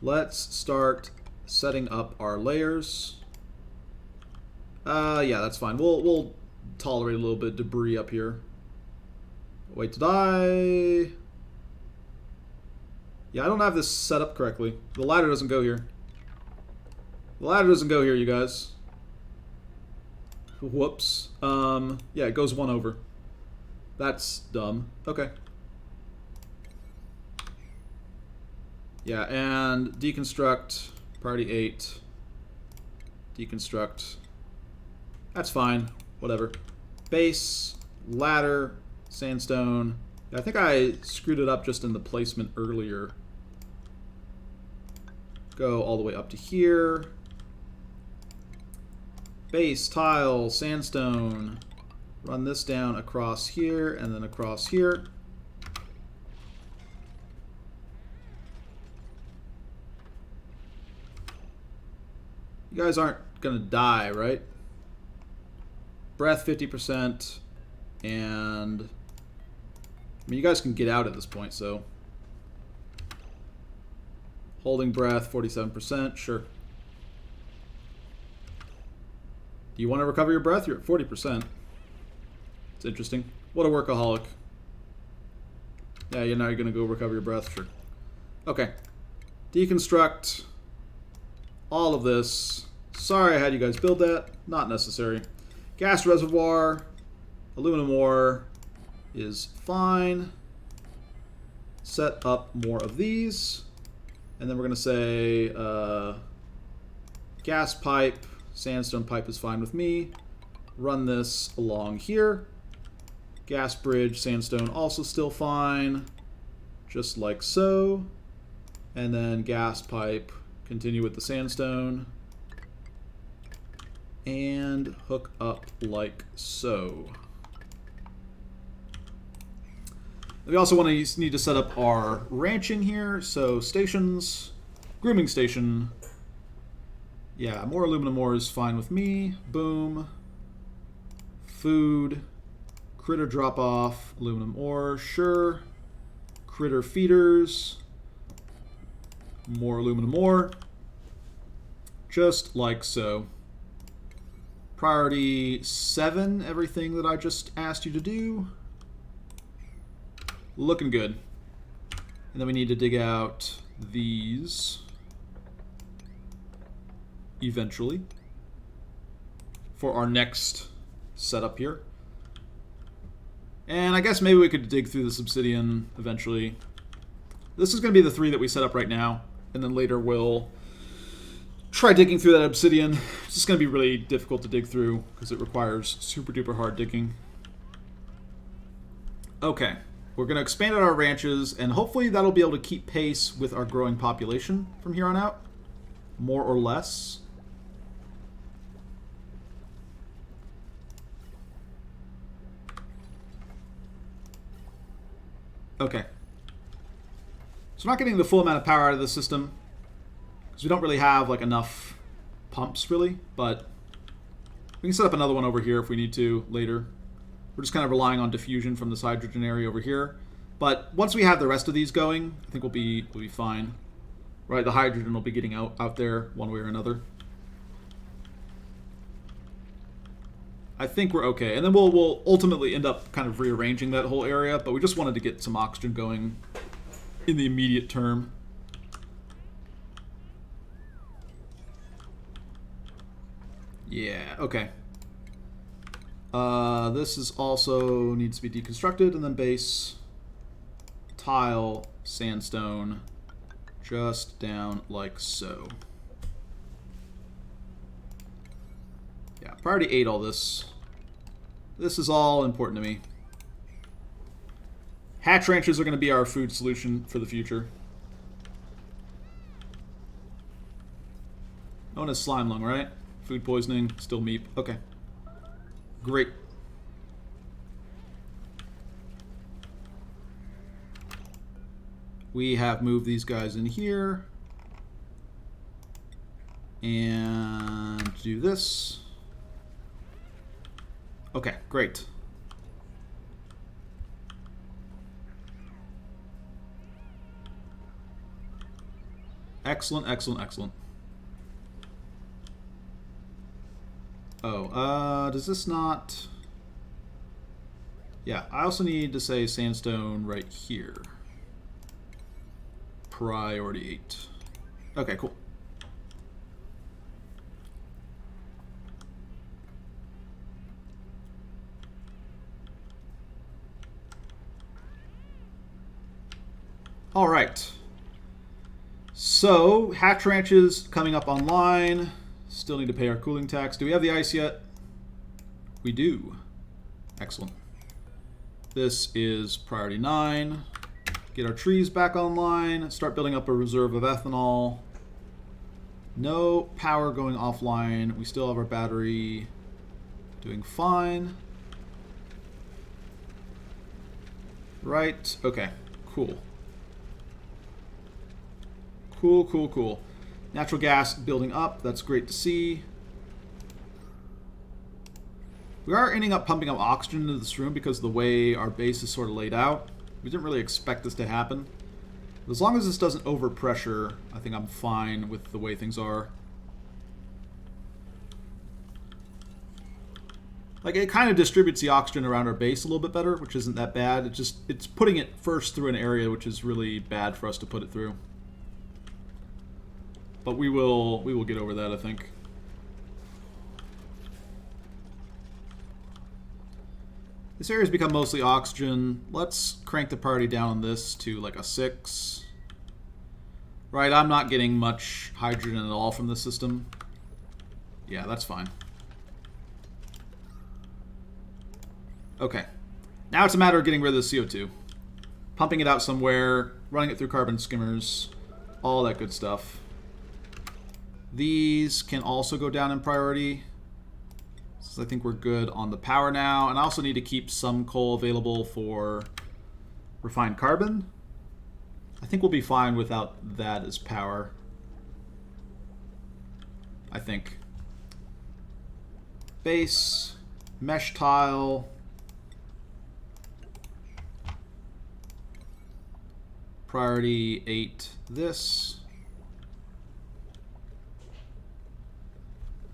Let's start setting up our layers. Yeah, that's fine. We'll tolerate a little bit of debris up here. Wait to die. Yeah, I don't have this set up correctly. The ladder doesn't go here. The ladder doesn't go here, you guys. Whoops. Yeah, it goes one over. That's dumb. Okay. Yeah, and deconstruct, priority 8. Deconstruct. That's fine. Whatever. Base, ladder, sandstone. Yeah, I think I screwed it up just in the placement earlier. Go all the way up to here. Base, tile, sandstone. Run this down across here and then across here. You guys aren't gonna die, right? Breath 50%, and I mean, you guys can get out at this point, so holding breath 47%, sure. Do you want to recover your breath? You're at 40%. It's interesting. What a workaholic. Yeah, now you're gonna go recover your breath, sure. Okay. Deconstruct all of this. Sorry I had you guys build that. Not necessary. Gas reservoir. Aluminum ore is fine. Set up more of these. And then we're going to say gas pipe. Sandstone pipe is fine with me. Run this along here. Gas bridge, sandstone also still fine. Just like so. And then gas pipe. Continue with the sandstone. And hook up like so. We also need to set up our ranching here. So stations, grooming station. Yeah, more aluminum ore is fine with me. Boom. Food. Critter drop off. Aluminum ore, sure. Critter feeders. More aluminum ore. Just like so. Priority 7, everything that I just asked you to do. Looking good. And then we need to dig out these eventually for our next setup here. And I guess maybe we could dig through this obsidian eventually. This is going to be the 3 that we set up right now, and then later we'll try digging through that obsidian. It's just going to be really difficult to dig through because it requires super duper hard digging. Okay, we're going to expand out our ranches, and hopefully that'll be able to keep pace with our growing population from here on out, more or less. Okay. So we're not getting the full amount of power out of the system, because we don't really have like enough pumps really, but we can set up another one over here if we need to later. We're just kind of relying on diffusion from this hydrogen area over here. But once we have the rest of these going, I think we'll be fine. Right, the hydrogen will be getting out there one way or another. I think we're okay. And then we'll ultimately end up kind of rearranging that whole area, but we just wanted to get some oxygen going in the immediate term. Yeah, okay. This is also needs to be deconstructed, and then base, tile, sandstone, just down like so. Yeah, priority 8 all this. This is all important to me. Hatch ranches are going to be our food solution for the future. No one has slime lung, right? Food poisoning, still meep. Okay. Great. We have moved these guys in here. And do this. Okay, great. Excellent, excellent, excellent. Oh, does this not... Yeah, I also need to say sandstone right here. Priority 8. Okay, cool. All right. So, hatch ranches coming up online. Still need to pay our cooling tax. Do we have the ice yet? We do. Excellent. This is priority 9. Get our trees back online. Start building up a reserve of ethanol. No power going offline. We still have our battery doing fine. Right. Okay. Cool. Cool, cool, cool. Natural gas building up. That's great to see. We are ending up pumping up oxygen into this room because of the way our base is sort of laid out. We didn't really expect this to happen. But as long as this doesn't overpressure, I think I'm fine with the way things are. Like, it kind of distributes the oxygen around our base a little bit better, which isn't that bad. It's putting it first through an area which is really bad for us to put it through. But we will get over that, I think. This area's become mostly oxygen. Let's crank the priority down on this to like a 6. Right, I'm not getting much hydrogen at all from this system. Yeah, that's fine. Okay. Now it's a matter of getting rid of the CO2. Pumping it out somewhere, running it through carbon skimmers, all that good stuff. These can also go down in priority. So I think we're good on the power now. And I also need to keep some coal available for refined carbon. I think we'll be fine without that as power. I think. Base, mesh tile. Priority 8 this.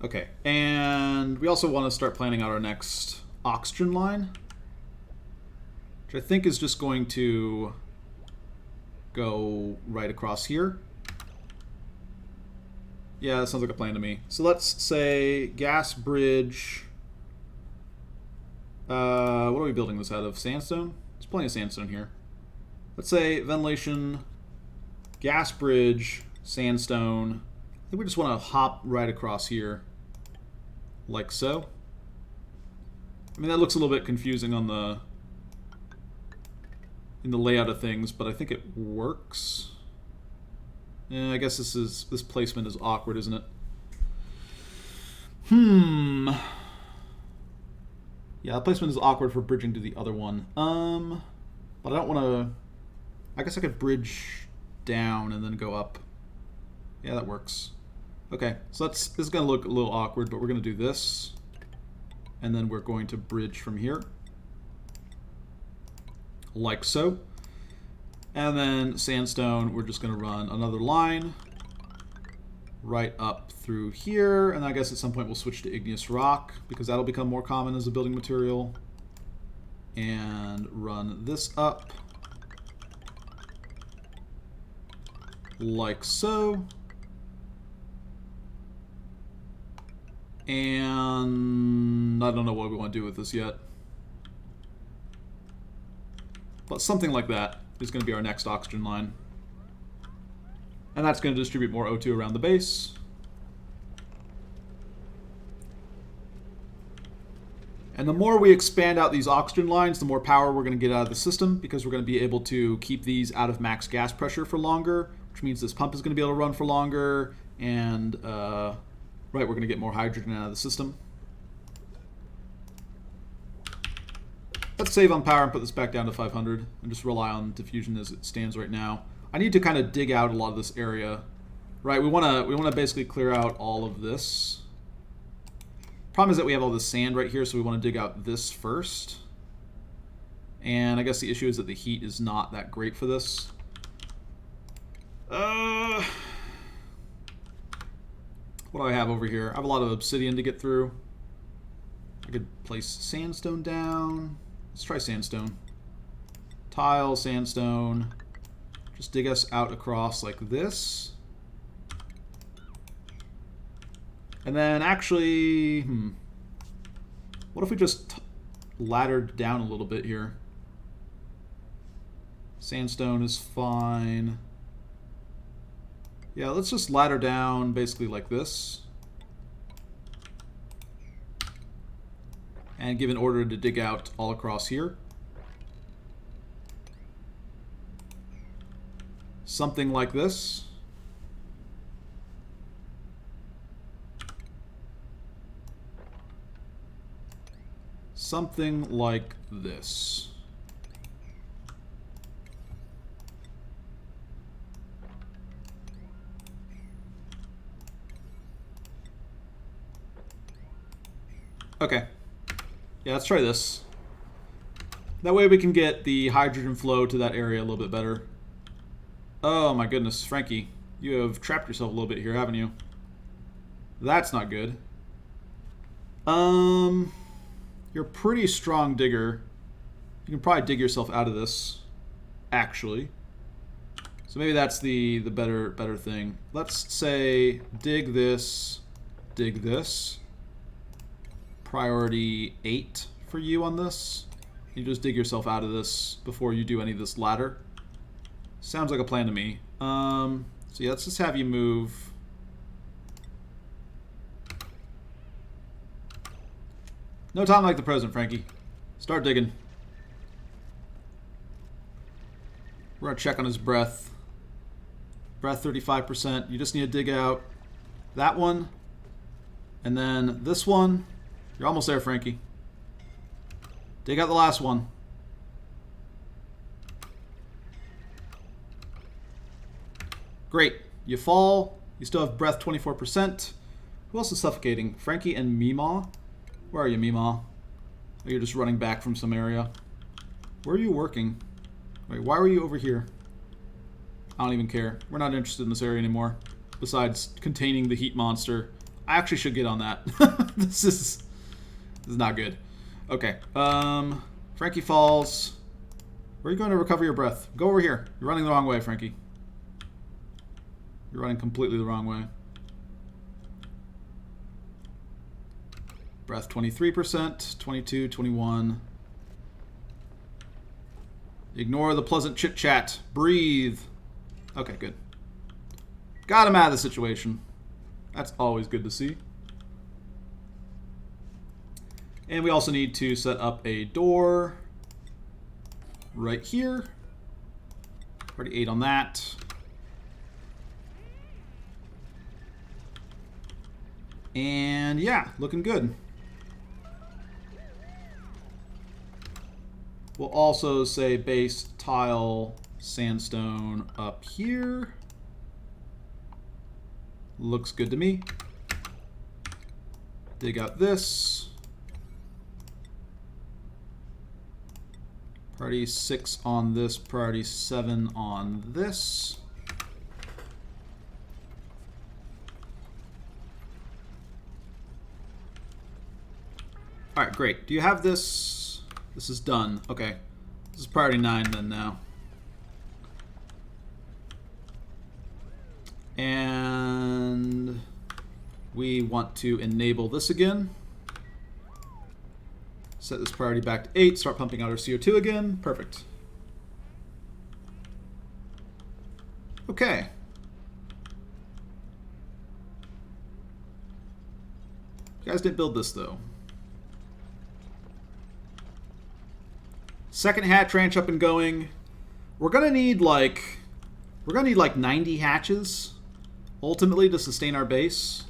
Okay, and we also want to start planning out our next oxygen line, which I think is just going to go right across here. Yeah, that sounds like a plan to me. So let's say gas bridge. What are we building this out of? Sandstone? There's plenty of sandstone here. Let's say ventilation, gas bridge, sandstone. I think we just want to hop right across here, like so. I mean, that looks a little bit confusing on the in the layout of things, but I think it works. Yeah, I guess this placement is awkward, isn't it? Yeah, the placement is awkward for bridging to the other one. But I don't want to. I guess I could bridge down and then go up. Yeah, that works. Okay, so this is going to look a little awkward, but we're going to do this. And then we're going to bridge from here. Like so. And then sandstone, we're just going to run another line right up through here. And I guess at some point we'll switch to igneous rock because that'll become more common as a building material. And run this up. Like so. And I don't know what we want to do with this yet. But something like that is going to be our next oxygen line. And that's going to distribute more O2 around the base. And the more we expand out these oxygen lines, the more power we're going to get out of the system, because we're going to be able to keep these out of max gas pressure for longer, which means this pump is going to be able to run for longer, and we're going to get more hydrogen out of the system. Let's save on power and put this back down to 500 and just rely on diffusion as it stands right now. I need to kind of dig out a lot of this area. Right, we want to basically clear out all of this. Problem is that we have all this sand right here, so we want to dig out this first. And I guess the issue is that the heat is not that great for this. What do I have over here? I have a lot of obsidian to get through. I could place sandstone down. Let's try sandstone. Tile, sandstone. Just dig us out across like this. And then actually, what if we just laddered down a little bit here? Sandstone is fine. Yeah, let's just ladder down basically like this. And give an order to dig out all across here. Something like this. Something like this. Okay. Yeah, let's try this. That way we can get the hydrogen flow to that area a little bit better. Oh my goodness, Frankie. You have trapped yourself a little bit here, haven't you? That's not good. You're a pretty strong digger. You can probably dig yourself out of this, actually. So maybe that's the better thing. Let's say dig this, dig this. Priority 8 for you on this. You just dig yourself out of this before you do any of this ladder. Sounds like a plan to me. So yeah, let's just have you move. No time like the present, Frankie. Start digging. We're gonna check on his breath. Breath 35%. You just need to dig out that one. And then this one. You're almost there, Frankie. Dig out the last one. Great. You fall. You still have breath 24%. Who else is suffocating? Frankie and Meemaw? Where are you, Meemaw? Oh, you're just running back from some area. Where are you working? Wait, why were you over here? I don't even care. We're not interested in this area anymore. Besides containing the heat monster. I actually should get on that. This is not good. Okay. Frankie falls. Where are you going to recover your breath? Go over here. You're running the wrong way, Frankie. You're running completely the wrong way. Breath 23%, 22, 21. Ignore the pleasant chit-chat. Breathe. Okay, good. Got him out of the situation. That's always good to see. And we also need to set up a door right here. Already 8 on that. And yeah, looking good. We'll also say base tile sandstone up here. Looks good to me. Dig out this. Priority 6 on this, priority 7 on this. All right, great. Do you have this? This is done. Okay. This is priority 9 then now. And We want to enable this again. Set this priority back to 8. Start pumping out our CO2 again. Perfect. Okay. You guys didn't build this, though. Second hatch ranch up and going. We're gonna need like 90 hatches ultimately to sustain our base.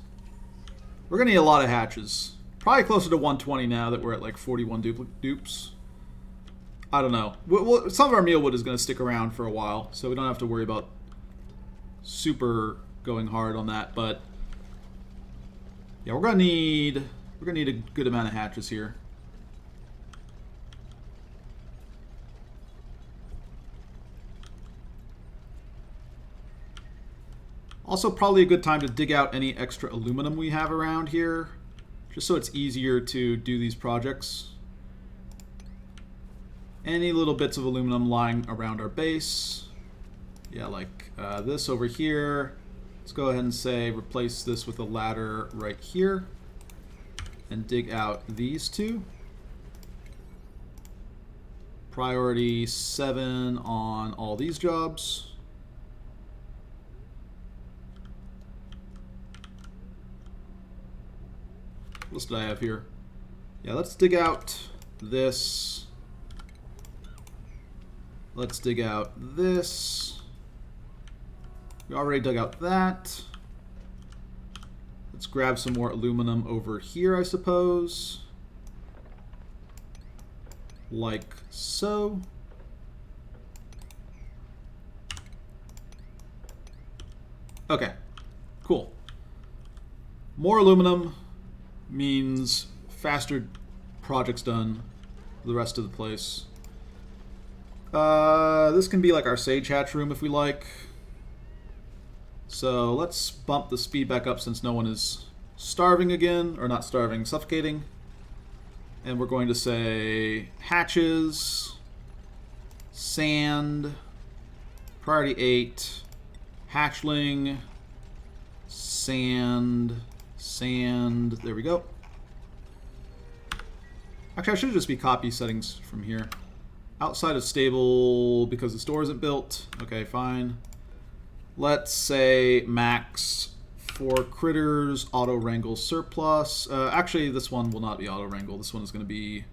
We're gonna need a lot of hatches. Probably closer to 120 now that we're at like 41 dupes. I don't know. Some of our mealwood is gonna stick around for a while, so we don't have to worry about super going hard on that. But yeah, we're gonna need a good amount of hatches here. Also, probably a good time to dig out any extra aluminum we have around here, just so it's easier to do these projects. Any little bits of aluminum lying around our base. Yeah, like this over here. Let's go ahead and say replace this with a ladder right here. And dig out these two. Priority 7 on all these jobs. What else did I have here? Yeah, let's dig out this. Let's dig out this. We already dug out that. Let's grab some more aluminum over here, I suppose. Like so. Okay, cool. More aluminum means faster projects done for the rest of the place. This can be like our sage hatch room if we like. So let's bump the speed back up since no one is starving again, or not starving, suffocating. And we're going to say hatches, sand, priority 8, hatchling, sand, sand, there we go. Actually, I should just be copy settings from here. Outside of stable because the store isn't built. Okay, fine. Let's say max for critters, auto wrangle surplus. Actually, this one will not be auto wrangle. This one is going to be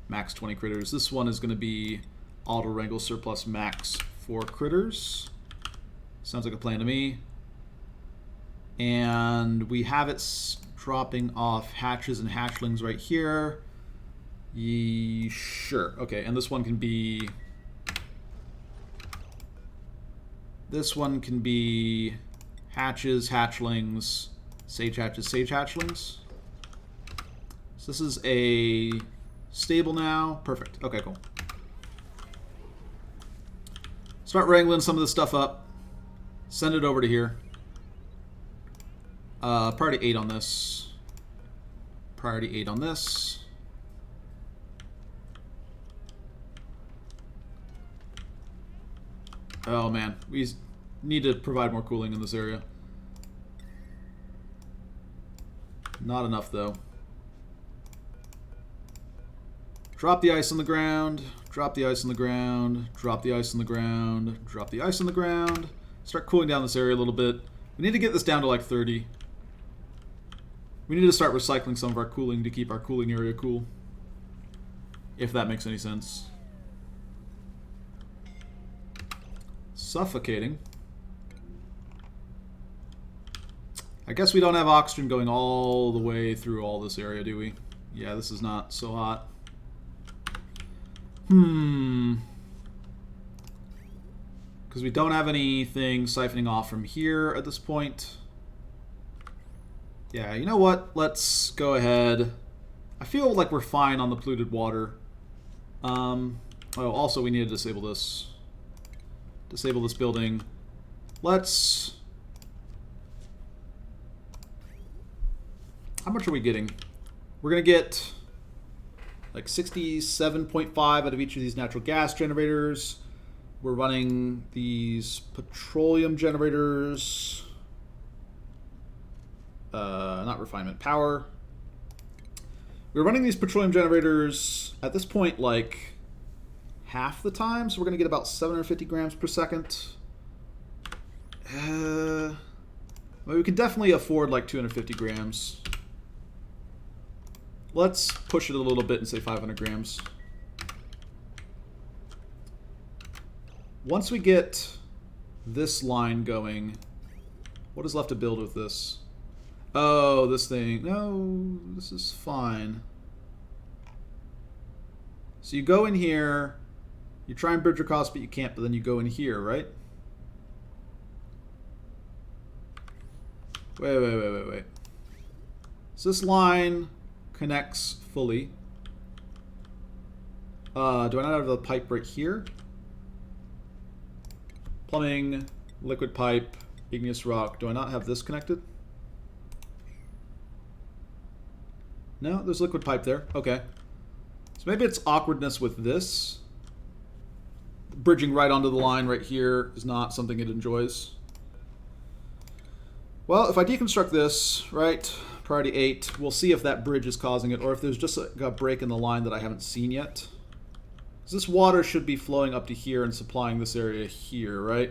max 20 critters. This one is going to be auto wrangle surplus max 4 critters. Sounds like a plan to me. And we have it dropping off hatches and hatchlings right here. Sure. Okay, and this one can be... This one can be hatches, hatchlings, sage hatches, sage hatchlings. So this is a stable now. Perfect. Okay, cool. Start wrangling some of this stuff up. Send it over to here. Priority 8 on this. Priority 8 on this. Oh man, we need to provide more cooling in this area. Not enough though. Drop the ice on the ground, drop the ice on the ground, drop the ice on the ground, drop the ice on the ground. Start cooling down this area a little bit. We need to get this down to like 30. We need to start recycling some of our cooling to keep our cooling area cool. If that makes any sense. Suffocating. I guess we don't have oxygen going all the way through all this area, do we? Yeah, this is not so hot. Because we don't have anything siphoning off from here at this point. Yeah, you know what? Let's go ahead. I feel like we're fine on the polluted water. Oh, also we need to disable this. Disable this building. Let's... How much are we getting? We're going to get like 67.5 out of each of these natural gas generators. We're running these petroleum generators. not refinement, power. We're running these petroleum generators at this point like half the time, so we're going to get about 750 grams per second. Well, we can definitely afford like 250 grams. Let's push it a little bit and say 500 grams. Once we get this line going, what is left to build with this? Oh, this thing. No, this is fine. So you go in here, you try and bridge across, but you can't, but then you go in here, right? Wait. So this line connects fully. Do I not have the pipe right here? Plumbing, liquid pipe, igneous rock. Do I not have this connected? No, there's liquid pipe there. Okay. So maybe it's awkwardness with this. Bridging right onto the line right here is not something it enjoys. Well, if I deconstruct this, right, priority 8, we'll see if that bridge is causing it or if there's just a break in the line that I haven't seen yet. Because this water should be flowing up to here and supplying this area here, right?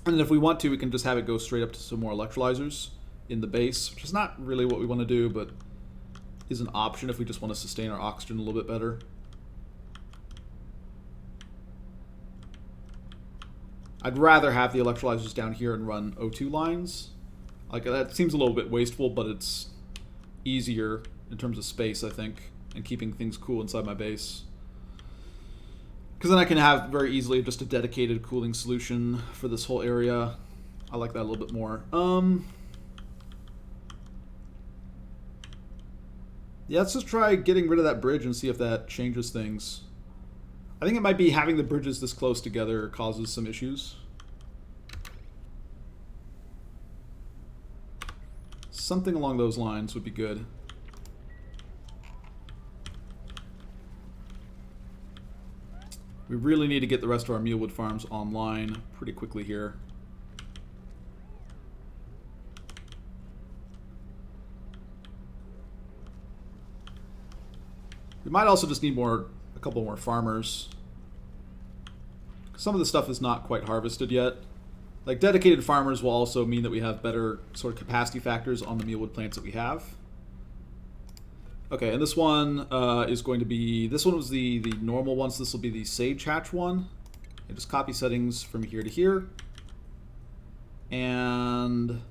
And then if we want to, we can just have it go straight up to some more electrolyzers in the base, which is not really what we want to do, but is an option if we just want to sustain our oxygen a little bit better. I'd rather have the electrolyzers down here and run O2 lines. Like, that seems a little bit wasteful, but it's easier in terms of space, I think, and keeping things cool inside my base. Because then I can have very easily just a dedicated cooling solution for this whole area. I like that a little bit more. Yeah, let's just try getting rid of that bridge and see if that changes things. I think it might be having the bridges this close together causes some issues. Something along those lines would be good. We really need to get the rest of our mealwood farms online pretty quickly here. We might also just need a couple more farmers. Some of the stuff is not quite harvested yet. Like, dedicated farmers will also mean that we have better sort of capacity factors on the mealwood plants that we have. Okay, and this one is going to be... This one was the normal one, so this will be the Sage Hatch one. And just copy settings from here to here. And...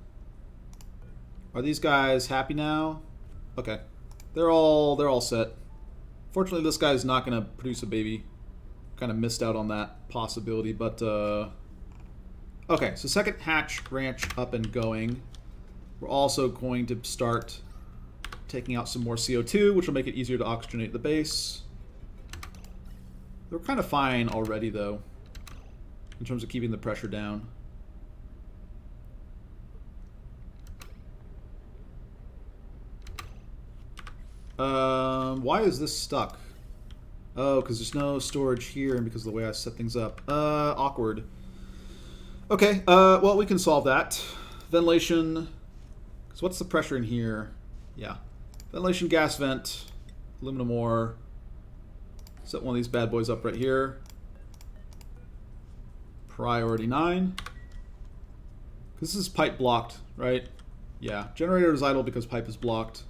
Are these guys happy now? Okay. They're all set. Fortunately, this guy's not going to produce a baby. Kind of missed out on that possibility, but... Okay, so second hatch branch up and going. We're also going to start taking out some more CO2, which will make it easier to oxygenate the base. They're kind of fine already, though, in terms of keeping the pressure down. Why is this stuck? Oh, because there's no storage here and because of the way I set things up. Awkward. Okay, well, we can solve that. Ventilation. So what's the pressure in here? Yeah. Ventilation gas vent. Aluminum ore. Set one of these bad boys up right here. Priority 9. Because this is pipe blocked, right? Yeah. Generator is idle because pipe is blocked.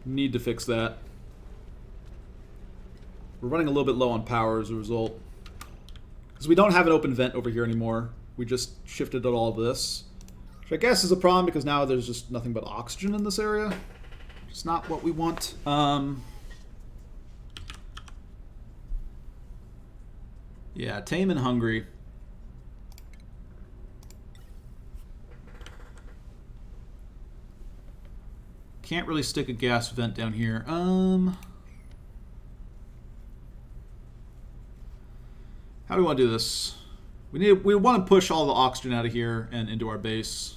Need to fix that. We're running a little bit low on power as a result. Because we don't have an open vent over here anymore. We just shifted all of this. Which I guess is a problem because now there's just nothing but oxygen in this area. It's not what we want. Yeah, tame and hungry. Can't really stick a gas vent down here. How do we want to do this? We want to push all the oxygen out of here and into our base.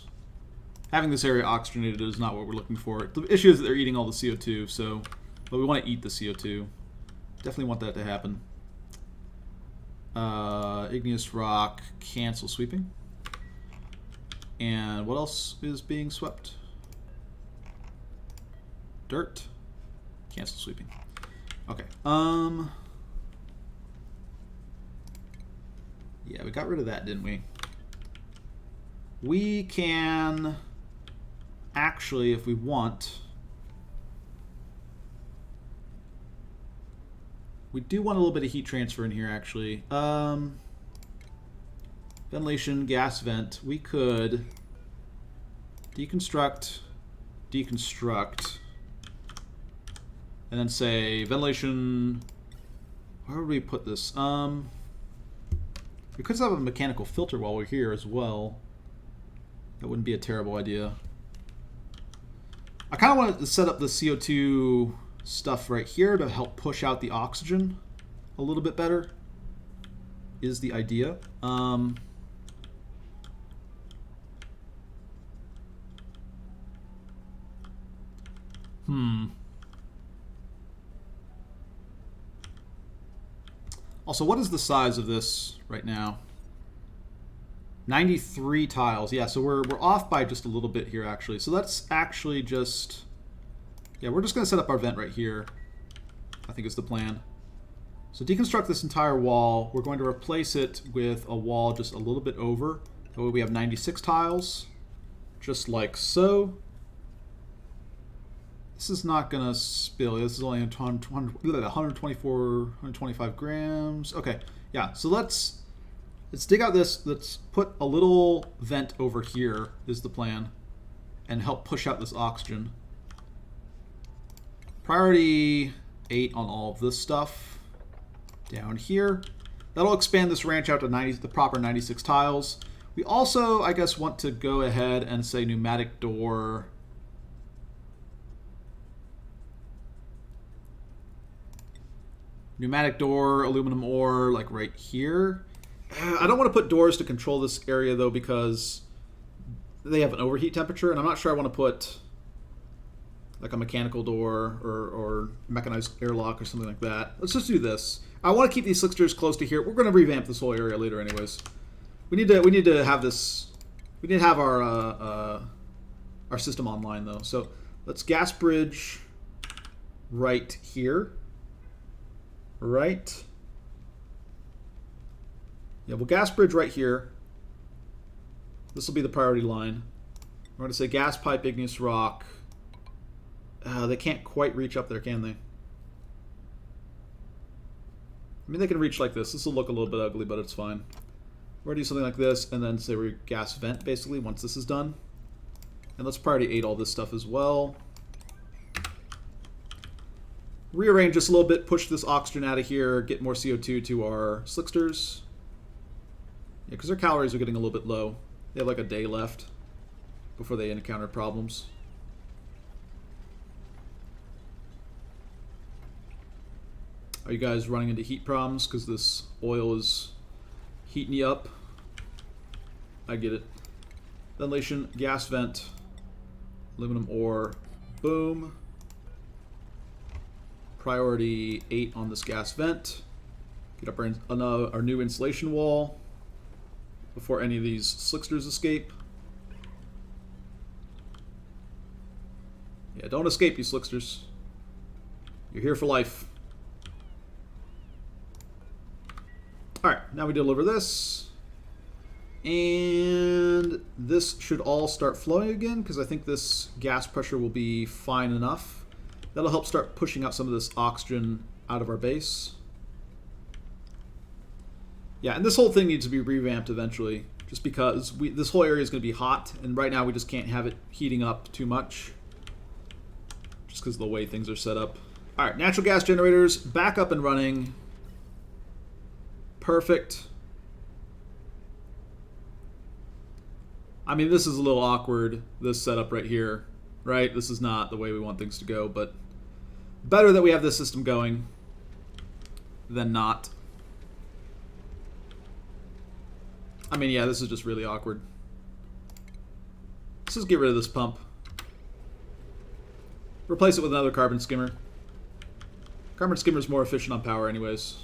Having this area oxygenated is not what we're looking for. The issue is that they're eating all the CO2, so but we want to eat the CO2. Definitely want that to happen. Igneous rock, cancel sweeping. And what else is being swept? Dirt. Cancel sweeping. Okay. Yeah, we got rid of that, didn't we? We can actually, if we want, we do want a little bit of heat transfer in here, actually. Ventilation, gas vent. We could deconstruct, and then say ventilation. Where would we put this? We could have a mechanical filter while we're here as well. That wouldn't be a terrible idea. I kind of wanted to set up the CO2 stuff right here to help push out the oxygen a little bit better, is the idea. Also, what is the size of this right now? 93 tiles. Yeah, so we're off by just a little bit here, actually. So let's actually just... Yeah, we're just going to set up our vent right here, I think is the plan. So deconstruct this entire wall. We're going to replace it with a wall just a little bit over. That way we have 96 tiles, just like so. This is not going to spill. This is only 125 grams. Okay, yeah, so let's dig out this. Let's put a little vent over here is the plan and help push out this oxygen. Priority 8 on all of this stuff down here. That'll expand this ranch out to the proper 96 tiles. We also, I guess, want to go ahead and say pneumatic door. Pneumatic door, aluminum ore, like right here. I don't want to put doors to control this area, though, because they have an overheat temperature, and I'm not sure I want to put like a mechanical door or mechanized airlock or something like that. Let's just do this. I want to keep these slicksters close to here. We're going to revamp this whole area later anyways. We need to have this... We need to have our system online, though. So let's gas bridge right here. Right. Yeah, we'll gas bridge right here. This will be the priority line. We're going to say gas pipe, igneous rock. They can't quite reach up there, can they? I mean, they can reach like this. This will look a little bit ugly, but it's fine. We're going to do something like this, and then say we gas vent, basically, once this is done. And let's priority 8 all this stuff as well. Rearrange this a little bit, push this oxygen out of here, get more CO2 to our slicksters. Yeah, because their calories are getting a little bit low. They have like a day left before they encounter problems. Are you guys running into heat problems because this oil is heating you up? I get it. Ventilation, gas vent, aluminum ore, boom. Priority 8 on this gas vent. Get up our new insulation wall before any of these slicksters escape. Yeah, don't escape, you slicksters. You're here for life. Alright, now we deliver this. And this should all start flowing again, because I think this gas pressure will be fine enough. That'll help start pushing out some of this oxygen out of our base. Yeah, and this whole thing needs to be revamped eventually, just because this whole area is going to be hot, and right now we just can't have it heating up too much, just because of the way things are set up. All right, natural gas generators back up and running. Perfect. I mean, this is a little awkward, this setup right here, right? This is not the way we want things to go, but better that we have this system going than not. I mean, yeah, this is just really awkward. Let's just get rid of this pump. Replace it with another carbon skimmer. Carbon skimmer is more efficient on power anyways.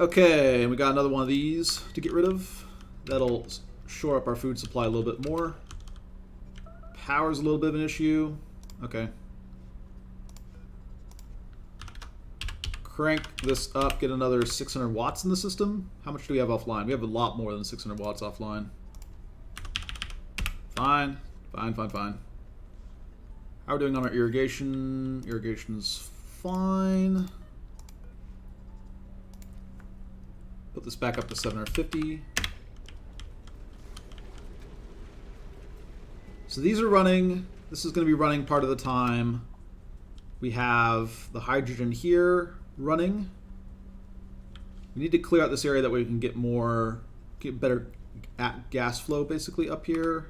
Okay, we got another one of these to get rid of. That'll shore up our food supply a little bit more. Power's a little bit of an issue. Okay. Crank this up, get another 600 watts in the system. How much do we have offline? We have a lot more than 600 watts offline. Fine. Fine, fine, fine. How are we doing on our irrigation? Irrigation's fine. Put this back up to 750. So these are running. This is going to be running part of the time. We have the hydrogen here running. We need to clear out this area that way we can get better gas flow basically up here.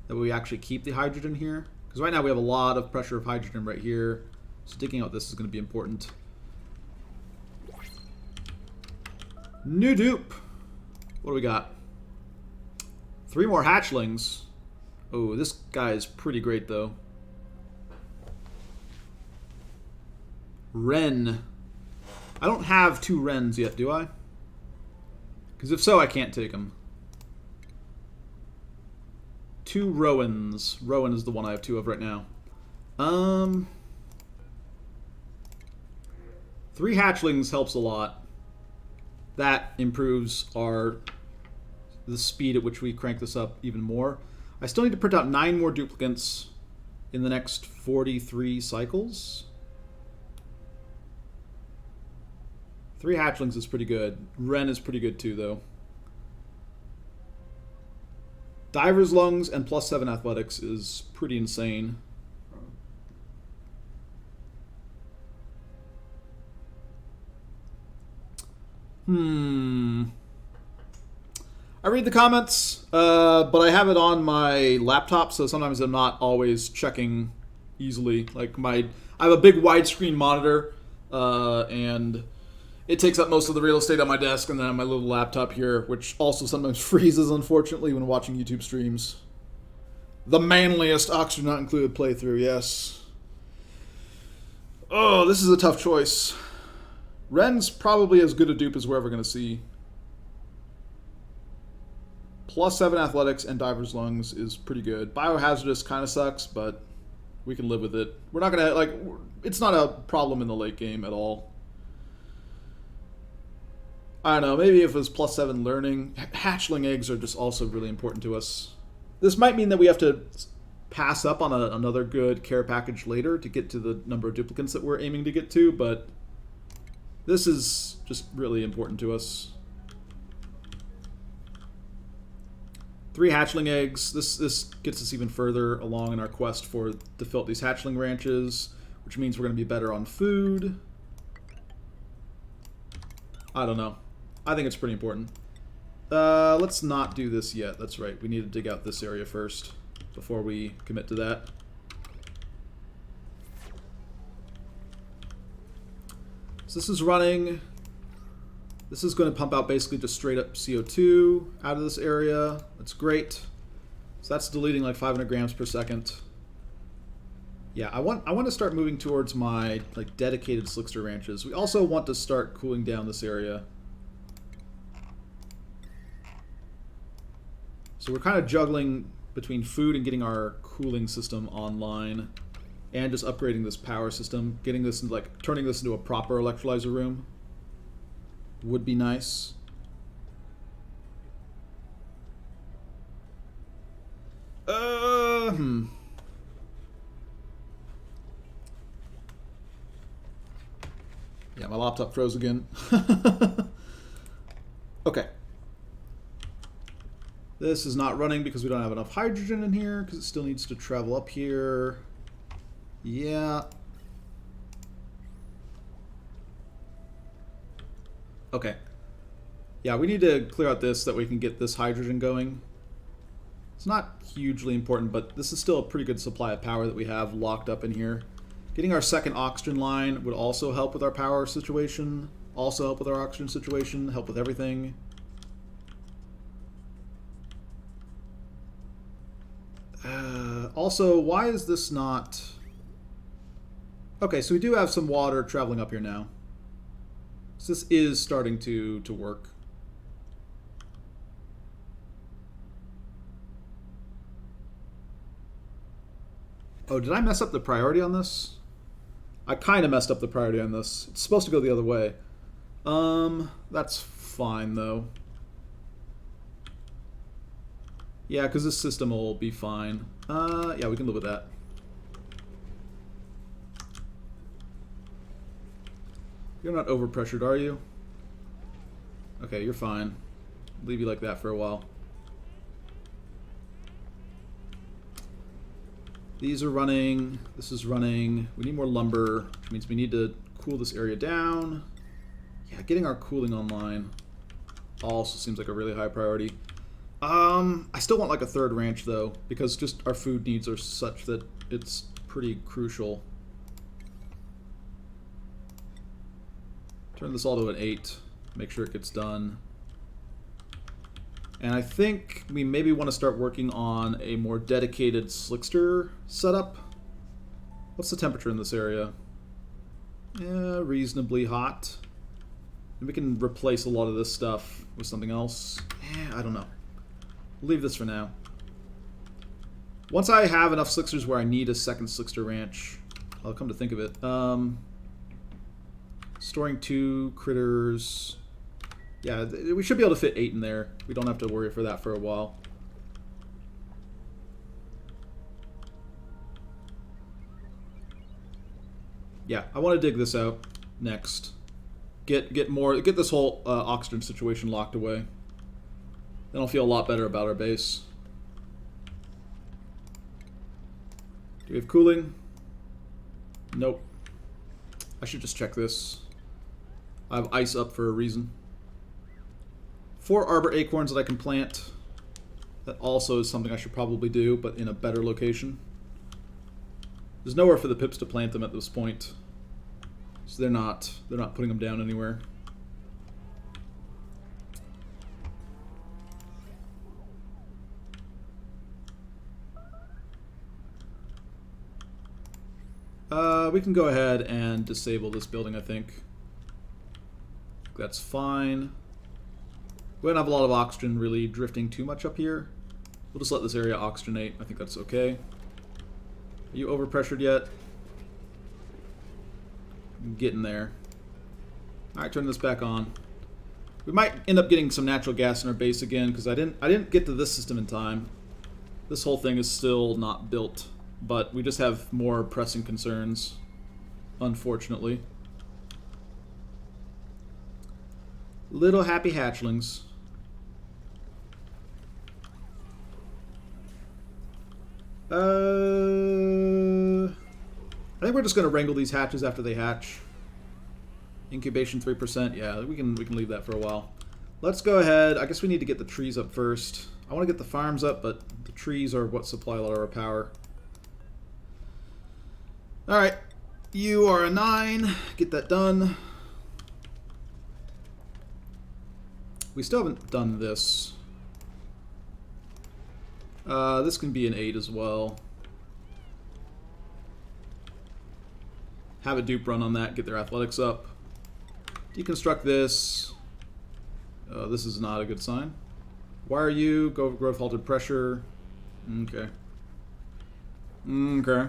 That way we actually keep the hydrogen here. Because right now we have a lot of pressure of hydrogen right here. So digging out this is going to be important. New dupe. What do we got? 3 more hatchlings. Oh, this guy is pretty great though. Wren. I don't have 2 wrens yet, do I? Because if so, I can't take them. 2 rowans. Rowan is the one I have 2 of right now. 3 hatchlings helps a lot. That improves the speed at which we crank this up even more. I still need to print out 9 more duplicants in the next 43 cycles. 3 hatchlings is pretty good. Wren is pretty good too, though. Diver's lungs and +7 athletics is pretty insane. I read the comments, but I have it on my laptop, so sometimes I'm not always checking easily. Like I have a big widescreen monitor, and it takes up most of the real estate on my desk, and then I have my little laptop here, which also sometimes freezes, unfortunately, when watching YouTube streams. The manliest Oxygen Not Included playthrough, yes. Oh, this is a tough choice. Ren's probably as good a dupe as we're ever going to see. +7 athletics and diver's lungs is pretty good. Biohazardous kind of sucks, but we can live with it. We're not going to, it's not a problem in the late game at all. I don't know, maybe if it was +7 learning. Hatchling eggs are just also really important to us. This might mean that we have to pass up on another good care package later to get to the number of duplicants that we're aiming to get to, but this is just really important to us. 3 hatchling eggs. This gets us even further along in our quest to fill up these hatchling ranches, which means we're going to be better on food. I don't know. I think it's pretty important. Let's not do this yet. That's right. We need to dig out this area first before we commit to that. So this is running. This is going to pump out basically just straight up CO2 out of this area. That's great. So that's deleting like 500 grams per second. Yeah, I want to start moving towards my dedicated slickster ranches. We also want to start cooling down this area. So we're kind of juggling between food and getting our cooling system online, and just upgrading this power system, getting this into, turning this into a proper electrolyzer room would be nice. Yeah, my laptop froze again. Okay. This is not running because we don't have enough hydrogen in here, because it still needs to travel up here. Yeah. Okay. Yeah, we need to clear out this so that we can get this hydrogen going. It's not hugely important, but this is still a pretty good supply of power that we have locked up in here. Getting our second oxygen line would also help with our power situation, also help with our oxygen situation, help with everything. Also, why is this not... Okay, so we do have some water traveling up here now. So this is starting to work. Oh, did I mess up the priority on this? I kind of messed up the priority on this. It's supposed to go the other way. That's fine, though. Yeah, because this system will be fine. Yeah, we can live with that. You're not overpressured, are you? Okay, you're fine. Leave you like that for a while. These are running. This is running. We need more lumber, which means we need to cool this area down. Yeah, getting our cooling online also seems like a really high priority. I still want like a third ranch though, because just our food needs are such that it's pretty crucial. Turn this all to an 8. Make sure it gets done. And I think we maybe want to start working on a more dedicated slickster setup. What's the temperature in this area? Yeah, reasonably hot. And we can replace a lot of this stuff with something else. I don't know. We'll leave this for now. Once I have enough slicksters where I need a second slickster ranch, I'll come to think of it. Storing 2 critters. Yeah, we should be able to fit 8 in there. We don't have to worry for that for a while. Yeah, I want to dig this out next. Get this whole oxygen situation locked away. Then I'll feel a lot better about our base. Do we have cooling? Nope. I should just check this. I have ice up for a reason. 4 arbor acorns that I can plant. That also is something I should probably do, but in a better location. There's nowhere for the pips to plant them at this point. So they're not putting them down anywhere. We can go ahead and disable this building, I think. That's fine. We don't have a lot of oxygen really drifting too much up here. We'll just let this area oxygenate. I think that's okay. Are you overpressured yet? I'm getting there. Alright, turn this back on. We might end up getting some natural gas in our base again, because I didn't get to this system in time. This whole thing is still not built, but we just have more pressing concerns, unfortunately. Little happy hatchlings. I think we're just going to wrangle these hatches after they hatch. Incubation 3%. Yeah, we can leave that for a while. Let's go ahead. I guess we need to get the trees up first. I want to get the farms up, but the trees are what supply a lot of our power. Alright. You are a 9. Get that done. We still haven't done this. This can be an 8 as well. Have a dupe run on that, get their athletics up. Deconstruct this. This is not a good sign. Why are you? Go growth halted pressure. Okay. Okay.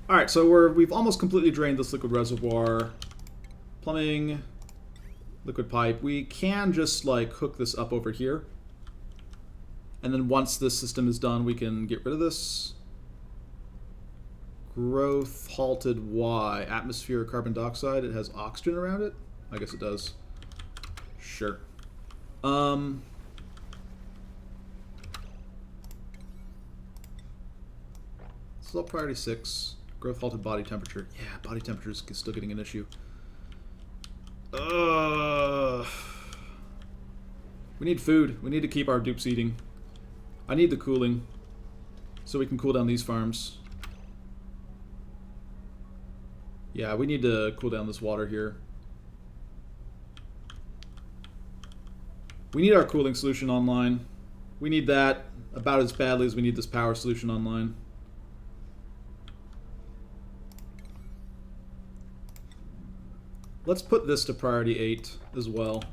Alright, so we've almost completely drained this liquid reservoir. Plumbing. Liquid pipe. We can just like hook this up over here. And then once this system is done, we can get rid of this. Growth halted Y. Atmosphere carbon dioxide. It has oxygen around it? I guess it does. Sure. Still priority 6. Growth halted body temperature. Yeah, body temperature is still getting an issue. We need food. We need to keep our dupes eating. I need the cooling so we can cool down these farms. Yeah, we need to cool down this water here. We need our cooling solution online. We need that about as badly as we need this power solution online. Let's put this to priority 8 as well.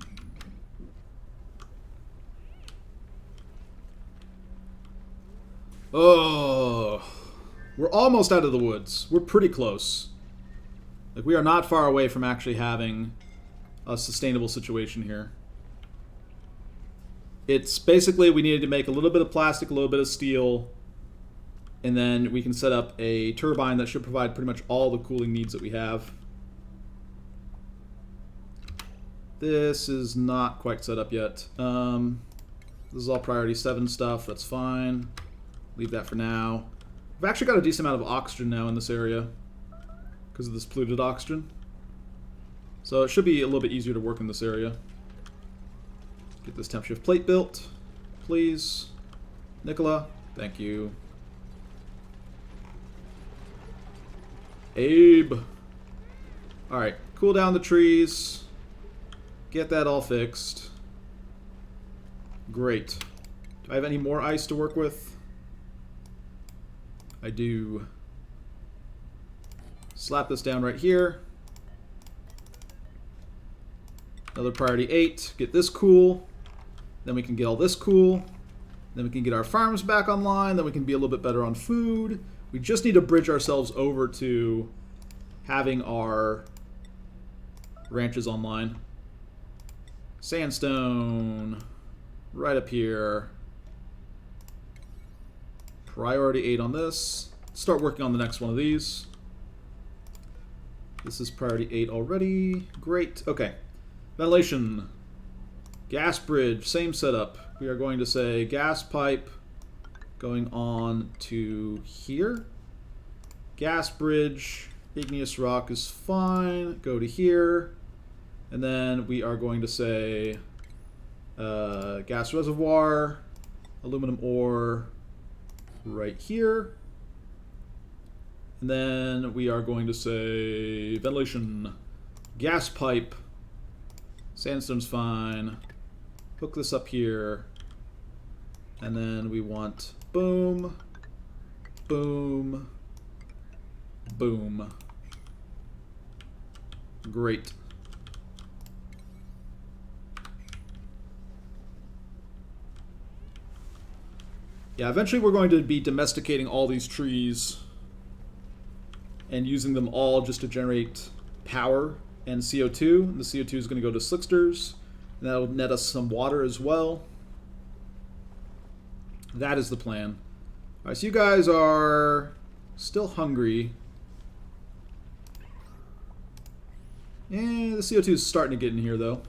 Oh, we're almost out of the woods. We're pretty close. Like, we are not far away from actually having a sustainable situation here. It's basically we needed to make a little bit of plastic, a little bit of steel, and then we can set up a turbine that should provide pretty much all the cooling needs that we have. This is not quite set up yet. This is all priority 7 stuff. That's fine. Leave that for now. We've actually got a decent amount of oxygen now in this area because of this polluted oxygen. So it should be a little bit easier to work in this area. Get this temp shift plate built, please. Nicola, thank you. Abe. Alright, cool down the trees. Get that all fixed. Great. Do I have any more ice to work with? I do. Slap this down right here. Another priority 8. Get this cool. Then we can get all this cool. Then we can get our farms back online. Then we can be a little bit better on food. We just need to bridge ourselves over to having our ranches online. Sandstone. Right up here. Priority 8 on this. Start working on the next one of these. This is priority 8 already. Great. Okay. Ventilation. Gas bridge. Same setup. We are going to say gas pipe going on to here. Gas bridge. Igneous rock is fine. Go to here. And then we are going to say gas reservoir. Aluminum ore right here. And then we are going to say ventilation, gas pipe, sandstone's fine, hook this up here, and then we want boom, boom, boom. Great. Yeah, eventually we're going to be domesticating all these trees and using them all just to generate power and CO2. And the CO2 is going to go to slicksters, and that'll net us some water as well. That is the plan. Alright, so you guys are still hungry. The CO2 is starting to get in here, though.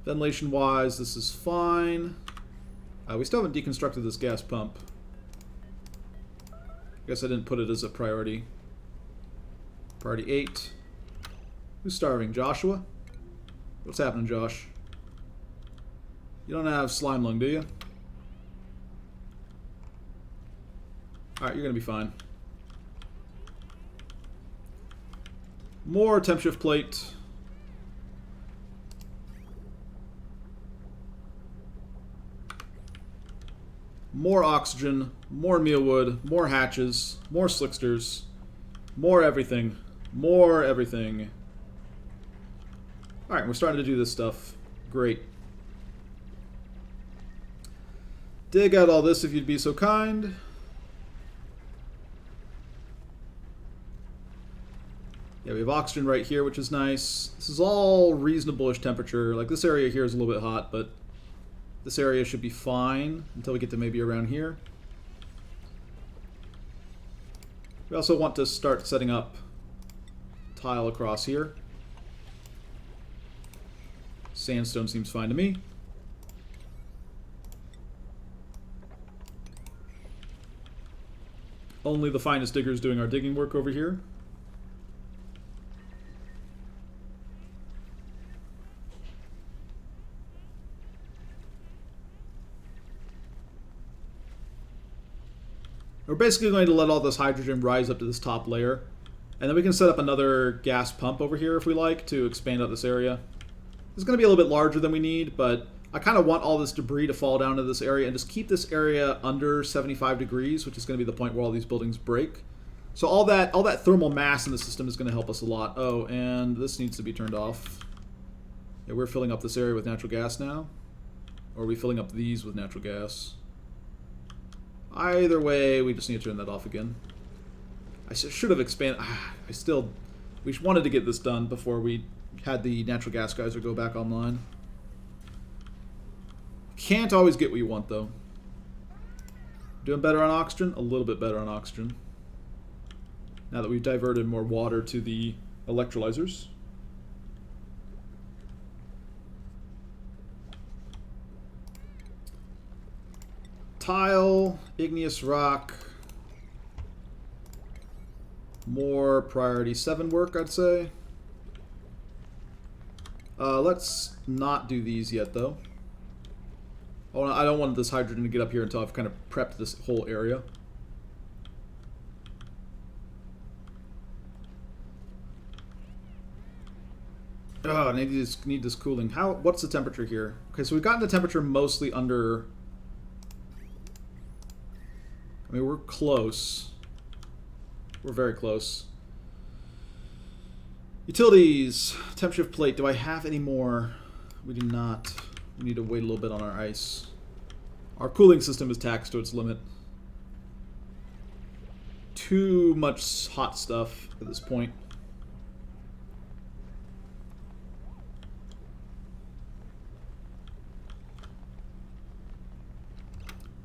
Ventilation-wise, this is fine. We still haven't deconstructed this gas pump. I guess I didn't put it as a priority. Priority 8. Who's starving? Joshua? What's happening, Josh? You don't have slime lung, do you? Alright, you're gonna be fine. More temp shift plate. More oxygen, more mealwood, more hatches, more slicksters, more everything, more everything. Alright, we're starting to do this stuff. Great. Dig out all this if you'd be so kind. Yeah, we have oxygen right here, which is nice. This is all reasonable-ish temperature. Like, this area here is a little bit hot, but this area should be fine until we get to maybe around here. We also want to start setting up tile across here. Sandstone seems fine to me. Only the finest diggers doing our digging work over here. We're basically going to let all this hydrogen rise up to this top layer. And then we can set up another gas pump over here if we like to expand out this area. It's going to be a little bit larger than we need, but I kind of want all this debris to fall down to this area and just keep this area under 75 degrees, which is going to be the point where all these buildings break. So all that thermal mass in the system is going to help us a lot. Oh, and this needs to be turned off. Yeah, we're filling up this area with natural gas now. Or are we filling up these with natural gas? Either way, we just need to turn that off again. I should have expanded. We wanted to get this done before we had the natural gas geyser go back online. Can't always get what you want, though. Doing better on oxygen? A little bit better on oxygen. Now that we've diverted more water to the electrolyzers. Tile, igneous rock. More priority 7 work, I'd say. Let's not do these yet, though. Oh, I don't want this hydrogen to get up here until I've kind of prepped this whole area. Oh, I need this cooling. What's the temperature here? Okay, so we've gotten the temperature mostly under... I mean, we're close. We're very close. Utilities. Temperature of plate. Do I have any more? We do not. We need to wait a little bit on our ice. Our cooling system is taxed to its limit. Too much hot stuff at this point.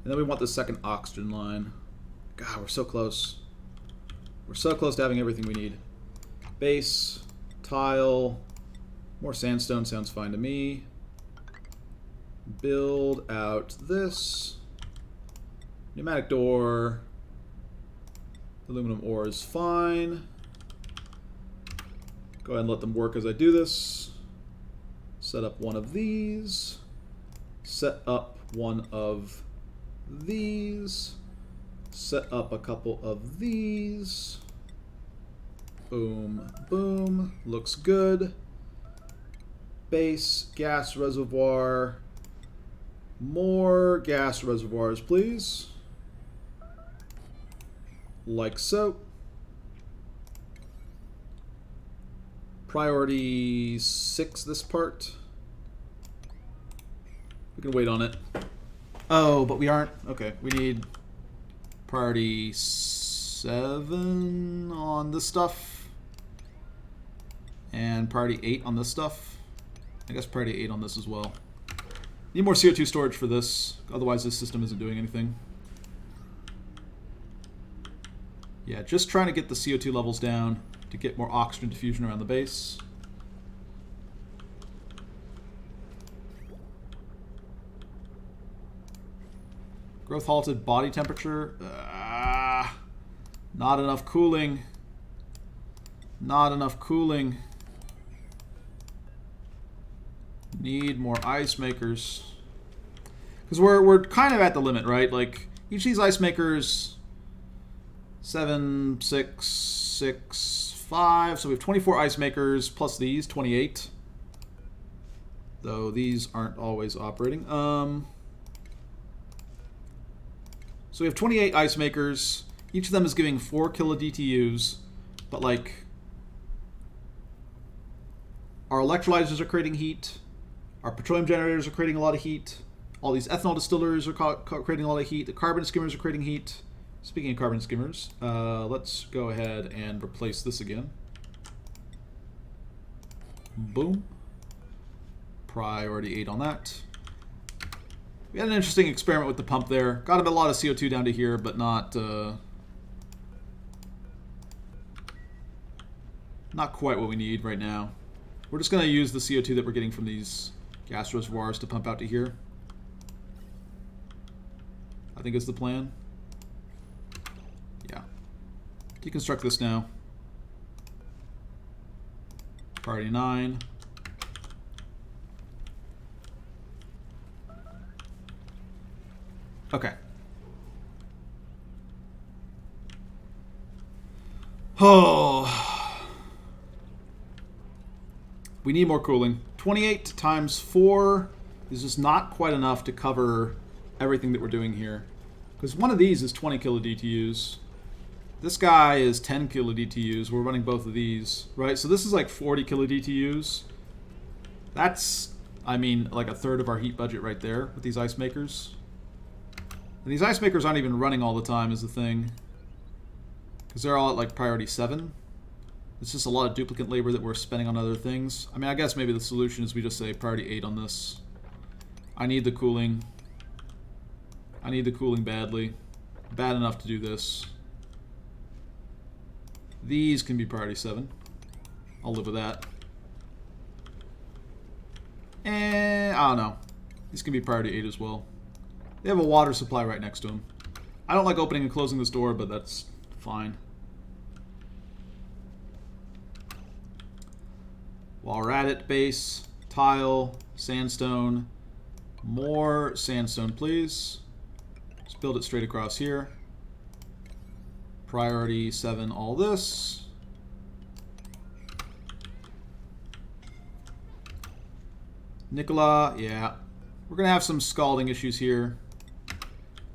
And then we want the second oxygen line. God, we're so close. We're so close to having everything we need. Base, tile, more sandstone sounds fine to me. Build out this. Pneumatic door. Aluminum ore is fine. Go ahead and let them work as I do this. Set up one of these. Set up one of these. Set up a couple of these. Boom, boom. Looks good. Base, gas reservoir. More gas reservoirs, please. Like so. Priority 6, this part. We can wait on it. Oh, but we aren't. Okay, we need priority 7 on this stuff. And priority 8 on this stuff. I guess priority 8 on this as well. Need more CO2 storage for this. Otherwise, this system isn't doing anything. Yeah, just trying to get the CO2 levels down to get more oxygen diffusion around the base. Growth halted, body temperature. Not enough cooling. Not enough cooling. Need more ice makers. Because we're kind of at the limit, right? Like, each of these ice makers, 7, 6, 6, 5. So we have 24 ice makers plus these, 28. Though these aren't always operating. So we have 28 ice makers. Each of them is giving 4 kilodtus. But like, our electrolyzers are creating heat. Our petroleum generators are creating a lot of heat. All these ethanol distillers are creating a lot of heat. The carbon skimmers are creating heat. Speaking of carbon skimmers, let's go ahead and replace this again. Boom. Priority 8 on that. We had an interesting experiment with the pump there. Got a lot of CO2 down to here, but not quite what we need right now. We're just going to use the CO2 that we're getting from these gas reservoirs to pump out to here. I think is the plan. Yeah. Deconstruct this now. Priority 9. Okay. Oh. We need more cooling. 28 times 4 is just not quite enough to cover everything that we're doing here. Because one of these is 20 kilodtus. This guy is 10 kilodtus. We're running both of these, right? So this is like 40 kilodtus. That's, I mean, like a third of our heat budget right there with these ice makers. And these ice makers aren't even running all the time is the thing. Because they're all at like priority 7. It's just a lot of duplicant labor that we're spending on other things. I mean, I guess maybe the solution is we just say priority 8 on this. I need the cooling. I need the cooling badly. Bad enough to do this. These can be priority 7. I'll live with that. And I don't know. These can be priority 8 as well. They have a water supply right next to them. I don't like opening and closing this door, but that's fine. While we're at it, base, tile, sandstone, more sandstone, please. Just build it straight across here. Priority 7, all this. Nicola, yeah. We're going to have some scalding issues here.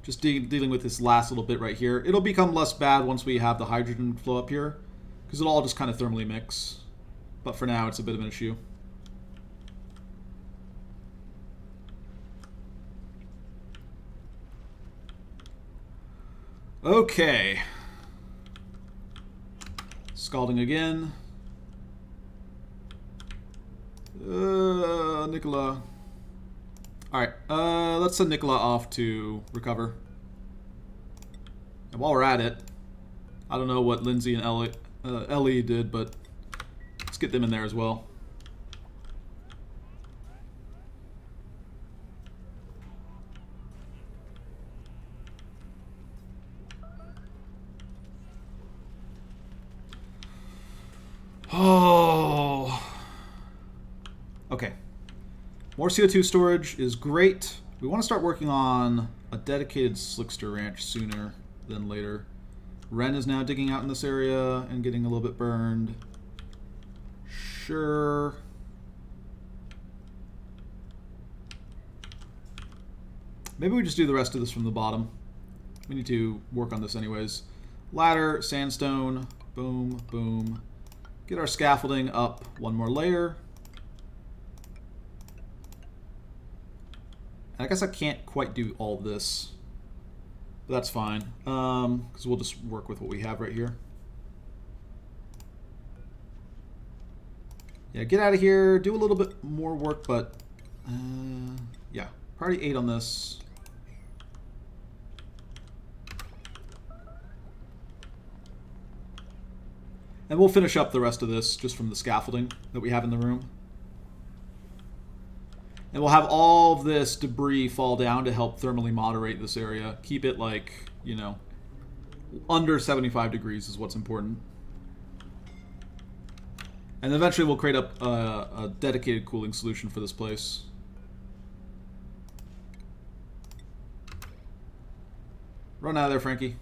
Just dealing with this last little bit right here. It'll become less bad once we have the hydrogen flow up here, because it'll all just kind of thermally mix. But for now, it's a bit of an issue. Okay. Scalding again. Nicola. Alright, let's send Nicola off to recover. And while we're at it, I don't know what Lindsay and Ellie did, but let's get them in there as well. Oh. Okay. More CO2 storage is great. We want to start working on a dedicated slickster ranch sooner than later. Ren is now digging out in this area and getting a little bit burned. Sure. Maybe we just do the rest of this from the bottom. We need to work on this anyways. Ladder, sandstone, boom, boom. Get our scaffolding up one more layer. I guess I can't quite do all this, but that's fine, because we'll just work with what we have right here. Yeah, get out of here, do a little bit more work, but yeah, priority 8 on this. And we'll finish up the rest of this just from the scaffolding that we have in the room. And we'll have all of this debris fall down to help thermally moderate this area. Keep it like, you know, under 75 degrees is what's important. And eventually we'll create up a dedicated cooling solution for this place. Run out of there, Frankie.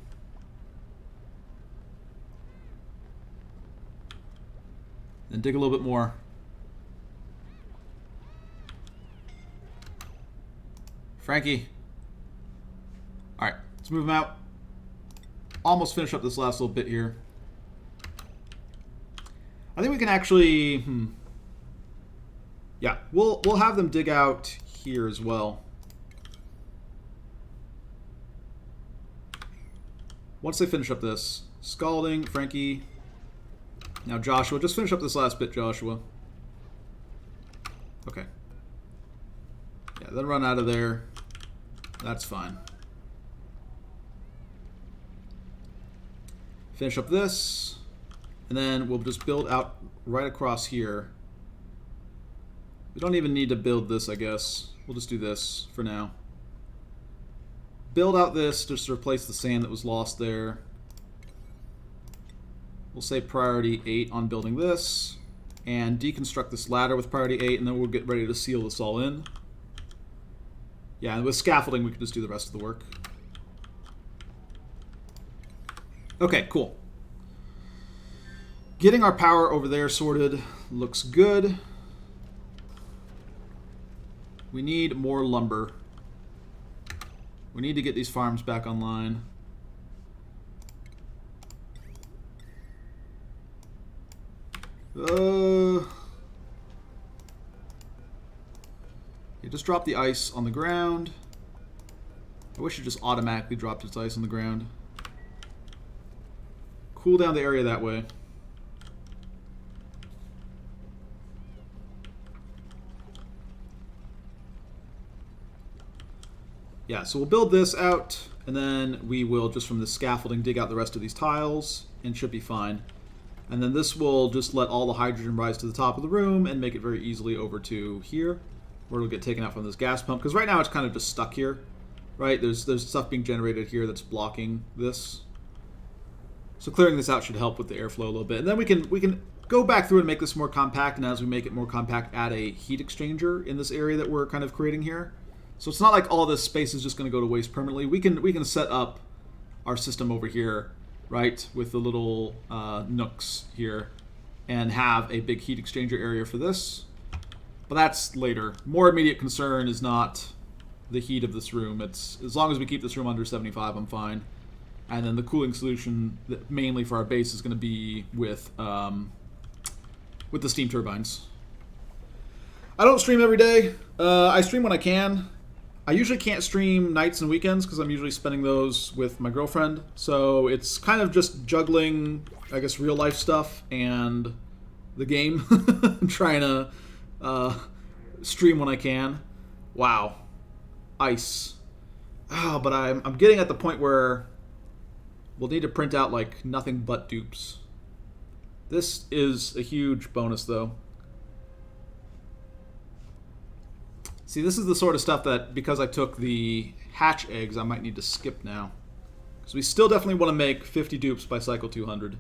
Then dig a little bit more. Frankie. Alright, let's move him out. Almost finish up this last little bit here. I think we can actually... Yeah, we'll have them dig out here as well. Once they finish up this. Scalding, Frankie. Now Joshua, just finish up this last bit, Joshua. Okay. Yeah, then run out of there. That's fine. Finish up this. And then we'll just build out right across here. We don't even need to build this, I guess. We'll just do this for now. Build out this just to replace the sand that was lost there. We'll say priority 8 on building this. And deconstruct this ladder with priority 8, and then we'll get ready to seal this all in. Yeah, and with scaffolding, we can just do the rest of the work. Okay, cool. Getting our power over there sorted looks good. We need more lumber. We need to get these farms back online. You just drop the ice on the ground. I wish it just automatically dropped its ice on the ground. Cool down the area that way. Yeah, so we'll build this out, and then we will, just from the scaffolding, dig out the rest of these tiles, and should be fine. And then this will just let all the hydrogen rise to the top of the room and make it very easily over to here, where it'll get taken out from this gas pump. Because right now it's kind of just stuck here, right? There's stuff being generated here that's blocking this. So clearing this out should help with the airflow a little bit. And then we can go back through and make this more compact, and as we make it more compact, add a heat exchanger in this area that we're kind of creating here. So it's not like all this space is just going to go to waste permanently. We can set up our system over here, right, with the little nooks here, and have a big heat exchanger area for this. But that's later. More immediate concern is not the heat of this room. It's as long as we keep this room under 75, I'm fine. And then the cooling solution, that mainly for our base, is going to be with the steam turbines. I don't stream every day. I stream when I can. I usually can't stream nights and weekends because I'm usually spending those with my girlfriend. So it's kind of just juggling, I guess, real life stuff and the game. Trying to stream when I can. Wow. Ice. Oh, but I'm getting at the point where we'll need to print out like nothing but dupes. This is a huge bonus though. See, this is the sort of stuff that, because I took the hatch eggs, I might need to skip now. Because we still definitely want to make 50 dupes by cycle 200.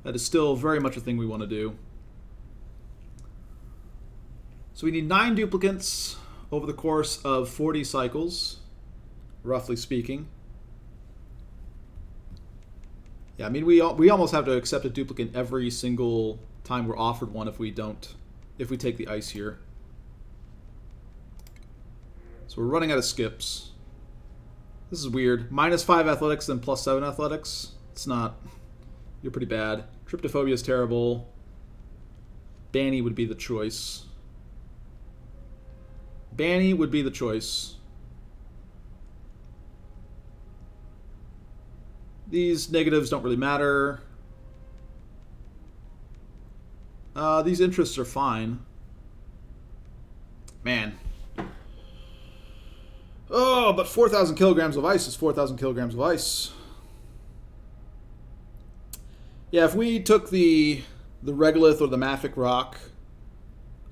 That is still very much a thing we want to do. So we need 9 duplicants over the course of 40 cycles, roughly speaking. Yeah, I mean, we almost have to accept a duplicant every single time we're offered one if we take the ice here. So we're running out of skips. This is weird. -5 athletics, then +7 athletics. It's not... You're pretty bad. Tryptophobia is terrible. Banny would be the choice. Banny would be the choice. These negatives don't really matter. These interests are fine. Man. Oh, but 4,000 kilograms of ice is 4,000 kilograms of ice. Yeah, if we took the regolith or the mafic rock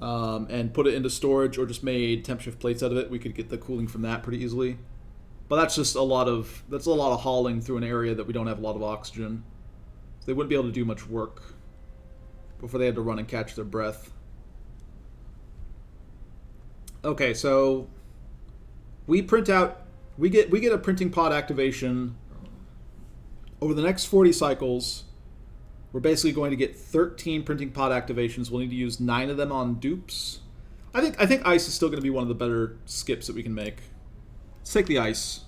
and put it into storage or just made temp shift plates out of it, we could get the cooling from that pretty easily. But that's just a lot of hauling through an area that we don't have a lot of oxygen. So they wouldn't be able to do much work before they had to run and catch their breath. Okay, so we print out, we get a printing pod activation over the next 40 cycles. We're basically going to get 13 printing pod activations. We'll need to use 9 of them on dupes. I think ice is still going to be one of the better skips that we can make. Let's take the ice,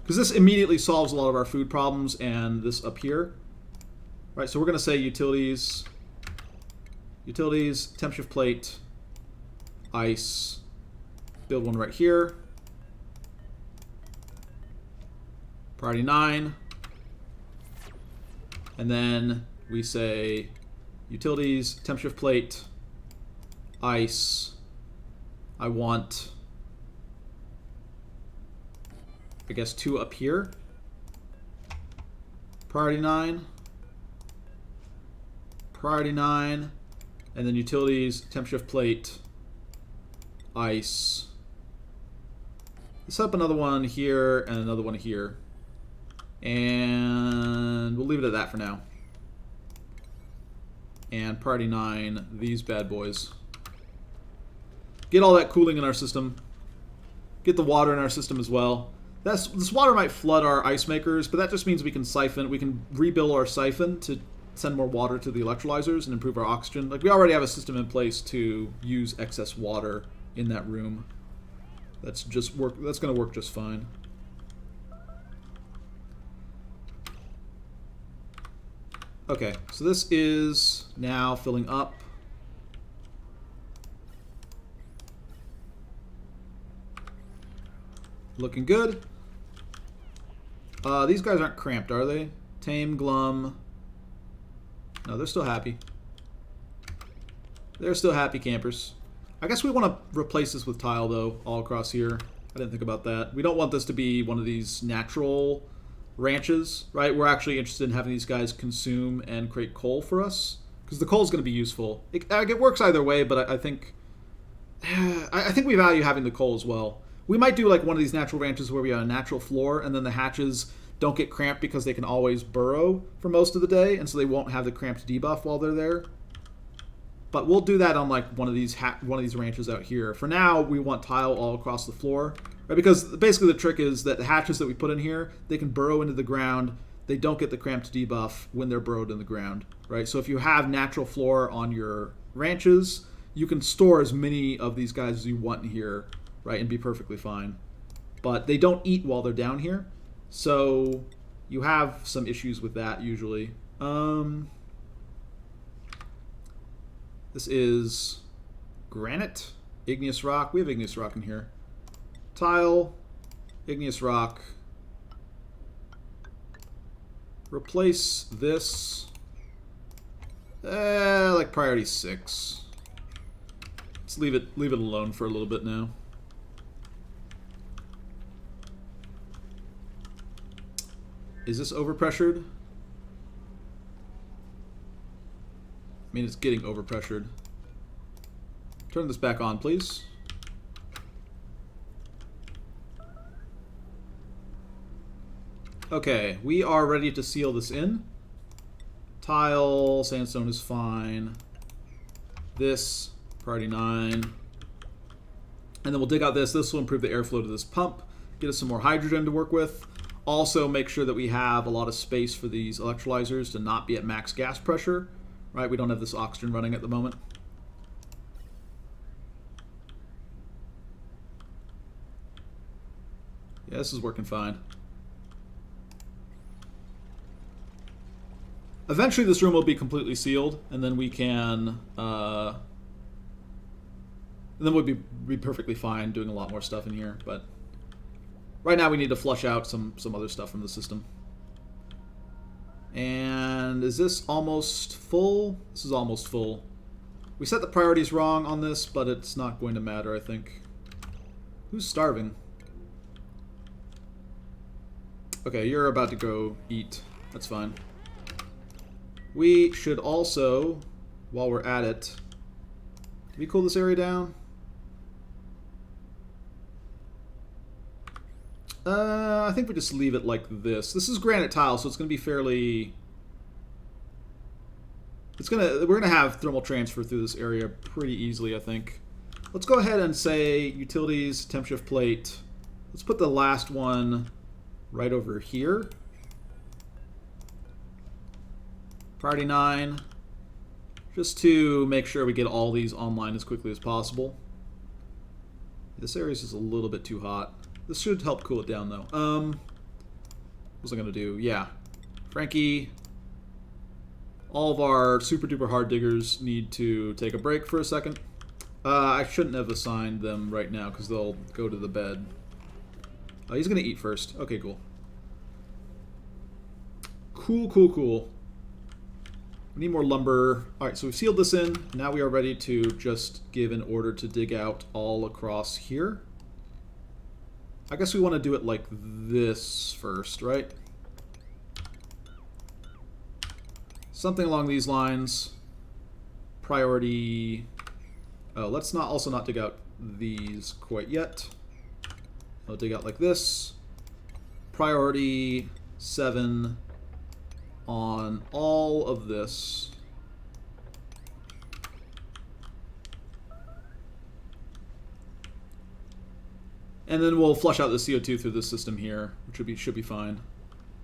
because this immediately solves a lot of our food problems, and this up here. Right, so we're going to say utilities, temp shift plate, ice, build one right here. Priority 9. And then we say utilities, temp shift plate, ice. I want, I guess, 2 up here. Priority 9. Priority 9. And then utilities, temp shift plate, ice. Let's set up another one here and another one here. And we'll leave it at that for now. And priority 9, these bad boys. Get all that cooling in our system. Get the water in our system as well. This water might flood our ice makers, but that just means we can siphon. We can rebuild our siphon to send more water to the electrolyzers and improve our oxygen. Like, we already have a system in place to use excess water in that room. That's going to work just fine. Okay, so this is now filling up. Looking good. These guys aren't cramped, are they? Tame, glum. No, they're still happy. They're still happy campers. I guess we want to replace this with tile, though, all across here. I didn't think about that. We don't want this to be one of these natural ranches, right? We're actually interested in having these guys consume and create coal for us, because the coal is going to be useful. It works either way, but I think we value having the coal as well. We might do like one of these natural ranches where we have a natural floor, and then the hatches don't get cramped because they can always burrow for most of the day, and so they won't have the cramped debuff while they're there. But we'll do that on like one of these ranches out here. For now, we want tile all across the floor, right? Because basically the trick is that the hatches that we put in here, they can burrow into the ground. They don't get the cramped debuff when they're burrowed in the ground, right? So if you have natural floor on your ranches, you can store as many of these guys as you want in here, right, and be perfectly fine. But they don't eat while they're down here, so you have some issues with that usually. This is granite, igneous rock. We have igneous rock in here. Tile, igneous rock. Replace this. Like priority 6. Let's leave it alone for a little bit now. Is this overpressured? I mean, it's getting overpressured. Turn this back on, please. Okay, we are ready to seal this in. Tile, sandstone is fine. This, priority 9. And then we'll dig out this. This will improve the airflow to this pump, get us some more hydrogen to work with. Also make sure that we have a lot of space for these electrolyzers to not be at max gas pressure. Right, we don't have this oxygen running at the moment. Yeah, this is working fine. Eventually this room will be completely sealed, and then we can and then we'll be perfectly fine doing a lot more stuff in here, but right now we need to flush out some other stuff from the system. And is this almost full? This is almost full. We set the priorities wrong on this, but it's not going to matter, I think. Who's starving? Okay, you're about to go eat. That's fine. We should also, while we're at it, did we cool this area down? I think we just leave it like this. This is granite tile, so it's going to be fairly... We're going to have thermal transfer through this area pretty easily, I think. Let's go ahead and say utilities, temp shift plate. Let's put the last one right over here. Priority 9. Just to make sure we get all these online as quickly as possible. This area is just a little bit too hot. This should help cool it down, though. What was I going to do? Yeah. Frankie, all of our super duper hard diggers need to take a break for a second. I shouldn't have assigned them right now because they'll go to the bed. He's going to eat first. Okay, cool. Cool. We need more lumber. Alright, so we've sealed this in. Now we are ready to just give an order to dig out all across here. I guess we want to do it like this first, right? Something along these lines. Priority... Oh, let's also not dig out these quite yet. I'll dig out like this. Priority 7 on all of this. And then we'll flush out the CO2 through this system here, which should be fine.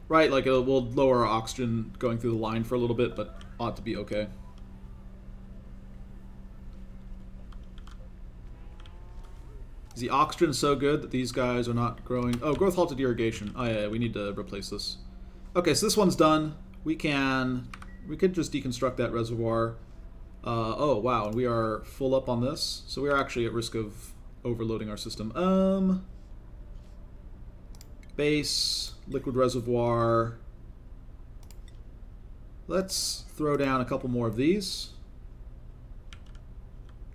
Right, like we'll lower our oxygen going through the line for a little bit, but ought to be okay. Is the oxygen so good that these guys are not growing? Oh, growth halted irrigation. Oh yeah, we need to replace this. Okay, so this one's done. We can We could just deconstruct that reservoir. Oh, wow, we are full up on this. So we are actually at risk of overloading our system. Base, liquid reservoir. Let's throw down a couple more of these.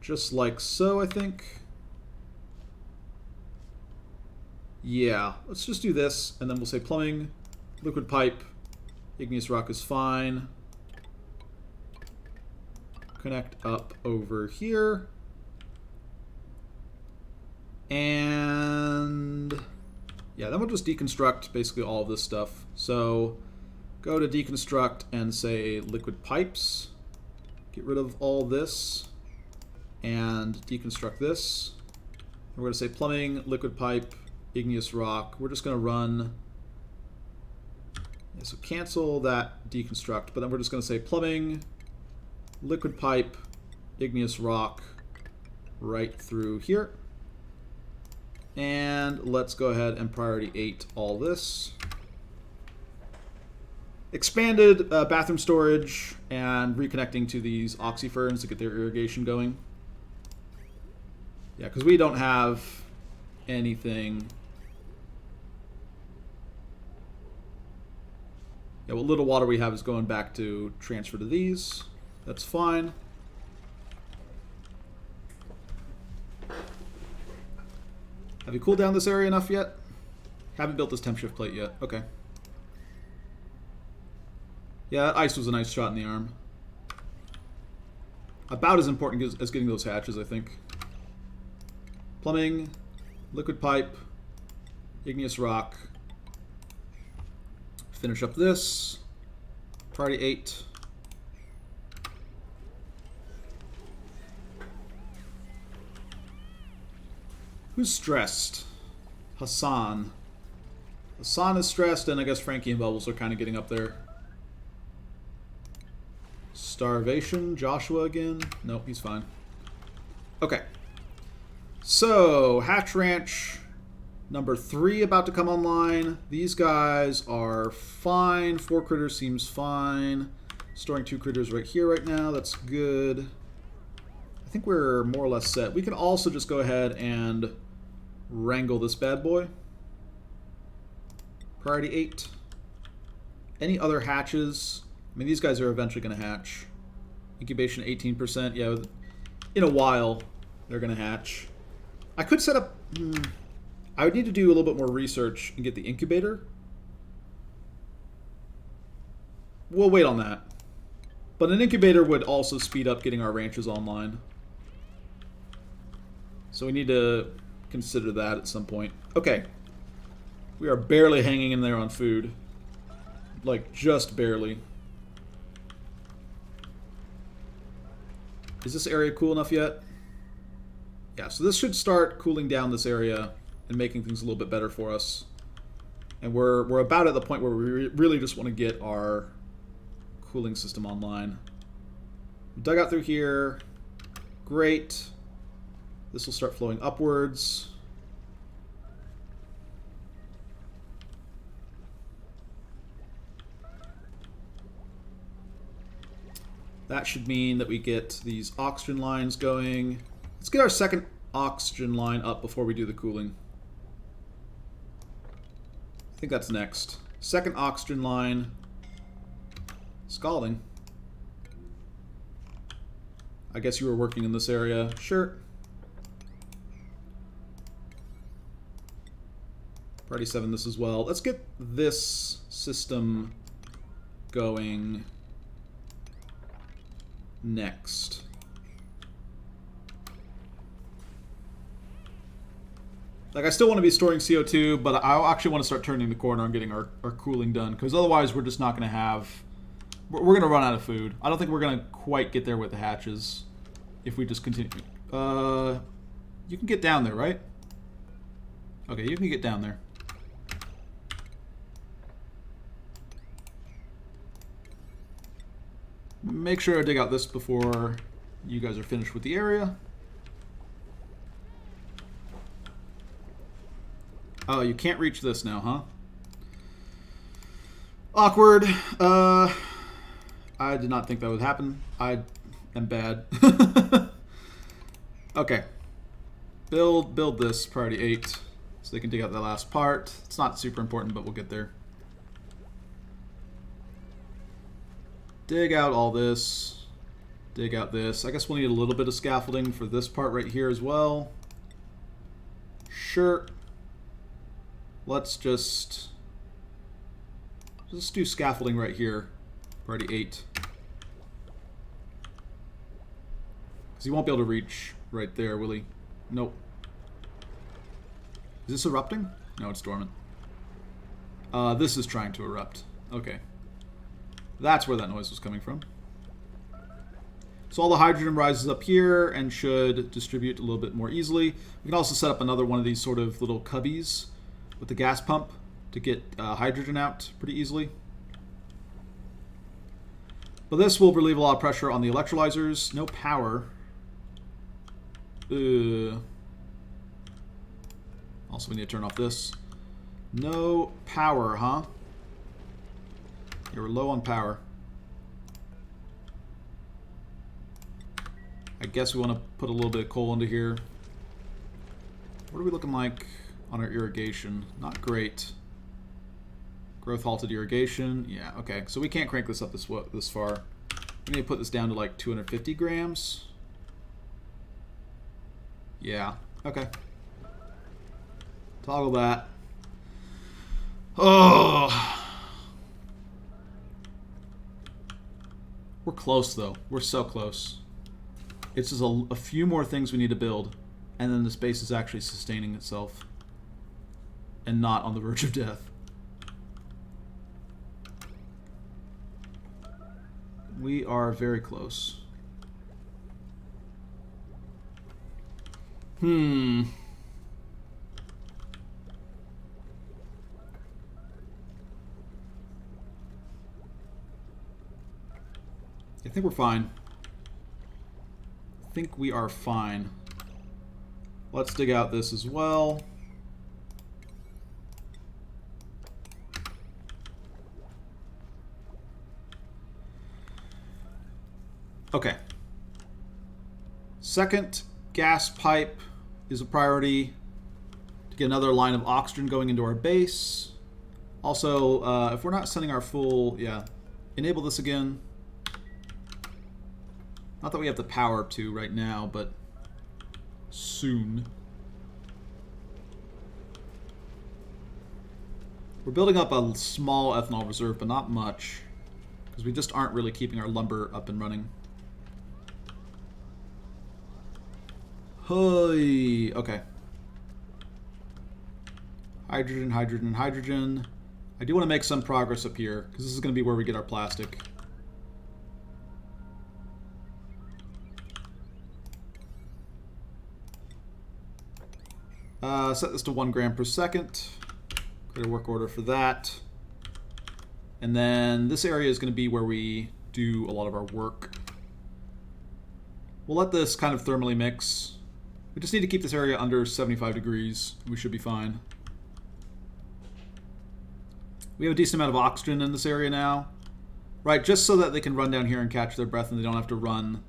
Just like so, I think. Yeah, let's just do this, and then we'll say plumbing, liquid pipe, igneous rock is fine. Connect up over here. And yeah, then we'll just deconstruct basically all of this stuff. So go to deconstruct and say liquid pipes. Get rid of all this and deconstruct this. We're going to say plumbing, liquid pipe, igneous rock. We're just going to run. Yeah, so cancel that deconstruct, but then we're just going to say plumbing, liquid pipe, igneous rock right through here. And let's go ahead and priority 8 all this. Expanded bathroom storage and reconnecting to these oxyferns to get their irrigation going. Yeah, because we don't have anything. Yeah, what little water we have is going back to transfer to these. That's fine. Have you cooled down this area enough yet? Haven't built this temp shift plate yet. Okay. Yeah, that ice was a nice shot in the arm. About as important as getting those hatches, I think. Plumbing, liquid pipe, igneous rock. Finish up this. Priority 8. Who's stressed? Hassan. Hassan is stressed, and I guess Frankie and Bubbles are kind of getting up there. Starvation. Joshua again? Nope, he's fine. Okay. So, Hatch Ranch number 3 about to come online. These guys are fine. 4 critters seems fine. Storing 2 critters right here right now. That's good. I think we're more or less set. We can also just go ahead and wrangle this bad boy. Priority 8. Any other hatches? I mean, these guys are eventually going to hatch. Incubation 18%. Yeah, in a while they're going to hatch. I could set up... I would need to do a little bit more research and get the incubator. We'll wait on that. But an incubator would also speed up getting our ranches online. So we need to consider that at some point. Okay. We are barely hanging in there on food. Like, just barely. Is this area cool enough yet? Yeah, so this should start cooling down this area and making things a little bit better for us. And we're about at the point where we really just want to get our cooling system online. Dug out through here. Great. This will start flowing upwards. That should mean that we get these oxygen lines going. Let's get our second oxygen line up before we do the cooling. I think that's next. Second oxygen line. Scalding. I guess you were working in this area. Sure. Priority 7 this as well. Let's get this system going next. Like, I still want to be storing CO2, but I actually want to start turning the corner on getting our cooling done, because otherwise we're just not going to have... We're going to run out of food. I don't think we're going to quite get there with the hatches if we just continue. You can get down there, right? Okay, you can get down there. Make sure I dig out this before you guys are finished with the area. Oh, you can't reach this now, huh? Awkward. I I did not think that would happen. I am bad. Okay. Build this priority 8 so they can dig out the last part. It's not super important, but we'll get there. Dig out all this. Dig out this. I guess we'll need a little bit of scaffolding for this part right here as well. Sure. Let's just do scaffolding right here. Priority 8. Because he won't be able to reach right there, will he? Nope. Is this erupting? No, it's dormant. This is trying to erupt. Okay. That's where that noise was coming from. So all the hydrogen rises up here and should distribute a little bit more easily. We can also set up another one of these sort of little cubbies with the gas pump to get hydrogen out pretty easily. But this will relieve a lot of pressure on the electrolyzers. No power. Also, we need to turn off this. No power, huh? Yeah, we're low on power. I guess we want to put a little bit of coal into here. What are we looking like on our irrigation? Not great. Growth halted irrigation. Yeah, okay. So we can't crank this up this far. We need to put this down to like 250 grams. Yeah, okay. Toggle that. Oh! We're close, though. We're so close. It's just a few more things we need to build, and then this base is actually sustaining itself and not on the verge of death. We are very close. I think we're fine. I think we are fine. Let's dig out this as well. Okay. Second gas pipe is a priority to get another line of oxygen going into our base. Also, if we're not sending our full, enable this again. Not that we have the power to right now, but soon. We're building up a small ethanol reserve, but not much, because we just aren't really keeping our lumber up and running. Hey, okay. Hydrogen, hydrogen, hydrogen. I do want to make some progress up here, because this is going to be where we get our plastic. Set this to 1 gram per second. Create a work order for that. And then this area is going to be where we do a lot of our work. We'll let this kind of thermally mix. We just need to keep this area under 75 degrees. We should be fine. We have a decent amount of oxygen in this area now. Right, just so that they can run down here and catch their breath and they don't have to run,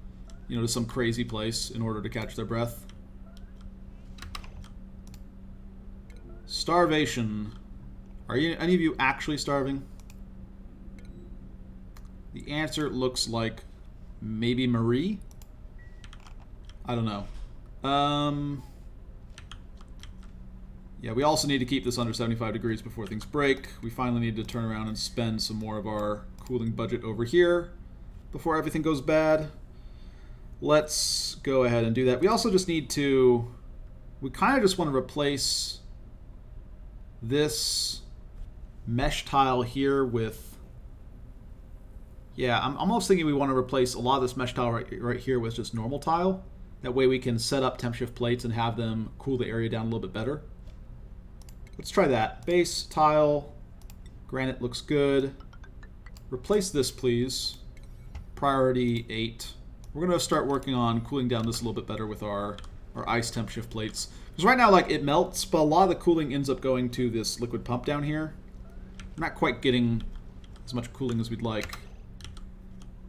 to some crazy place in order to catch their breath. Starvation. Are any of you actually starving? The answer looks like maybe Marie? I don't know. Yeah, we also need to keep this under 75 degrees before things break. We finally need to turn around and spend some more of our cooling budget over here before everything goes bad. Let's go ahead and do that. We also just need to... We kind of just want to replace this mesh tile here with... Yeah, I'm almost thinking we want to replace a lot of this mesh tile right here with just normal tile. That way we can set up temp shift plates and have them cool the area down a little bit better. Let's try that. Base, tile, granite looks good. Replace this, please. Priority 8. We're going to start working on cooling down this a little bit better with our ice temp shift plates. Because right now, like, it melts, but a lot of the cooling ends up going to this liquid pump down here. We're not quite getting as much cooling as we'd like.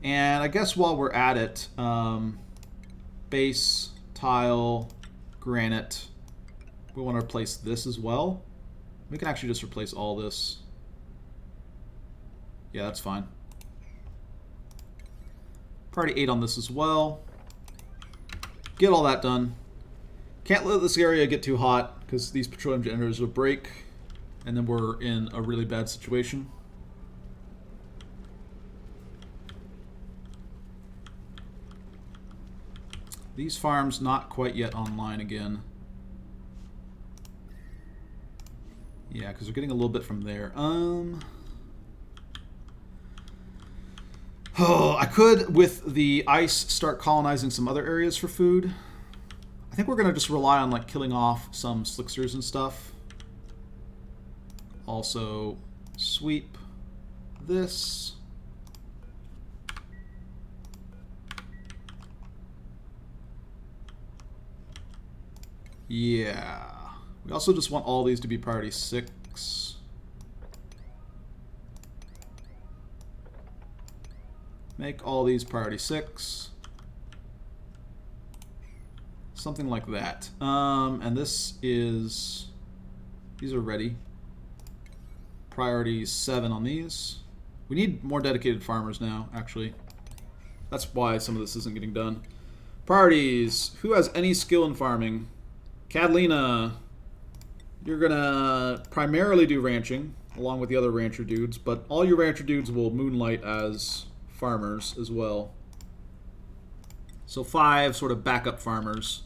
And I guess while we're at it, base, tile, granite. We want to replace this as well. We can actually just replace all this. Yeah, that's fine. Priority 8 on this as well. Get all that done. Can't let this area get too hot because these petroleum generators will break and then we're in a really bad situation. These farms not quite yet online again. Yeah, because we're getting a little bit from there. Oh, I could, with the ice, start colonizing some other areas for food. I think we're going to just rely on like killing off some slicksters and stuff. Also, sweep this. Yeah. We also just want all these to be priority 6. Make all these priority 6. Something like that. And this is... These are ready. Priority 7 on these. We need more dedicated farmers now, actually. That's why some of this isn't getting done. Priorities. Who has any skill in farming? Catalina. You're gonna primarily do ranching, along with the other rancher dudes, but all your rancher dudes will moonlight as farmers as well. So 5 sort of backup farmers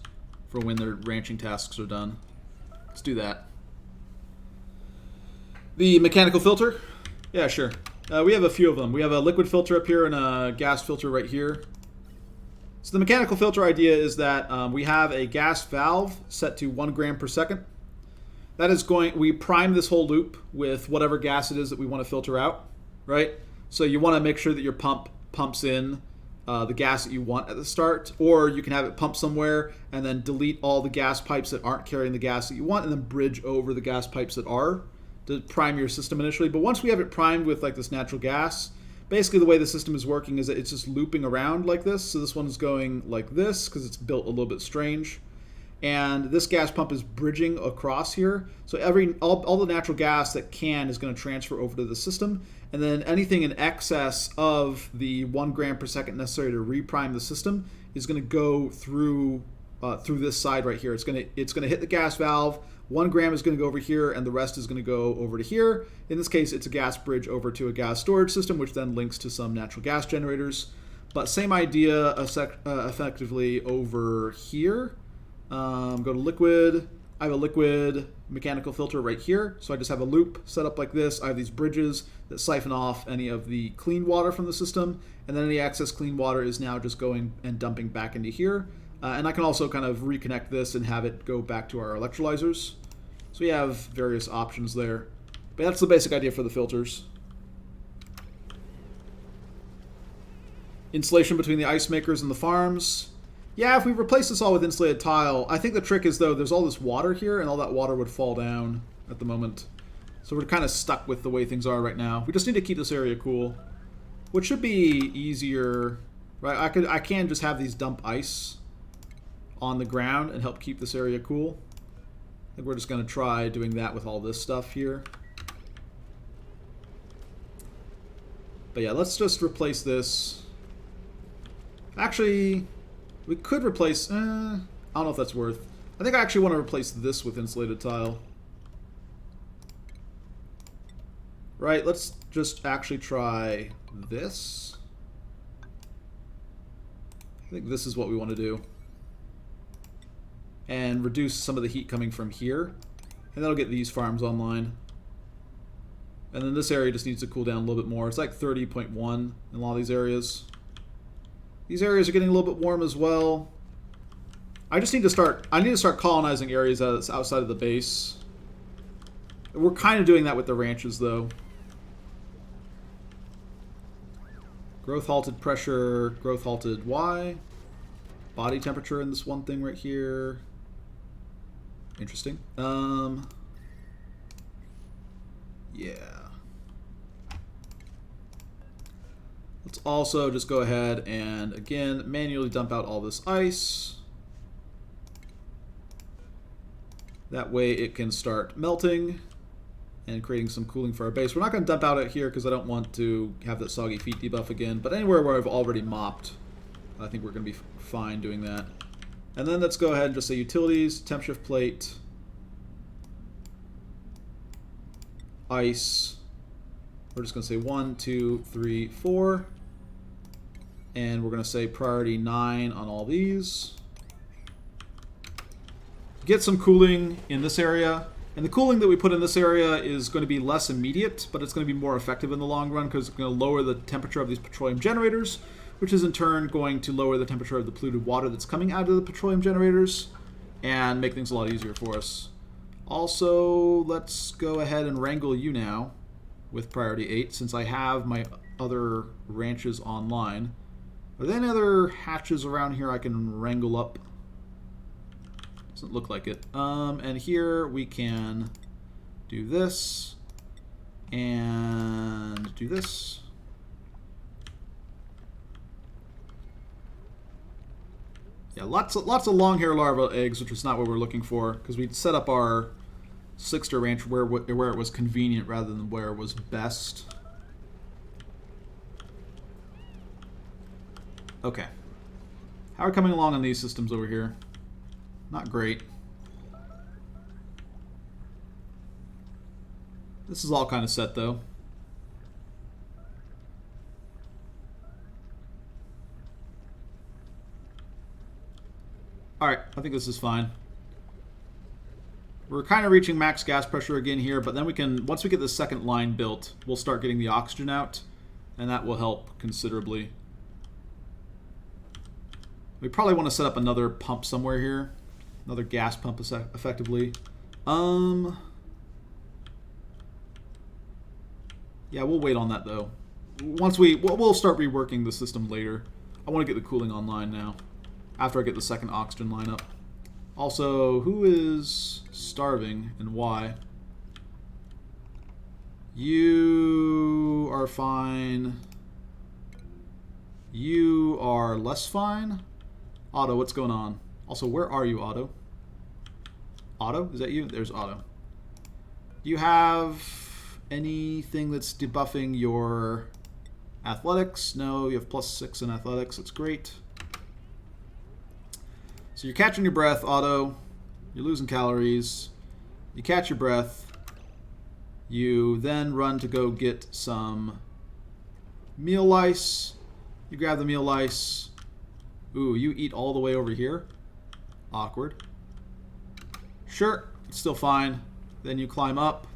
for when their ranching tasks are done. Let's do that. The mechanical filter? Yeah, sure. We have a few of them. We have a liquid filter up here and a gas filter right here. So the mechanical filter idea is that we have a gas valve set to 1 gram per second. That is we prime this whole loop with whatever gas it is that we want to filter out, right? So you want to make sure that your pump pumps in the gas that you want at the start, or you can have it pump somewhere and then delete all the gas pipes that aren't carrying the gas that you want and then bridge over the gas pipes that are to prime your system initially. But once we have it primed with like this natural gas, basically the way the system is working is that it's just looping around like this. So this one's going like this because it's built a little bit strange. And this gas pump is bridging across here. So all the natural gas that can is going to transfer over to the system. And then anything in excess of the 1 gram per second necessary to reprime the system is going to go through this side right here. It's going to hit the gas valve. 1 gram is going to go over here, and the rest is going to go over to here. In this case, it's a gas bridge over to a gas storage system, which then links to some natural gas generators. But same idea effectively over here. Go to liquid. I have a liquid mechanical filter right here. So I just have a loop set up like this. I have these bridges that siphon off any of the clean water from the system. And then any excess clean water is now just going and dumping back into here. And I can also kind of reconnect this and have it go back to our electrolyzers. So we have various options there. But that's the basic idea for the filters. Insulation between the ice makers and the farms. Yeah, if we replace this all with insulated tile, I think the trick is, though, there's all this water here, and all that water would fall down at the moment. So we're kind of stuck with the way things are right now. We just need to keep this area cool, which should be easier, right? I can just have these dump ice on the ground and help keep this area cool. I think we're just going to try doing that with all this stuff here. But yeah, let's just replace this. Actually, we could replace... I don't know if that's worth... I think I actually want to replace this with insulated tile. Right, let's just actually try this. I think this is what we want to do. And reduce some of the heat coming from here. And that'll get these farms online. And then this area just needs to cool down a little bit more. It's like 30.1 in a lot of these areas. These areas are getting a little bit warm as well. I need to start colonizing areas outside of the base. We're kind of doing that with the ranches, though. Growth halted pressure, growth halted Y. Body temperature in this one thing right here. Interesting. Yeah. Let's also just go ahead and, again, manually dump out all this ice. That way it can start melting and creating some cooling for our base. We're not going to dump out it here because I don't want to have that soggy feet debuff again, but anywhere where I've already mopped, I think we're going to be fine doing that. And then let's go ahead and just say utilities, temp shift plate, ice. We're just going to say 1, 2, 3, 4. And we're going to say priority 9 on all these. Get some cooling in this area. And the cooling that we put in this area is going to be less immediate, but it's going to be more effective in the long run because it's going to lower the temperature of these petroleum generators, which is in turn going to lower the temperature of the polluted water that's coming out of the petroleum generators and make things a lot easier for us. Also, let's go ahead and wrangle you now with priority 8 since I have my other ranches online. Are there any other hatches around here I can wrangle up? Doesn't look like it. And here we can do this and do this. Yeah, lots of long hair larva eggs, which is not what we're looking for because we set up our Slickster Ranch where it was convenient rather than where it was best. Okay. How are we coming along on these systems over here? Not great. This is all kind of set, though. Alright, I think this is fine. We're kind of reaching max gas pressure again here, but then we can, once we get the second line built, we'll start getting the oxygen out, and that will help considerably. We probably want to set up another pump somewhere here. Another gas pump effectively. Yeah, we'll wait on that though. Once we'll start reworking the system later. I want to get the cooling online now. After I get the second oxygen line up. Also, who is starving and why? You are fine. You are less fine. Otto, what's going on? Also, where are you, Otto? Otto? Is that you? There's Otto. Do you have anything that's debuffing your athletics? No, you have +6 in athletics. That's great. So you're catching your breath, Otto. You're losing calories. You catch your breath. You then run to go get some meal lice. You grab the meal lice. Ooh, you eat all the way over here? Awkward. Sure, it's still fine. Then you climb up.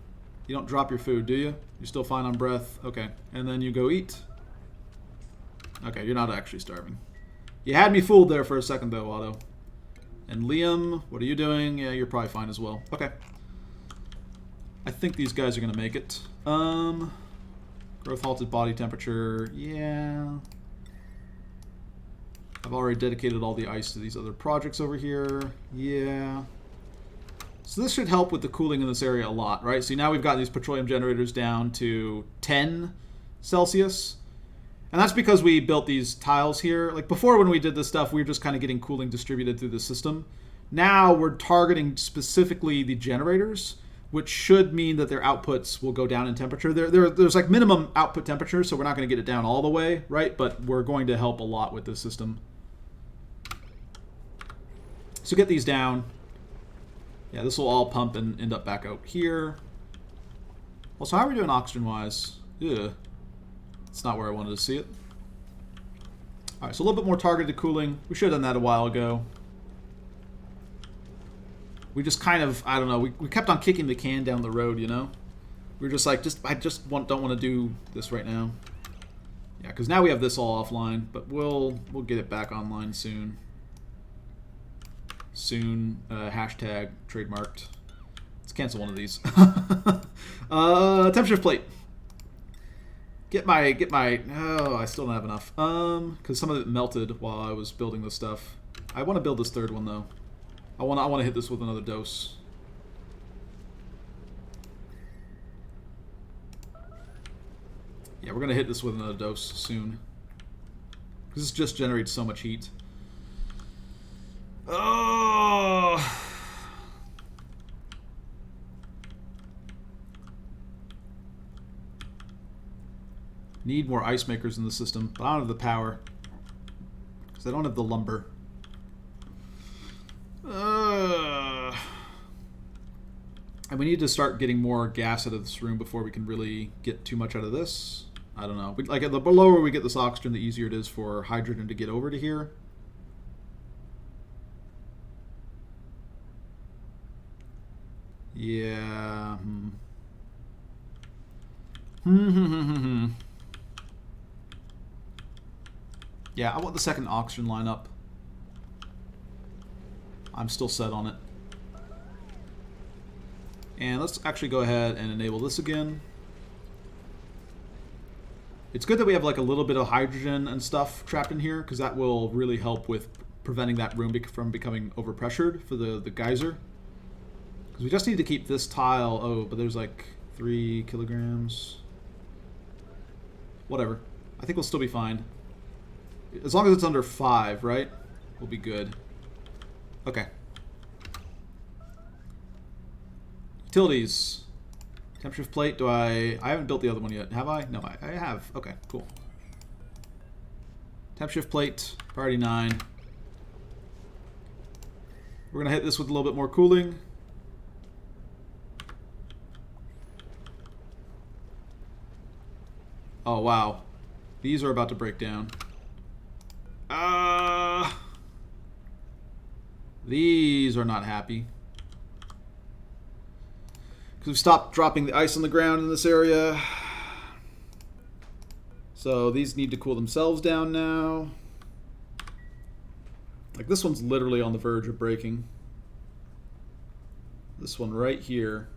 You don't drop your food, do you? You're still fine on breath. Okay. And then you go eat. Okay, you're not actually starving. You had me fooled there for a second, though, Otto. And Liam, what are you doing? Yeah, you're probably fine as well. Okay. I think these guys are going to make it. Growth halted body temperature. Yeah. I've already dedicated all the ice to these other projects over here. Yeah. So this should help with the cooling in this area a lot, right? See, now we've got these petroleum generators down to 10 Celsius. And that's because we built these tiles here. Like before when we did this stuff, we were just kind of getting cooling distributed through the system. Now we're targeting specifically the generators, which should mean that their outputs will go down in temperature. There's like minimum output temperature, so we're not going to get it down all the way, right? But we're going to help a lot with this system. So get these down. Yeah, this will all pump and end up back out here. Also, how are we doing oxygen-wise? Ugh. It's not where I wanted to see it. Alright, so a little bit more targeted cooling. We should have done that a while ago. We just kind of, I don't know, we kept on kicking the can down the road, you know? We were just like, I don't want to do this right now. Yeah, because now we have this all offline, but we'll get it back online soon. Soon, hashtag trademarked. Let's cancel one of these. Temp shift plate. Get my, oh, I still don't have enough. Because some of it melted while I was building this stuff. I want to build this third one, though. I want to hit this with another dose. Yeah, we're going to hit this with another dose soon. Because this just generates so much heat. Oh! Need more ice makers in the system, but I don't have the power. Because I don't have the lumber. And we need to start getting more gas out of this room before we can really get too much out of this. I don't know. Like, the lower we get this oxygen, the easier it is for hydrogen to get over to here. Yeah. Yeah, I want the second oxygen line up. I'm still set on it. And let's actually go ahead and enable this again. It's good that we have like a little bit of hydrogen and stuff trapped in here, because that will really help with preventing that room from becoming overpressured for the geyser. Because we just need to keep this tile... Oh, but there's like 3 kilograms. Whatever. I think we'll still be fine. As long as it's under 5, right? We'll be good. Okay. Utilities. Temperature plate. Do I haven't built the other one yet. Have I? No, I have. Okay, cool. Temp shift plate. Priority 9. We're going to hit this with a little bit more cooling. Oh, wow. These are about to break down. These are not happy. Because we've stopped dropping the ice on the ground in this area. So these need to cool themselves down now. Like this one's literally on the verge of breaking. This one right here.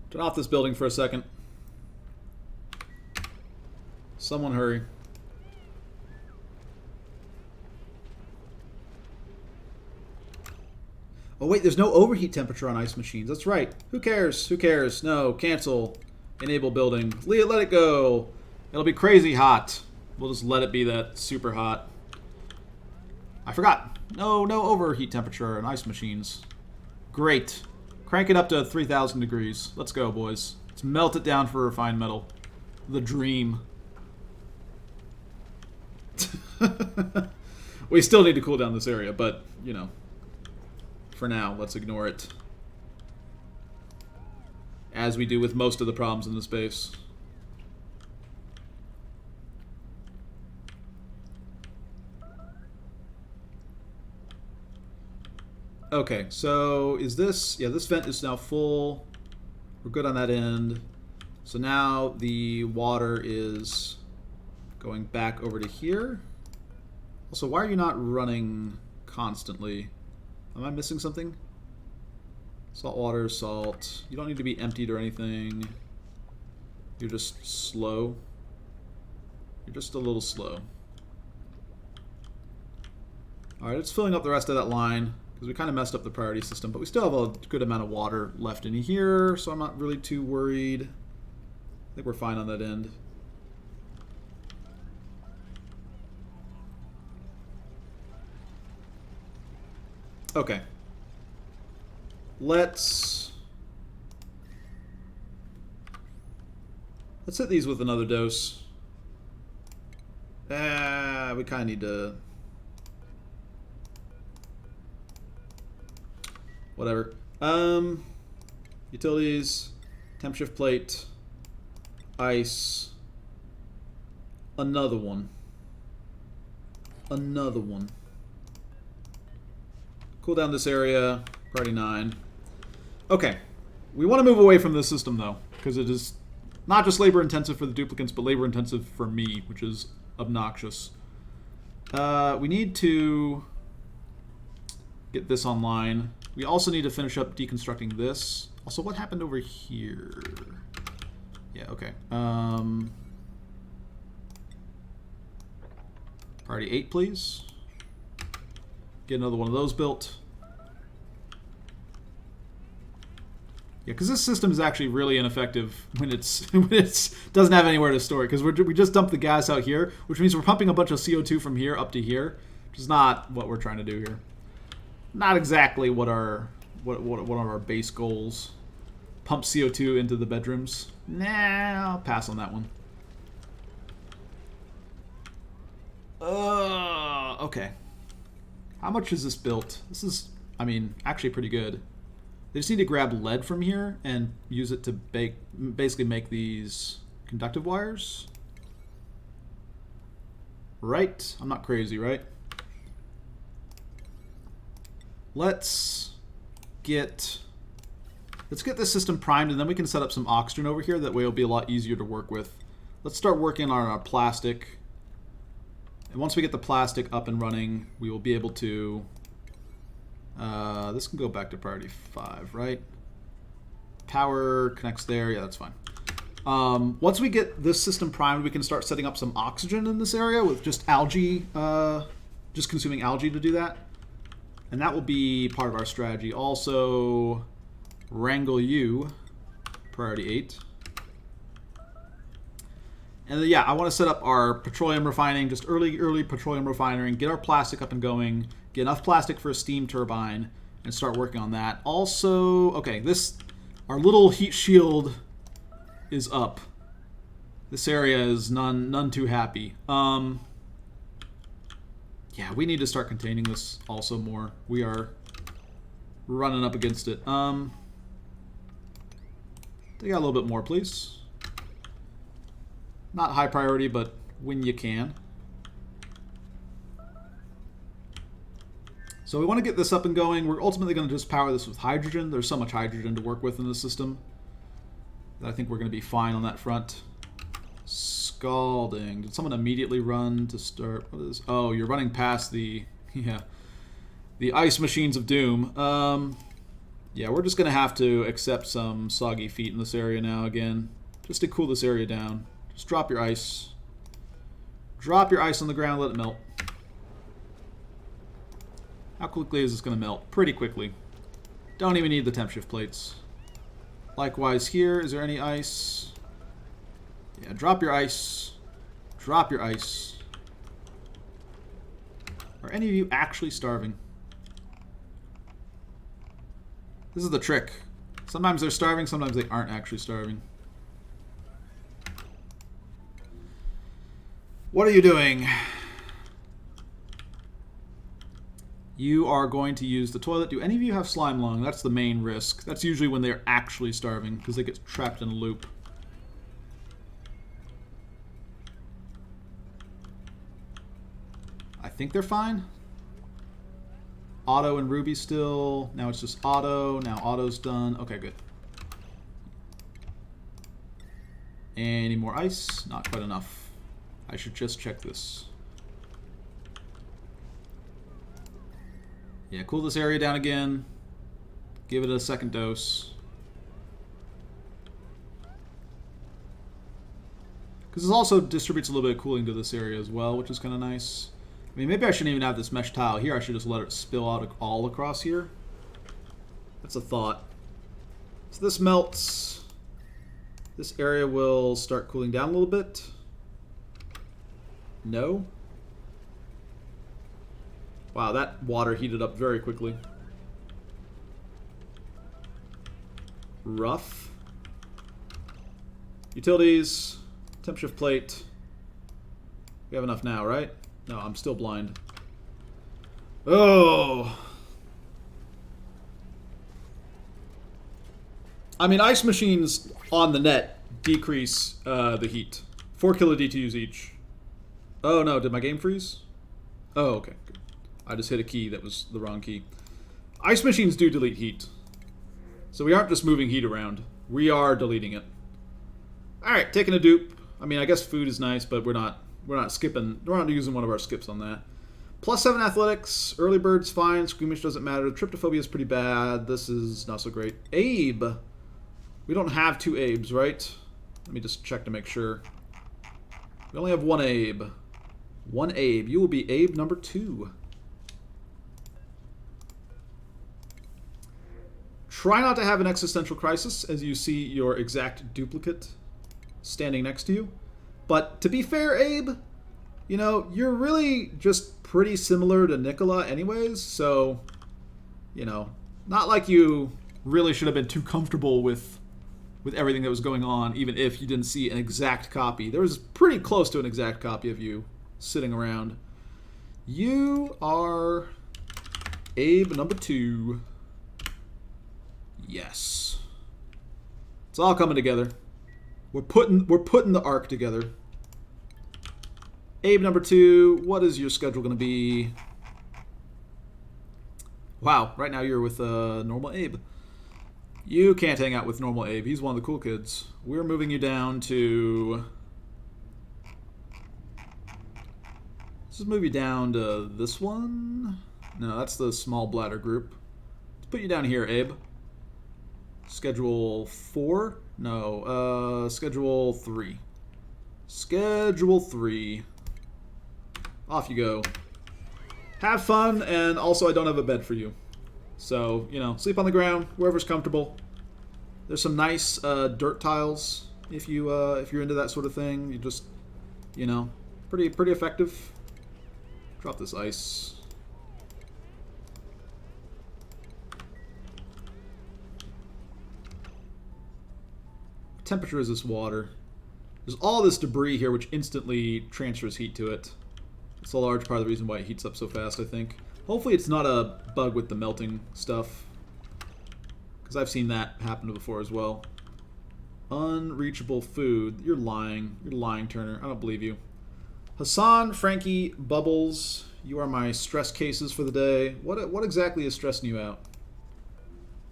Turn off this building for a second. Someone hurry. Oh wait, there's no overheat temperature on ice machines. That's right. Who cares? Who cares? No, cancel. Enable building. Let it go. It'll be crazy hot. We'll just let it be that super hot. I forgot. No overheat temperature on ice machines. Great. Crank it up to 3,000 degrees. Let's go, boys. Let's melt it down for refined metal. The dream. We still need to cool down this area, but, you know, for now, let's ignore it. As we do with most of the problems in this base. Okay, so is this... Yeah, this vent is now full. We're good on that end. So now the water is going back over to here. Also, why are you not running constantly? Am I missing something? Salt water, salt. You don't need to be emptied or anything. You're just slow. You're just a little slow. Alright, it's filling up the rest of that line, because we kind of messed up the priority system, but we still have a good amount of water left in here, so I'm not really too worried. I think we're fine on that end. Okay. Let's hit these with another dose. We kind of need to... Whatever. Utilities, temp shift plate, ice, another one. Another one. Cool down this area, priority 9. Okay. We want to move away from this system, though, because it is not just labor-intensive for the duplicants, but labor-intensive for me, which is obnoxious. We need to get this online. We also need to finish up deconstructing this. Also, what happened over here? Yeah, okay. Priority 8, please. Get another one of those built. Yeah, because this system is actually really ineffective when it's doesn't have anywhere to store it. Because we just dumped the gas out here, which means we're pumping a bunch of CO2 from here up to here, which is not what we're trying to do here. Not exactly what one of our base goals. Pump CO2 into the bedrooms. Nah, I'll pass on that one. Okay. How much is this built? This is, I mean, actually pretty good. They just need to grab lead from here and use it to basically make these conductive wires. Right? I'm not crazy, right? Let's get this system primed, and then we can set up some oxygen over here. That way it'll be a lot easier to work with. Let's start working on our plastic. And once we get the plastic up and running, we will be able to... this can go back to priority 5, right? Power connects there. Yeah, that's fine. Once we get this system primed, we can start setting up some oxygen in this area with just algae, just consuming algae to do that. And that will be part of our strategy. Also, wrangle you, priority 8. And then, yeah, I want to set up our petroleum refining, just early petroleum refinery, get our plastic up and going, get enough plastic for a steam turbine, and start working on that. Also, okay, our little heat shield is up. This area is none too happy. Yeah, we need to start containing this also more. We are running up against it. Take out a little bit more, please. Not high priority, but when you can. So we want to get this up and going. We're ultimately going to just power this with hydrogen. There's so much hydrogen to work with in the system that I think we're going to be fine on that front. Scalding. Did someone immediately run to start? What is? Oh, you're running past the the ice machines of doom. Yeah, we're just going to have to accept some soggy feet in this area now again, just to cool this area down. Just drop your ice. Drop your ice on the ground, let it melt. How quickly is this going to melt? Pretty quickly. Don't even need the temp shift plates. Likewise here, is there any ice? Yeah, drop your ice. Drop your ice. Are any of you actually starving? This is the trick. Sometimes they're starving, sometimes they aren't actually starving. What are you doing? You are going to use the toilet. Do any of you have slime lung? That's the main risk. That's usually when they're actually starving, because they get trapped in a loop. I think they're fine. Auto and Ruby still. Now it's just auto. Now auto's done. Okay, good. Any more ice? Not quite enough. I should just check this. Yeah, cool this area down again. Give it a second dose. Because this also distributes a little bit of cooling to this area as well, which is kind of nice. I mean, maybe I shouldn't even have this mesh tile here. I should just let it spill out all across here. That's a thought. So this melts. This area will start cooling down a little bit. No. Wow, that water heated up very quickly. Rough. Utilities. Temp shift plate. We have enough now, right? No, I'm still blind. Oh. I mean, ice machines on the net decrease the heat. 4 kilodTUs each. Oh no, did my game freeze? Oh, okay. Good. I just hit a key that was the wrong key. Ice machines do delete heat. So we aren't just moving heat around. We are deleting it. Alright, taking a dupe. I mean, I guess food is nice, but we're not skipping. We're not using one of our skips on that. +7 athletics. Early bird's fine. Squeamish doesn't matter. Tryptophobia is pretty bad. This is not so great. Abe. We don't have 2 Abes, right? Let me just check to make sure. We only have 1 Abe. 1 Abe. You will be Abe number 2. Try not to have an existential crisis as you see your exact duplicate standing next to you. But to be fair, Abe, you know, you're really just pretty similar to Nicola anyways, so, you know, not like you really should have been too comfortable with everything that was going on, even if you didn't see an exact copy. There was pretty close to an exact copy of you sitting around. You are Abe number 2. Yes. It's all coming together. We're putting the arc together. Abe number 2, what is your schedule going to be? Wow, right now you're with normal Abe. You can't hang out with normal Abe. He's one of the cool kids. We're moving you down to... Let's just move you down to this one. No, that's the small bladder group. Let's put you down here, Abe. Schedule 4? No, schedule 3. Schedule 3. Off you go. Have fun, and also I don't have a bed for you. So, you know, sleep on the ground, wherever's comfortable. There's some nice dirt tiles if you're into that sort of thing. You just, you know, pretty effective. Drop this ice. What temperature is this water? There's all this debris here which instantly transfers heat to it. It's a large part of the reason why it heats up so fast, I think. Hopefully it's not a bug with the melting stuff, because I've seen that happen before as well. Unreachable food. You're lying. You're lying, Turner. I don't believe you. Hassan, Frankie, Bubbles, you are my stress cases for the day. What exactly is stressing you out?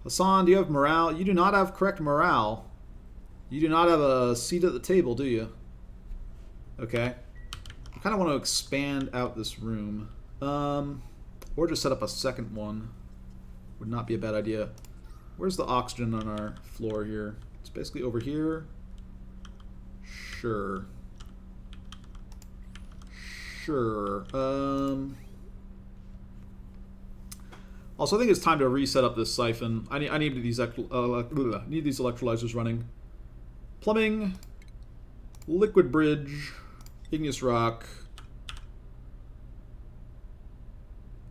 Hassan, do you have morale? You do not have correct morale. You do not have a seat at the table, do you? Okay. I kind of want to expand out this room. Or just set up a second one. Would not be a bad idea. Where's the oxygen on our floor here? It's basically over here. Sure. Sure. Also, I think it's time to reset up this siphon. I need these electrolyzers running. Plumbing. Liquid bridge. Igneous rock.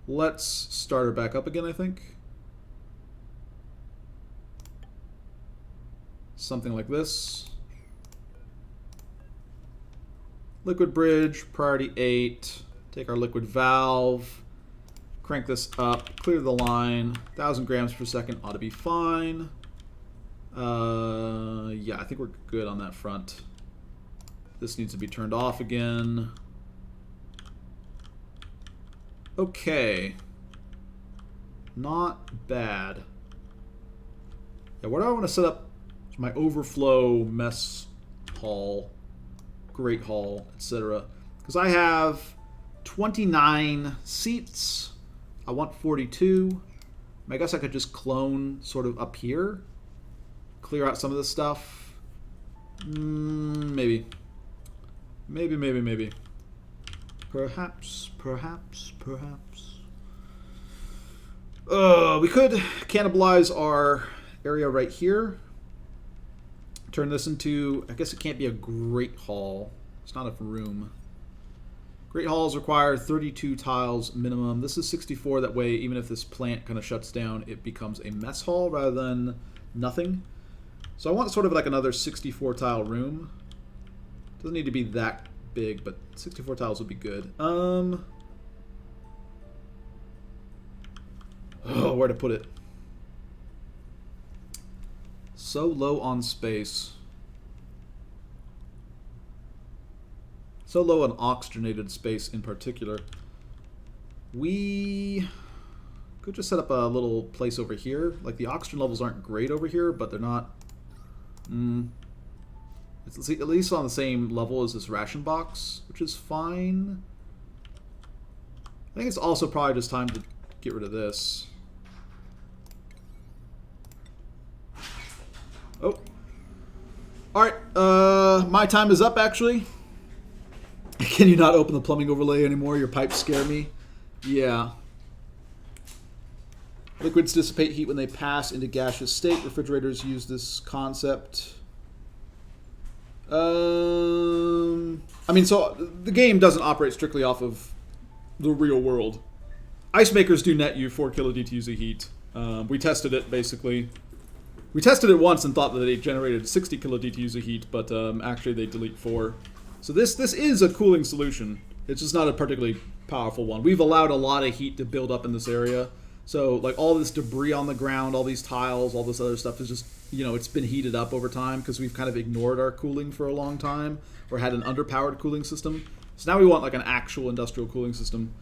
Let's start her back up again, I think. Something like this. Liquid bridge, priority 8. Take our liquid valve. Crank this up. Clear the line. 1,000 grams per second ought to be fine. Yeah, I think we're good on that front. This needs to be turned off again. Okay. Not bad. Yeah, where do I want to set up my overflow mess hall, great hall, etc.? Because I have 29 seats. I want 42. I guess I could just clone sort of up here. Clear out some of this stuff. Maybe. Maybe. Perhaps. We could cannibalize our area right here. Turn this into, I guess it can't be a great hall. It's not enough room. Great halls require 32 tiles minimum. This is 64, that way even if this plant kind of shuts down, it becomes a mess hall rather than nothing. So I want sort of like another 64 tile room. Doesn't need to be that big, but 64 tiles would be good. Oh, where to put it? So low on space. So low on oxygenated space in particular. We could just set up a little place over here. Like, the oxygen levels aren't great over here, but they're not... It's at least on the same level as this ration box, which is fine. I think it's also probably just time to get rid of this. Oh. Alright, my time is up, actually. Can you not open the plumbing overlay anymore? Your pipes scare me. Yeah. Liquids dissipate heat when they pass into gaseous state. Refrigerators use this concept. I mean, so the game doesn't operate strictly off of the real world. Ice makers do net you 4 kilodTUs of heat. We tested it, basically. We tested it once and thought that they generated 60 kilodTUs of heat, but actually they delete 4. So this is a cooling solution. It's just not a particularly powerful one. We've allowed a lot of heat to build up in this area. So, like, all this debris on the ground, all these tiles, all this other stuff is just, you know, it's been heated up over time because we've kind of ignored our cooling for a long time or had an underpowered cooling system. So now we want, like, an actual industrial cooling system.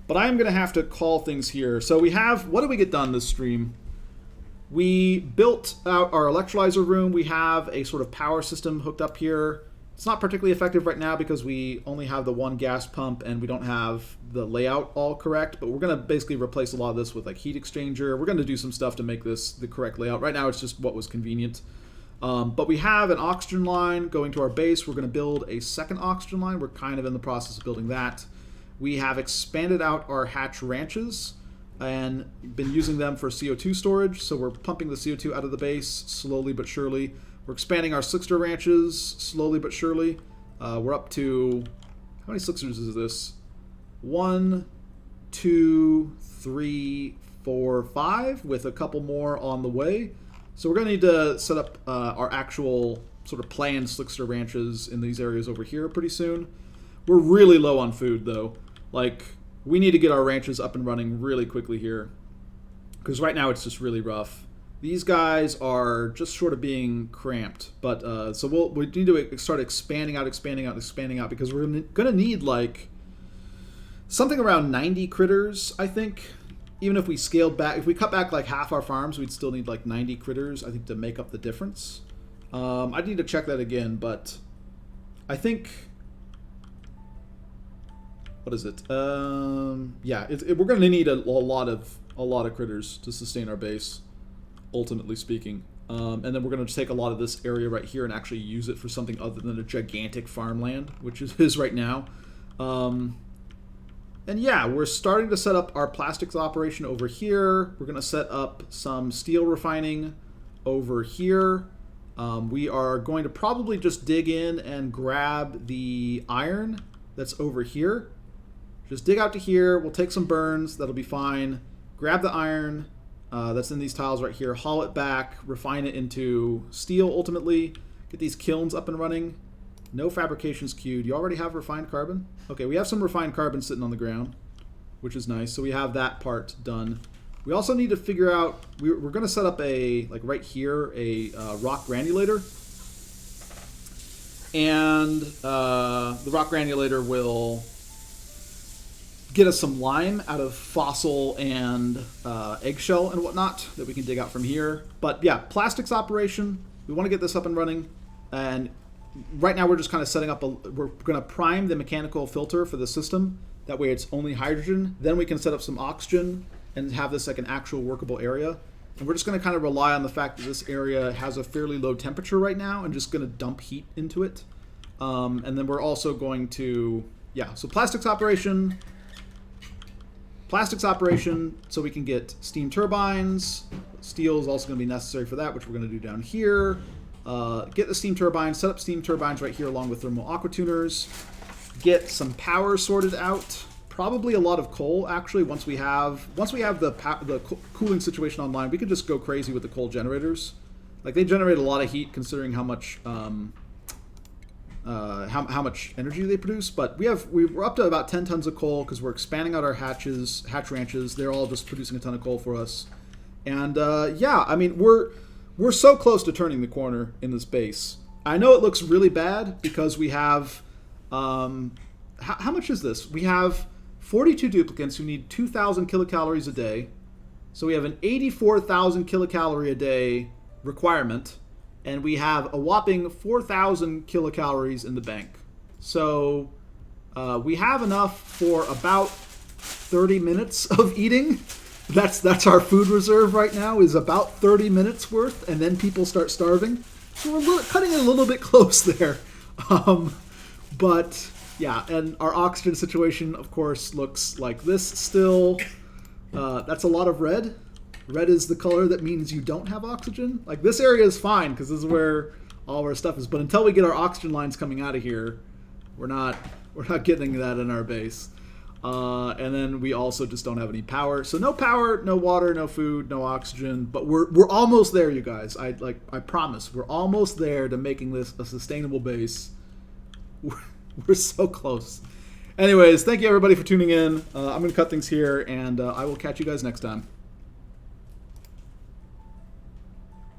But I am going to have to call things here. So we have, what did we get done this stream? We built out our electrolyzer room. We have a sort of power system hooked up here. It's not particularly effective right now because we only have the one gas pump and we don't have the layout all correct, but we're going to basically replace a lot of this with like heat exchanger. We're going to do some stuff to make this the correct layout. Right now it's just what was convenient. But we have an oxygen line going to our base. We're going to build a second oxygen line. We're kind of in the process of building that. We have expanded out our hatch ranches and been using them for CO2 storage. So we're pumping the CO2 out of the base slowly but surely. We're expanding our slickster ranches slowly but surely. We're up to, how many slicksters is this? 1, 2, 3, 4, 5, with a couple more on the way. So we're going to need to set up our actual sort of planned slickster ranches in these areas over here pretty soon. We're really low on food, though. Like, we need to get our ranches up and running really quickly here, because right now it's just really rough. These guys are just short of being cramped, but so we need to start expanding out, because we're going to need like something around 90 critters, I think. Even if we scaled back, if we cut back like half our farms, we'd still need like 90 critters, I think, to make up the difference. I need to check that again, but I think, what is it? Yeah, we're going to need a lot of critters to sustain our base, ultimately speaking. And then we're going to take a lot of this area right here and actually use it for something other than a gigantic farmland, which is right now. And yeah, we're starting to set up our plastics operation over here. We're going to set up some steel refining over here. We are going to probably just dig in and grab the iron that's over here. Just dig out to here. We'll take some burns. That'll be fine. Grab the iron that's in these tiles right here. Haul it back. Refine it into steel ultimately. Get these kilns up and running. No fabrications queued. You already have refined carbon? Okay, we have some refined carbon sitting on the ground, which is nice. So we have that part done. We also need to figure out, we're going to set up a, like right here, a rock granulator. And the rock granulator will get us some lime out of fossil and eggshell and whatnot that we can dig out from here. But yeah, plastics operation, we want to get this up and running. And right now we're just kind of setting up we're going to prime the mechanical filter for the system. That way it's only hydrogen. Then we can set up some oxygen and have this like an actual workable area. And we're just going to kind of rely on the fact that this area has a fairly low temperature right now and just going to dump heat into it. And then we're also going to, yeah, so plastics operation so we can get steam turbines. Steel is also going to be necessary for that, which we're going to do down here. Get the steam turbines, set up steam turbines right here along with thermal aqua tuners. Get some power sorted out. Probably a lot of coal, actually. Once we have the cooling situation online, we could just go crazy with the coal generators. Like, they generate a lot of heat considering how much how much energy they produce. But we're up to about 10 tons of coal because we're expanding out our hatch ranches. They're all just producing a ton of coal for us. And yeah, I mean, we're so close to turning the corner in this base. I know it looks really bad because we have, how much is this? We have 42 duplicants who need 2,000 kilocalories a day. So we have an 84,000 kilocalorie a day requirement, and we have a whopping 4,000 kilocalories in the bank. So we have enough for about 30 minutes of eating. That's our food reserve right now, is about 30 minutes worth, and then people start starving. So we're cutting it a little bit close there. But yeah, and our oxygen situation, of course, looks like this still. That's a lot of red. Red is the color that means you don't have oxygen. Like, this area is fine because this is where all of our stuff is. But until we get our oxygen lines coming out of here, we're not getting that in our base. And then we also just don't have any power. So no power, no water, no food, no oxygen. But we're almost there, you guys. I promise. We're almost there to making this a sustainable base. We're so close. Anyways, thank you everybody for tuning in. I'm going to cut things here, and I will catch you guys next time.